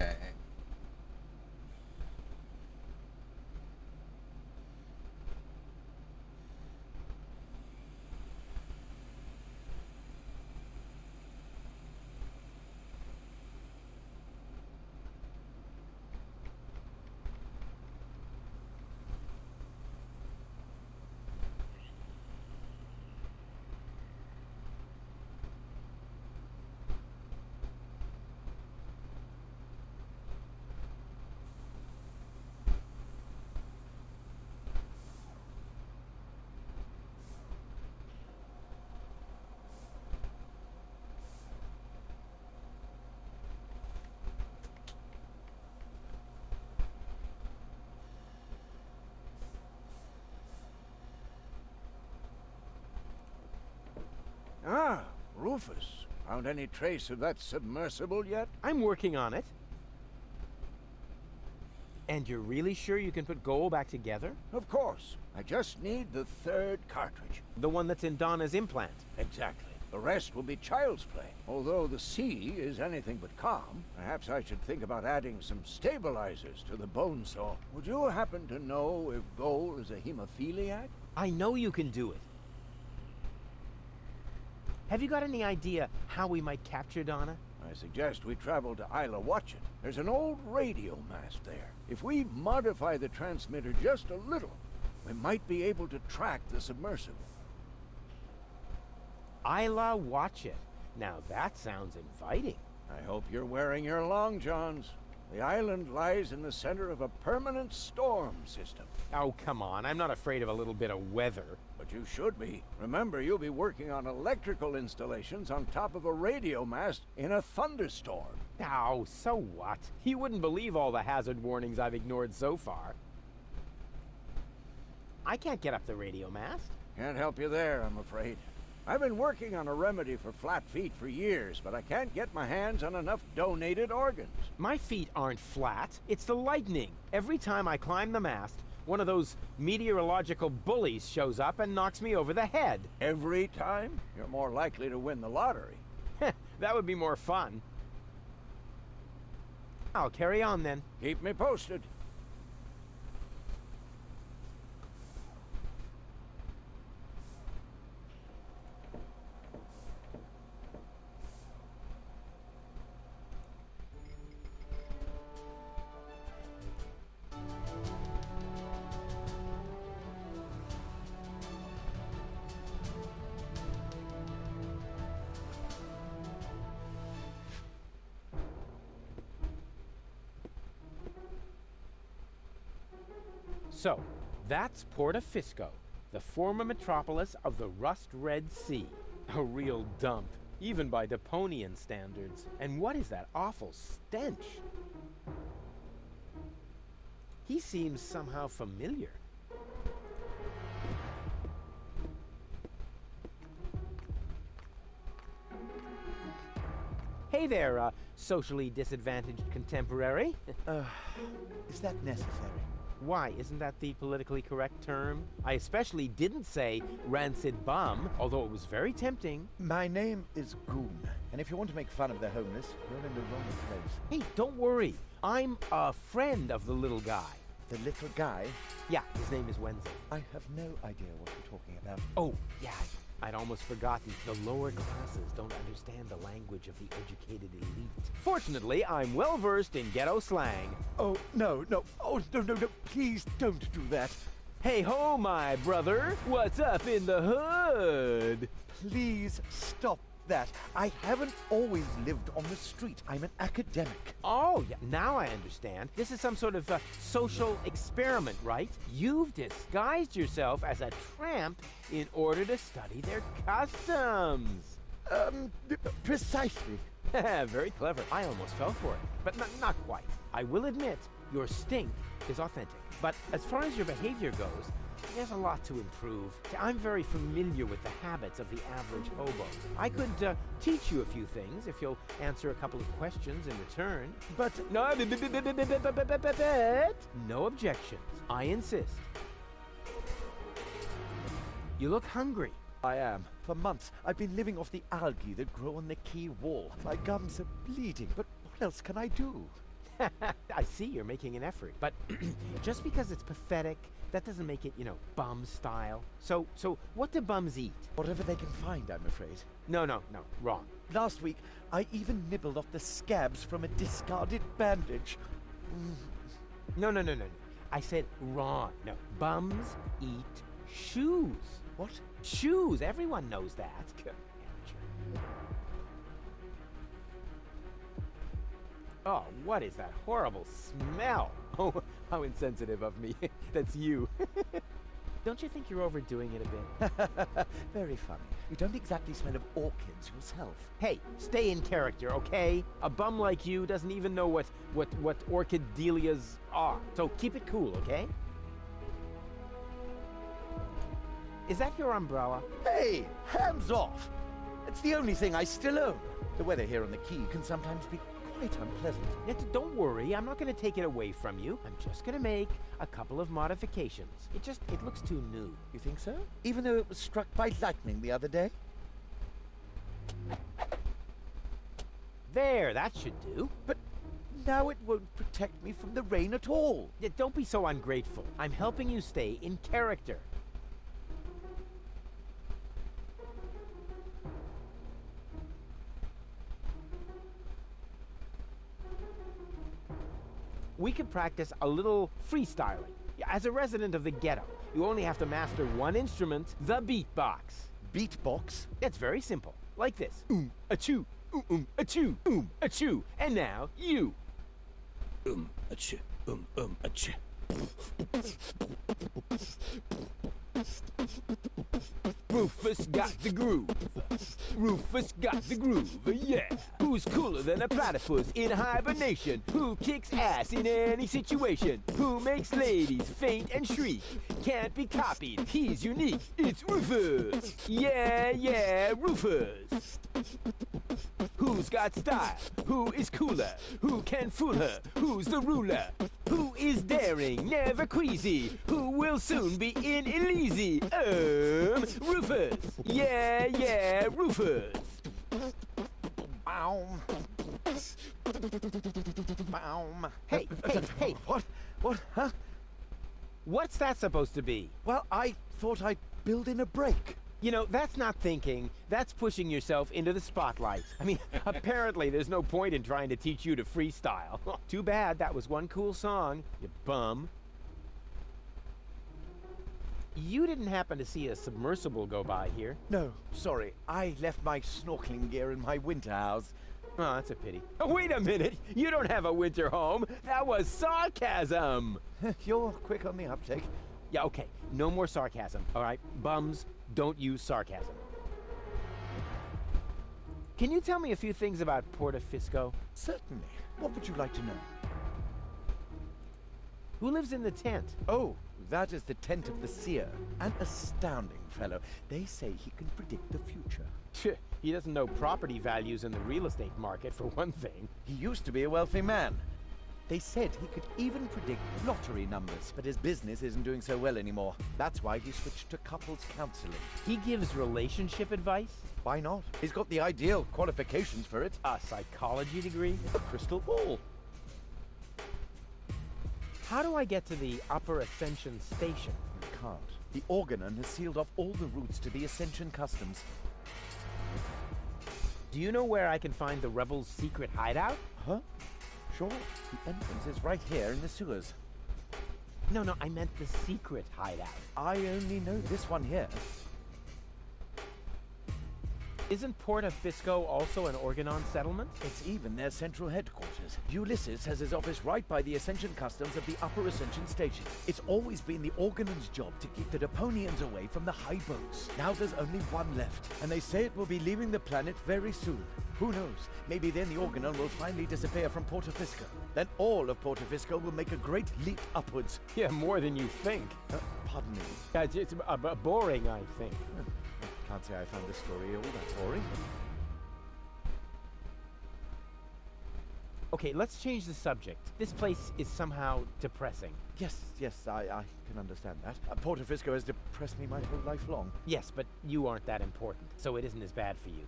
Okay. Ah, Rufus. Found any trace of that submersible yet? I'm working on it. And you're really sure you can put Goal back together? Of course. I just need the third cartridge. The one that's in Donna's implant. Exactly. The rest will be child's play. Although the sea is anything but calm, perhaps I should think about adding some stabilizers to the bone saw. Would you happen to know if Goal is a hemophiliac? I know you can do it. Have you got any idea how we might capture Donna? I suggest we travel to Isla Watchet. There's an old radio mast there. If we modify the transmitter just a little, we might be able to track the submersible. Isla Watchet. Now that sounds inviting. I hope you're wearing your long johns. The island lies in the center of a permanent storm system. Oh, come on. I'm not afraid of a little bit of weather. But You should be. Remember, you'll be working on electrical installations on top of a radio mast in a thunderstorm. Oh, so what? You wouldn't believe all the hazard warnings I've ignored so far. I can't get up the radio mast. Can't help you there, I'm afraid. I've been working on a remedy for flat feet for years, but I can't get my hands on enough donated organs. My feet aren't flat. It's the lightning. Every time I climb the mast, one of those meteorological bullies shows up and knocks me over the head. Every time? You're more likely to win the lottery. That would be more fun. I'll carry on then. Keep me posted. So, that's Porta Fisco, the former metropolis of the Rust-Red Sea. A real dump, even by Deponian standards. And what is that awful stench? He seems somehow familiar. Hey there, socially disadvantaged contemporary. Is that necessary? Why, isn't that the politically correct term? I especially didn't say rancid bum, although it was very tempting. My name is Goon, and if you want to make fun of the homeless, you're in the wrong place. Hey, don't worry. I'm a friend of the little guy. The little guy? Yeah, his name is Wednesday. I have no idea what you're talking about. Oh, yeah, I'd almost forgotten. The lower classes don't understand the language of the educated elite. Fortunately, I'm well versed in ghetto slang. Oh, no. Oh, no. Please don't do that. Hey ho, my brother. What's up in the hood? Please stop that. I haven't always lived on the street. I'm an academic. Oh, yeah, now I understand. This is some sort of social experiment, right? You've disguised yourself as a tramp in order to study their customs. Precisely. Very clever. I almost fell for it, but not quite. I will admit, your stink is authentic. But as far as your behavior goes, there's a lot to improve. I'm very familiar with the habits of the average hobo. I could teach you a few things if you'll answer a couple of questions in return. But no objections. I insist. You look hungry. I am. For months, I've been living off the algae that grow on the quay wall. My gums are bleeding, but what else can I do? I see you're making an effort, but just because it's pathetic, that doesn't make it, bum style. So what do bums eat? Whatever they can find, I'm afraid. No, wrong. Last week, I even nibbled off the scabs from a discarded bandage. No. I said wrong. No, bums eat shoes. What? Shoes. Everyone knows that. Oh, what is that horrible smell? Oh, how insensitive of me. That's you. Don't you think you're overdoing it a bit? Very funny. You don't exactly smell of orchids yourself. Hey, stay in character, okay? A bum like you doesn't even know what orchid dahlias are. So keep it cool, okay? Is that your umbrella? Hey, hands off! It's the only thing I still own. The weather here on the quay can sometimes be quite unpleasant. Don't worry, I'm not going to take it away from you. I'm just going to make a couple of modifications. It looks too new. You think so? Even though it was struck by lightning the other day? There, that should do. But now it won't protect me from the rain at all. Don't be so ungrateful. I'm helping you stay in character. We could practice a little freestyling. As a resident of the ghetto, you only have to master one instrument, the beatbox. Beatbox? It's very simple. Like this. Achoo, achoo, achoo. And now, you. Achoo, achoo. Rufus got the groove. Rufus got the groove, yeah. Who's cooler than a platypus in hibernation? Who kicks ass in any situation? Who makes ladies faint and shriek? Can't be copied, he's unique. It's Rufus. Yeah, yeah, Rufus. Who's got style? Who is cooler? Who can fool her? Who's the ruler? Who is daring, never queasy? Who will soon be in Elysium? Rufus. Yeah, yeah, Rufus. Hey, hey, hey. What? What? Huh? What's that supposed to be? Well, I thought I'd build in a break. You know, that's not thinking. That's pushing yourself into the spotlight. I mean, apparently there's no point in trying to teach you to freestyle. Too bad, that was one cool song, you bum. You didn't happen to see a submersible go by here? No, sorry. I left my snorkeling gear in my winter house. Oh, that's a pity. Oh, wait a minute! You don't have a winter home! That was sarcasm! You're quick on the uptake. Yeah, okay. No more sarcasm, all right? Bums, don't use sarcasm. Can you tell me a few things about Portafisco? Certainly. What would you like to know? Who lives in the tent? Oh, that is the tent of the seer. An astounding fellow. They say he can predict the future. He doesn't know property values in the real estate market, for one thing. He used to be a wealthy man. They said he could even predict lottery numbers, but his business isn't doing so well anymore. That's why he switched to couples counseling. He gives relationship advice? Why not? He's got the ideal qualifications for it. A psychology degree? A crystal ball. How do I get to the Upper Ascension Station? You can't. The Organon has sealed off all the routes to the Ascension Customs. Do you know where I can find the rebels' secret hideout? Huh? Sure. The entrance is right here in the sewers. No, I meant the secret hideout. I only know this one here. Isn't Portafisco also an Organon settlement? It's even their central headquarters. Ulysses has his office right by the Ascension Customs of the Upper Ascension Station. It's always been the Organon's job to keep the Deponians away from the high boats. Now there's only one left, and they say it will be leaving the planet very soon. Who knows? Maybe then the Organon will finally disappear from Portafisco. Then all of Portafisco will make a great leap upwards. Yeah, more than you think. Pardon me. It's boring, I think. Can't say I found this story all that boring. Okay, let's change the subject. This place is somehow depressing. Yes, I can understand that. Portafisco has depressed me my whole life long. Yes, but you aren't that important, so it isn't as bad for you.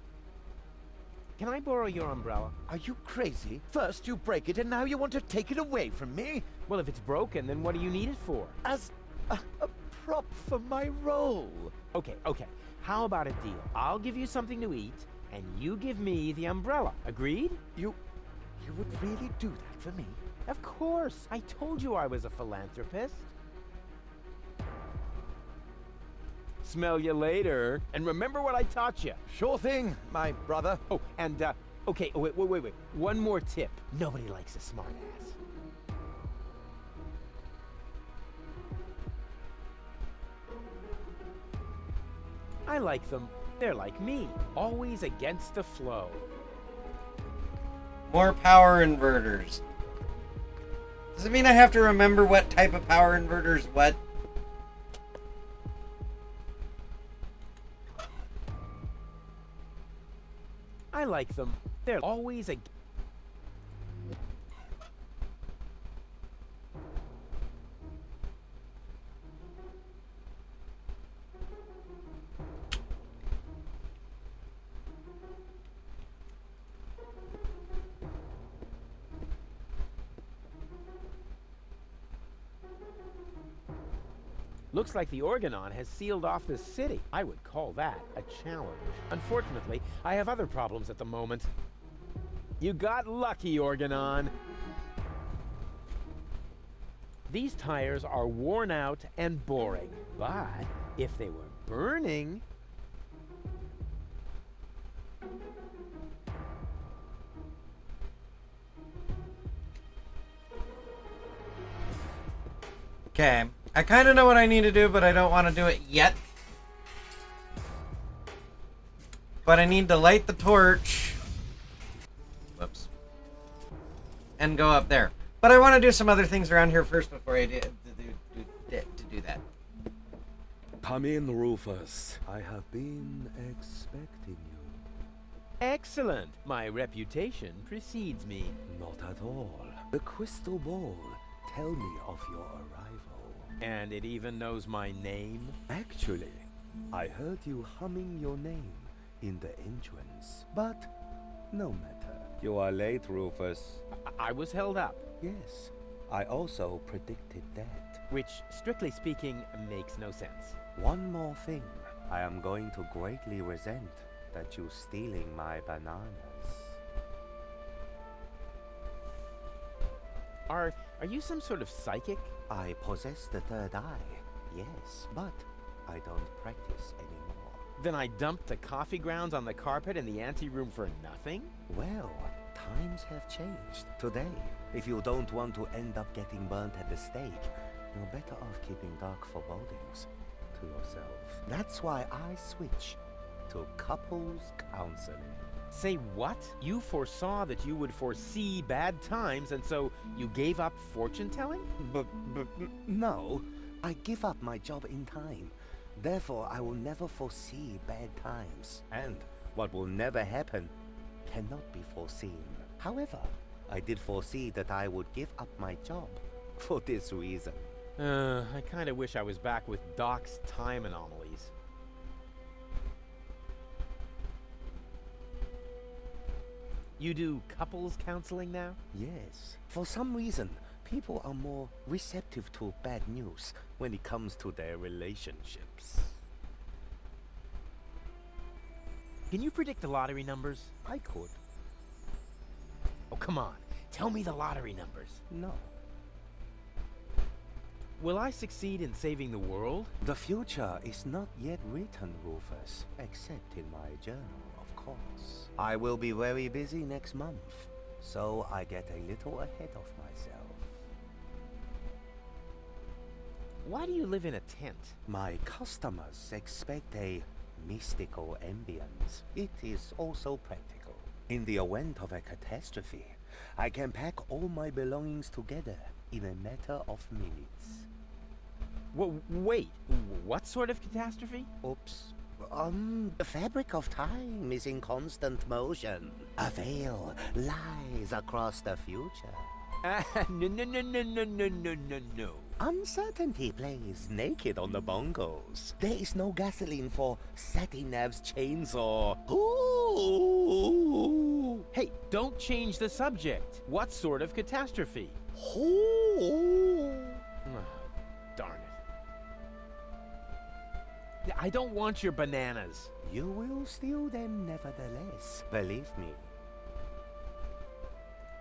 Can I borrow your umbrella? Are you crazy? First you break it, and now you want to take it away from me? Well, if it's broken, then what do you need it for? As a prop for my role. Okay. How about a deal? I'll give you something to eat, and you give me the umbrella. Agreed? You would really do that for me? Of course. I told you I was a philanthropist. Smell you later. And remember what I taught you. Sure thing, my brother. Oh, and, okay, wait. One more tip. Nobody likes a smartass. I like them. They're like me, always against the flow. More power inverters. Does it mean I have to remember what type of power inverters what? I like them. They're always a... Looks like the Organon has sealed off this city. I would call that a challenge. Unfortunately, I have other problems at the moment. You got lucky, Organon. These tires are worn out and boring, but if they were burning... Okay, I kind of know what I need to do, but I don't want to do it yet. But I need to light the torch. Whoops. And go up there. But I want to do some other things around here first before I do that. Come in, Rufus. I have been expecting you. Excellent. My reputation precedes me. Not at all. The crystal ball. Tell me of your arrival. And it even knows my name? Actually, I heard you humming your name in the entrance. But no matter. You are late, Rufus. I was held up. Yes, I also predicted that. Which, strictly speaking, makes no sense. One more thing. I am going to greatly resent that you stealing my bananas. Are you some sort of psychic? I possess the third eye, yes, but I don't practice anymore. Then I dumped the coffee grounds on the carpet in the anteroom for nothing? Well, times have changed. Today, if you don't want to end up getting burnt at the stake, you're better off keeping dark forebodings to yourself. That's why I switch to couples counseling. Say what? You foresaw that you would foresee bad times, and so you gave up fortune-telling? But no, I give up my job in time. Therefore, I will never foresee bad times. And what will never happen cannot be foreseen. However, I did foresee that I would give up my job for this reason. I kind of wish I was back with Doc's time anomalies. You do couples counseling now? Yes. For some reason, people are more receptive to bad news when it comes to their relationships. Can you predict the lottery numbers? I could. Oh, come on. Tell me the lottery numbers. No. Will I succeed in saving the world? The future is not yet written, Rufus, except in my journal, of course. I will be very busy next month, so I get a little ahead of myself. Why do you live in a tent? My customers expect a mystical ambience. It is also practical. In the event of a catastrophe, I can pack all my belongings together in a matter of minutes. Wait, what sort of catastrophe? Oops. The fabric of time is in constant motion. A veil lies across the future. No. Uncertainty plays naked on the bongos. There is no gasoline for Satinav's chainsaw. Ooh. Hey, don't change the subject. What sort of catastrophe? Ooh. Darn it. I don't want your bananas. You will steal them nevertheless, believe me.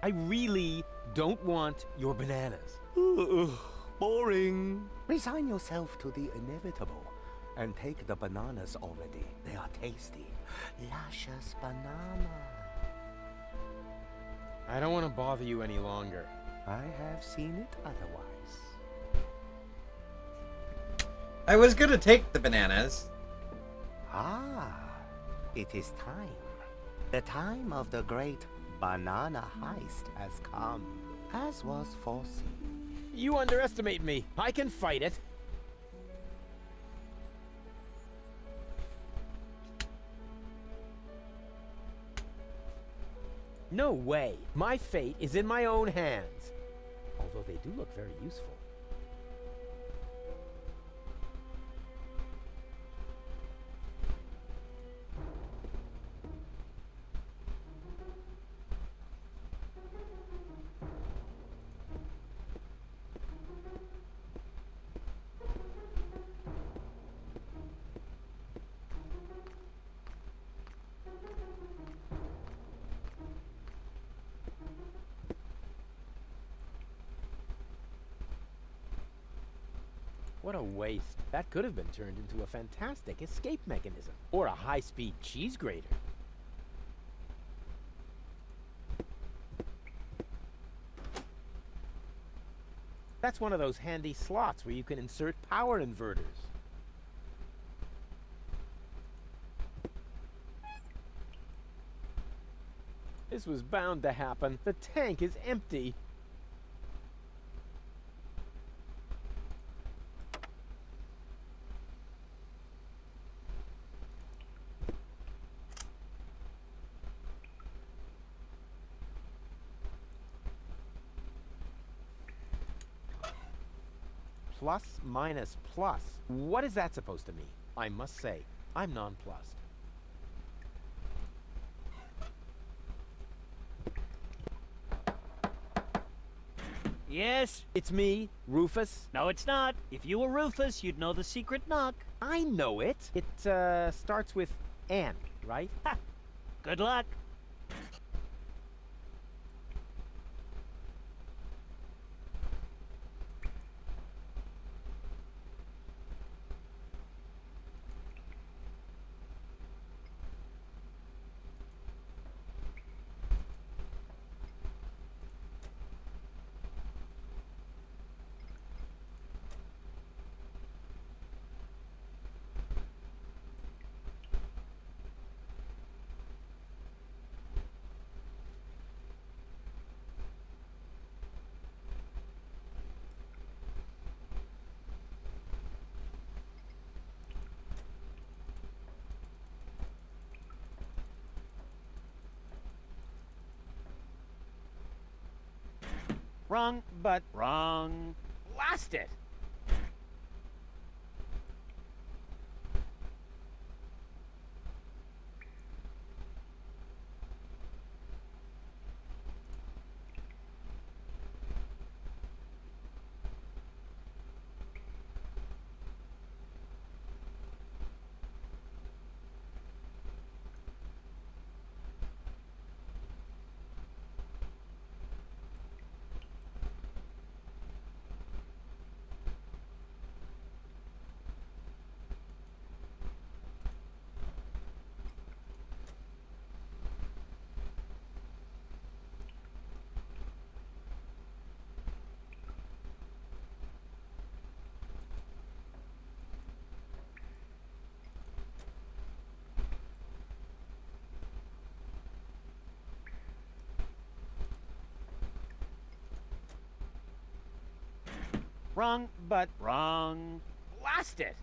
I really don't want your bananas. Boring. Resign yourself to the inevitable and take the bananas already. They are tasty. Luscious banana. I don't want to bother you any longer. I have seen it otherwise. I was gonna take the bananas. Ah, it is time. The time of the great banana heist has come, as was foreseen. You underestimate me. I can fight it. No way. My fate is in my own hands. Although they do look very useful. What a waste. That could have been turned into a fantastic escape mechanism. Or a high-speed cheese grater. That's one of those handy slots where you can insert power inverters. This was bound to happen. The tank is empty. Plus, minus, plus. What is that supposed to mean? I must say, I'm nonplussed. Yes? It's me, Rufus. No, it's not. If you were Rufus, you'd know the secret knock. I know it. It, starts with N, right? Ha! Good luck. Wrong, but Wrong. blast it! Wrong, but Wrong. blast it!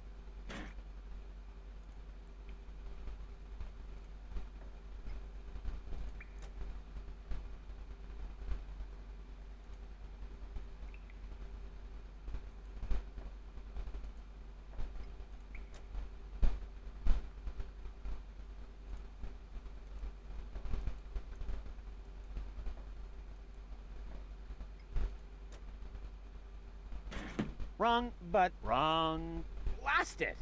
Wrong, but Wrong. blast it!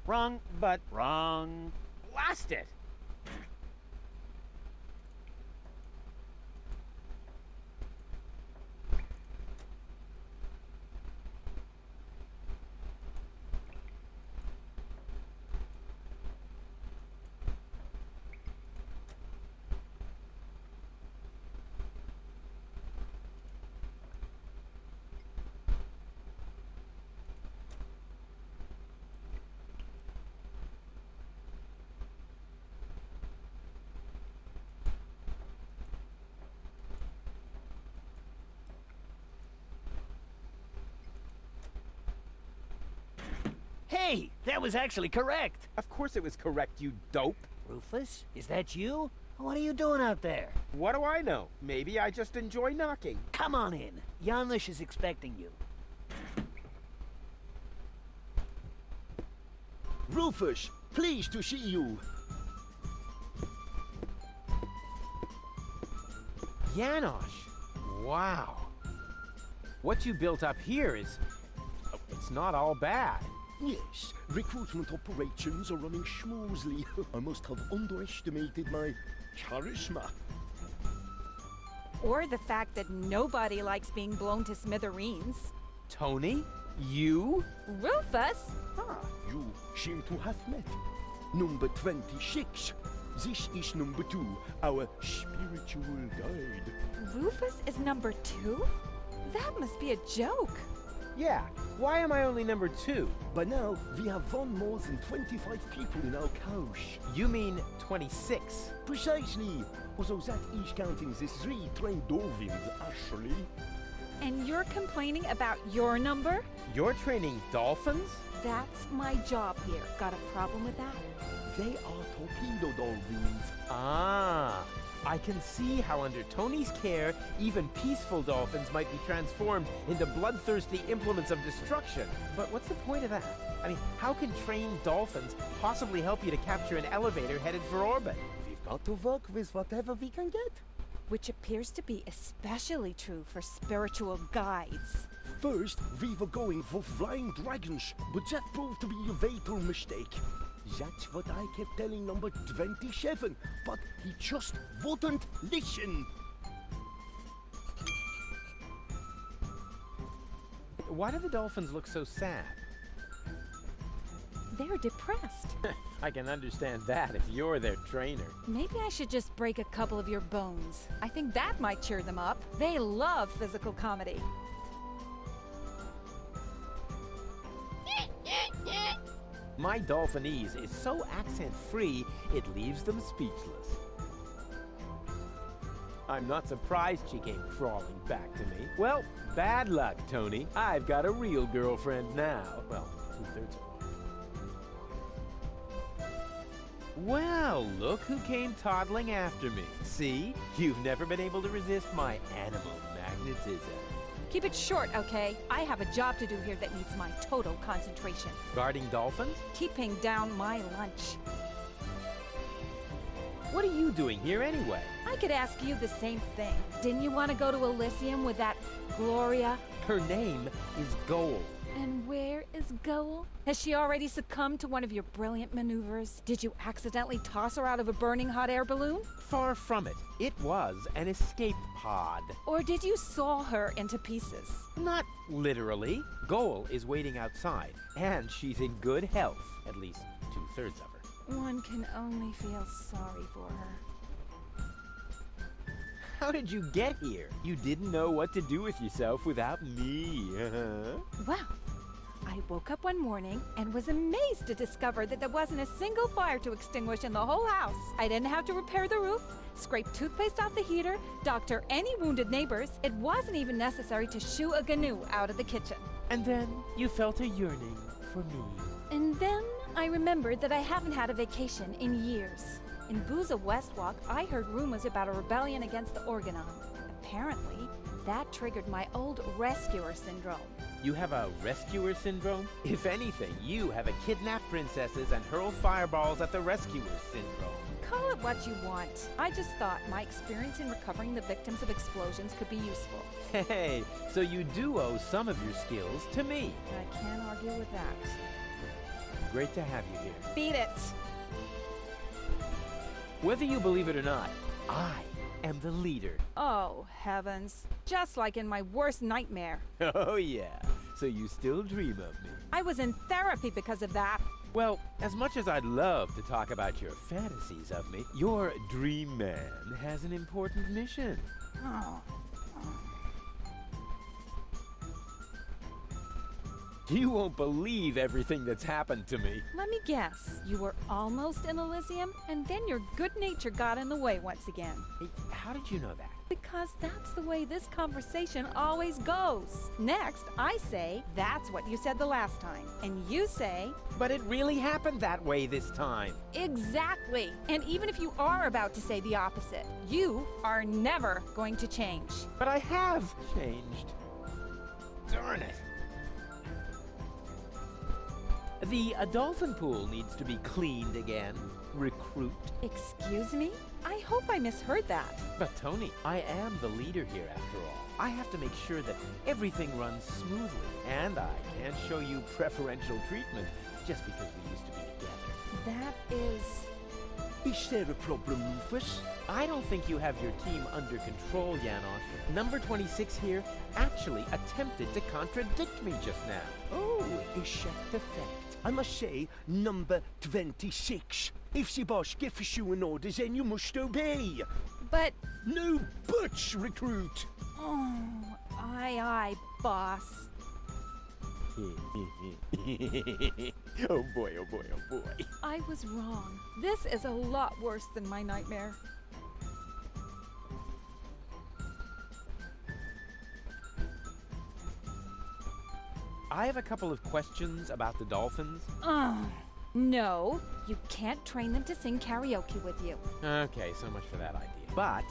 Wrong, but Wrong. blast it! Hey, that was actually correct. Of course it was correct, you dope. Rufus, is that you? What are you doing out there? What do I know? Maybe I just enjoy knocking. Come on in. Janusz is expecting you. Rufus, pleased to see you. Janusz, wow. What you built up here is... it's not all bad. Yes, recruitment operations are running smoothly. I must have underestimated my charisma. Or the fact that nobody likes being blown to smithereens. Toni? You? Rufus? Ah, you seem to have met. Number 26. This is number 2, our spiritual guide. Rufus is number 2? That must be a joke. Yeah, why am I only number 2? By now, we have won more than 25 people in our couch. You mean 26? Precisely. Although that is counting the 3 trained dolphins, actually. And you're complaining about your number? You're training dolphins? That's my job here. Got a problem with that? They are torpedo dolphins. Ah, I can see how under Toni's care, even peaceful dolphins might be transformed into bloodthirsty implements of destruction. But what's the point of that? I mean, how can trained dolphins possibly help you to capture an elevator headed for orbit? We've got to work with whatever we can get. Which appears to be especially true for spiritual guides. First, we were going for flying dragons, but that proved to be a fatal mistake. That's what I kept telling number 27, but he just wouldn't listen. Why do the dolphins look so sad? They're depressed. I can understand that if you're their trainer. Maybe I should just break a couple of your bones. I think that might cheer them up. They love physical comedy. My Dolphinese is so accent-free, it leaves them speechless. I'm not surprised she came crawling back to me. Well, bad luck, Toni. I've got a real girlfriend now. Well, 2/3 of one. Well, look who came toddling after me. See? You've never been able to resist my animal magnetism. Keep it short, okay? I have a job to do here that needs my total concentration. Guarding dolphins? Keeping down my lunch. What are you doing here anyway? I could ask you the same thing. Didn't you want to go to Elysium with that Gloria? Her name is Goal. And where is Goal? Has she already succumbed to one of your brilliant maneuvers? Did you accidentally toss her out of a burning hot air balloon? Far from it. It was an escape pod. Or did you saw her into pieces? Not literally. Goal is waiting outside, and she's in good health. At least 2/3 of her. One can only feel sorry for her. How did you get here? You didn't know what to do with yourself without me. Well, I woke up one morning and was amazed to discover that there wasn't a single fire to extinguish in the whole house. I didn't have to repair the roof, scrape toothpaste off the heater, doctor any wounded neighbors. It wasn't even necessary to shoo a gnu out of the kitchen. And then you felt a yearning for me. And then I remembered that I haven't had a vacation in years. In Buza Westwalk, I heard rumors about a rebellion against the Organon. Apparently, that triggered my old rescuer syndrome. You have a rescuer syndrome? If anything, you have a kidnap princesses and hurl fireballs at the rescuer syndrome. Call it what you want. I just thought my experience in recovering the victims of explosions could be useful. Hey, so you do owe some of your skills to me. I can't argue with that. Great to have you here. Beat it! Whether you believe it or not, I am the leader. Oh, heavens. Just like in my worst nightmare. Oh yeah, so you still dream of me. I was in therapy because of that. Well, as much as I'd love to talk about your fantasies of me, your dream man has an important mission. You won't believe everything that's happened to me. Let me guess. You were almost in Elysium, and then your good nature got in the way once again. Hey, how did you know that? Because that's the way this conversation always goes. Next, I say, that's what you said the last time. And you say, But it really happened that way this time. exactly. And even if you are about to say the opposite, you are never going to change. But I have changed. Darn it. The dolphin pool needs to be cleaned again. Recruit. Excuse me? I hope I misheard that. But Toni, I am the leader here after all. I have to make sure that everything runs smoothly. And I can't show you preferential treatment just because we used to be together. That is... Is there a problem, Rufus? I don't think you have your team under control, Janosch. Number 26 here actually attempted to contradict me just now. Oh, is that the fact? I must say, number 26. If the boss gives you an order, then you must obey. But... No buts, recruit. Oh, aye, boss. Oh boy, oh boy, oh boy. I was wrong. This is a lot worse than my nightmare. I have a couple of questions about the dolphins. No, you can't train them to sing karaoke with you. Okay, so much for that idea. But...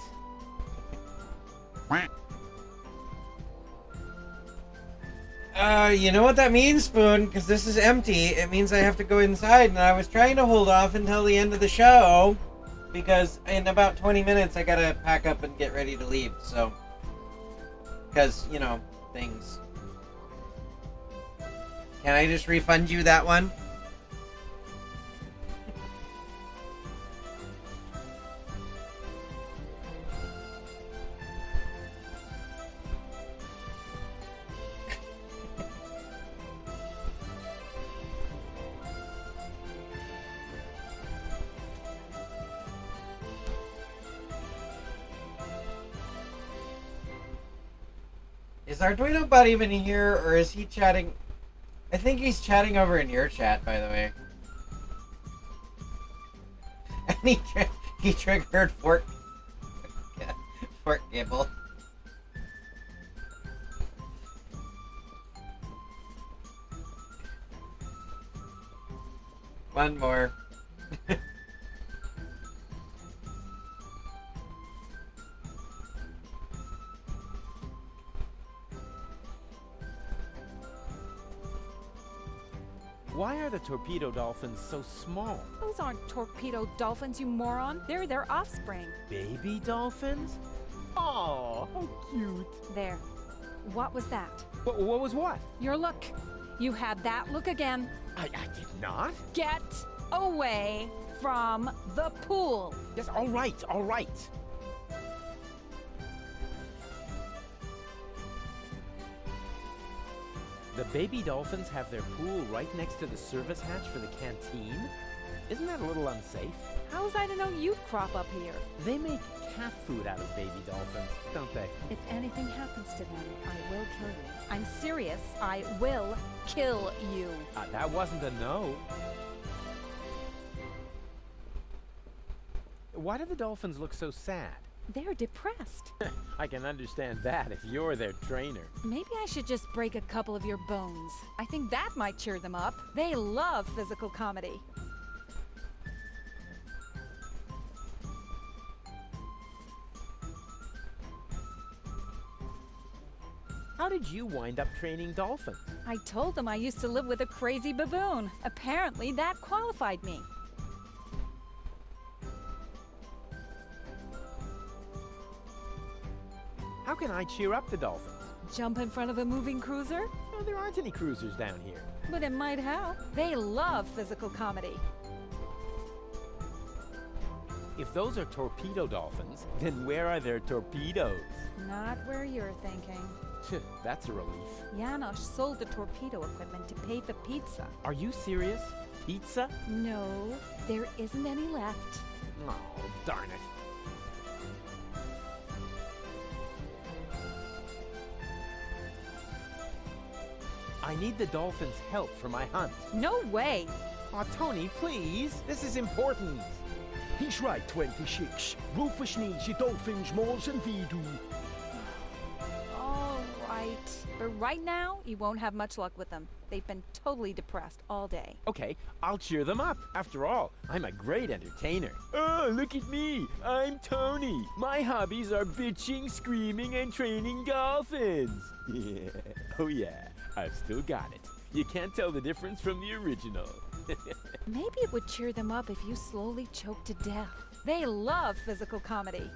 You know what that means, Spoon? Because this is empty. It means I have to go inside, and I was trying to hold off until the end of the show, because in about 20 minutes I gotta pack up and get ready to leave, so... Because, you know, things. Can I just refund you that one? Is Arduino Bot even here, or is he chatting? I think he's chatting over in your chat, by the way. And he triggered Fort Gibble. One more. Why are the torpedo dolphins so small? Those aren't torpedo dolphins, you moron. They're their offspring. Baby dolphins? Oh, how cute. There. What was that? What was what? Your look. You had that look again. I did not. Get away from the pool. Yes, all right, all right. The baby dolphins have their pool right next to the service hatch for the canteen? Isn't that a little unsafe? How was I to know you'd crop up here? They make cat food out of baby dolphins, don't they? If anything happens to them, I will kill you. I'm serious. I will kill you. That wasn't a no. Why do the dolphins look so sad? They're depressed. I can understand that if you're their trainer. Maybe I should just break a couple of your bones. I think that might cheer them up. They love physical comedy. How did you wind up training dolphins? I told them I used to live with a crazy baboon. Apparently that qualified me. How can I cheer up the dolphins? Jump in front of a moving cruiser? No, there aren't any cruisers down here. But it might help. They love physical comedy. If those are torpedo dolphins, then where are their torpedoes? Not where you're thinking. That's a relief. Janosch sold the torpedo equipment to pay for pizza. Are you serious? Pizza? No, there isn't any left. Oh, darn it. I need the dolphins' help for my hunt. No way. Aw, Toni, please. This is important. He's right, 26. Rufus needs the dolphins more than we do. All right. But right now, you won't have much luck with them. They've been totally depressed all day. Okay, I'll cheer them up. After all, I'm a great entertainer. Oh, look at me. I'm Toni. My hobbies are bitching, screaming, and training dolphins. Yeah. Oh, yeah. I've still got it. You can't tell the difference from the original. Maybe it would cheer them up if you slowly choked to death. They love physical comedy.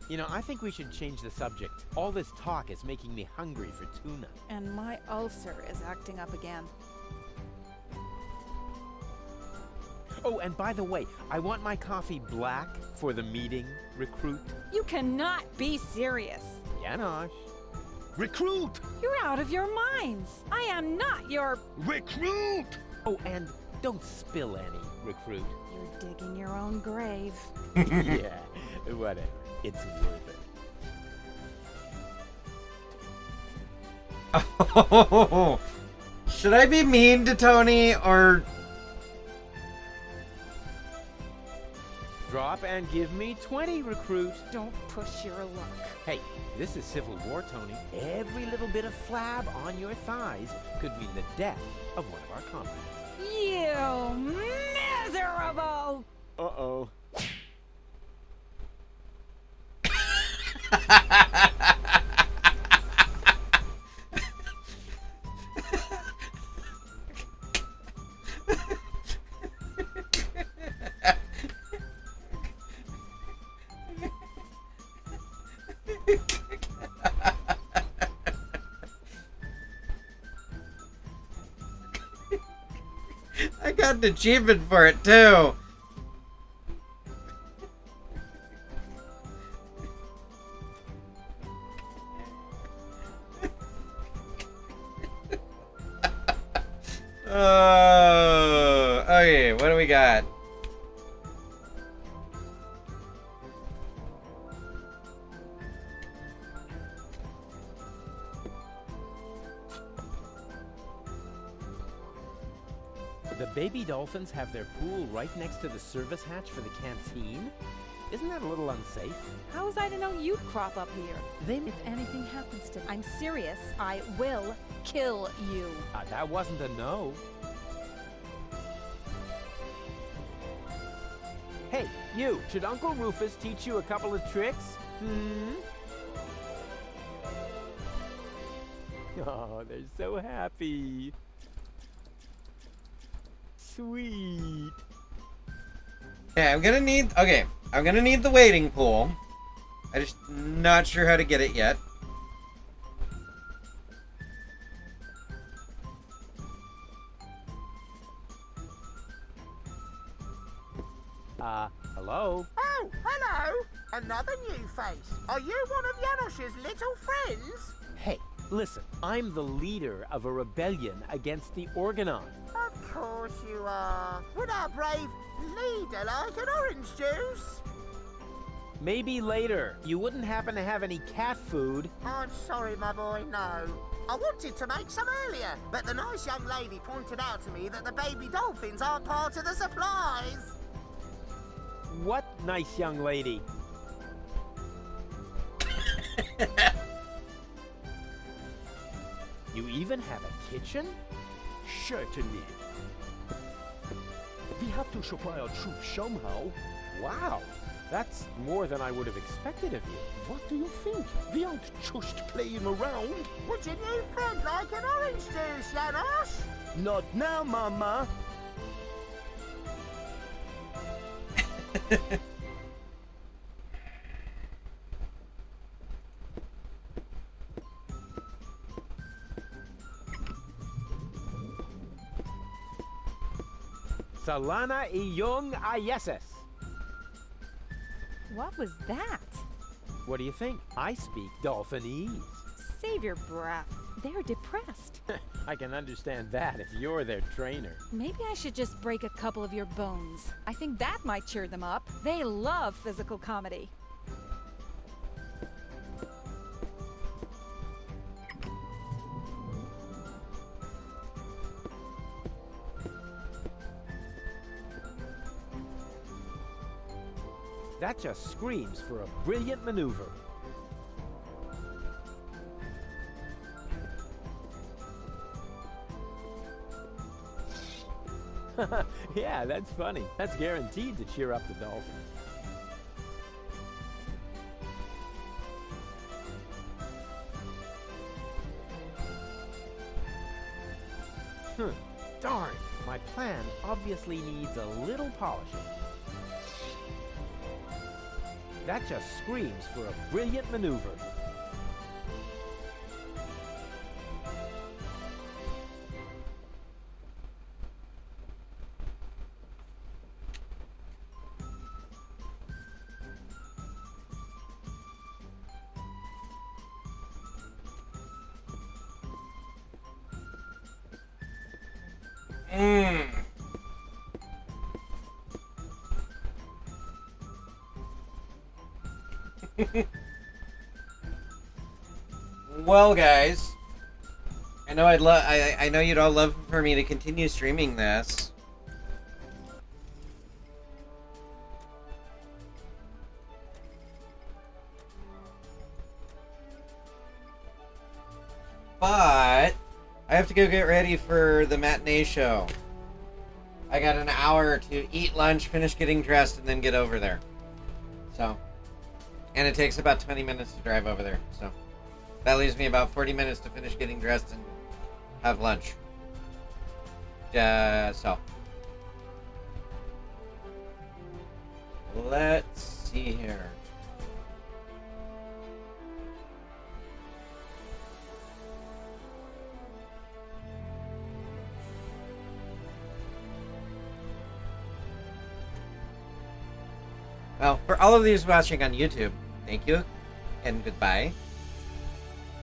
You know, I think we should change the subject. All this talk is making me hungry for tuna. And my ulcer is acting up again. Oh, and by the way, I want my coffee black for the meeting, recruit. You cannot be serious. Janosch. Recruit! You're out of your minds. I am not your... Recruit! Oh, and don't spill any, recruit. You're digging your own grave. Yeah, whatever. It's worth it. Oh, should I be mean to Toni or... Drop and give me 20, recruit. Don't push your luck. Hey, this is Civil War, Toni. Every little bit of flab on your thighs could mean the death of one of our comrades. You miserable! Uh-oh. I got an achievement for it too. Oh, okay, what do we got? The baby dolphins have their pool right next to the service hatch for the canteen? Isn't that a little unsafe? How was I to know you'd crop up here? If anything happens to me, I'm serious. I will kill you. That wasn't a no. Hey, you, should Uncle Rufus teach you a couple of tricks? Oh, they're so happy. Sweet. Okay, I'm gonna need the wading pool. I just not sure how to get it yet. Hello? Oh, hello! Another new face. Are you one of Janosch's little friends? Hey, listen, I'm the leader of a rebellion against the Organon. Of course you are. Would our brave leader like an orange juice? Maybe later. You wouldn't happen to have any cat food? I'm sorry, my boy, no. I wanted to make some earlier, but the nice young lady pointed out to me that the baby dolphins aren't part of the supplies. What nice young lady? You even have a kitchen? Certainly. We have to supply our troops somehow. Wow, that's more than I would have expected of you. What do you think? We aren't just playing around. Would your new friend like an orange juice, Janosch? Not now, Mama. Salana iyong ayeses. What was that? What do you think? I speak Dolphinese. Save your breath. They're depressed. I can understand that if you're their trainer. Maybe I should just break a couple of your bones. I think that might cheer them up. They love physical comedy. That just screams for a brilliant maneuver. Yeah, that's funny. That's guaranteed to cheer up the dolphin. Darn, my plan obviously needs a little polishing. That just screams for a brilliant maneuver. Well, guys, I know I know you'd all love for me to continue streaming this. But I have to go get ready for the matinee show. I got an hour to eat lunch, finish getting dressed, and then get over there. So, and it takes about 20 minutes to drive over there. So, that leaves me about 40 minutes to finish getting dressed and have lunch. So, let's see here. Well, for all of these watching on YouTube, thank you and goodbye.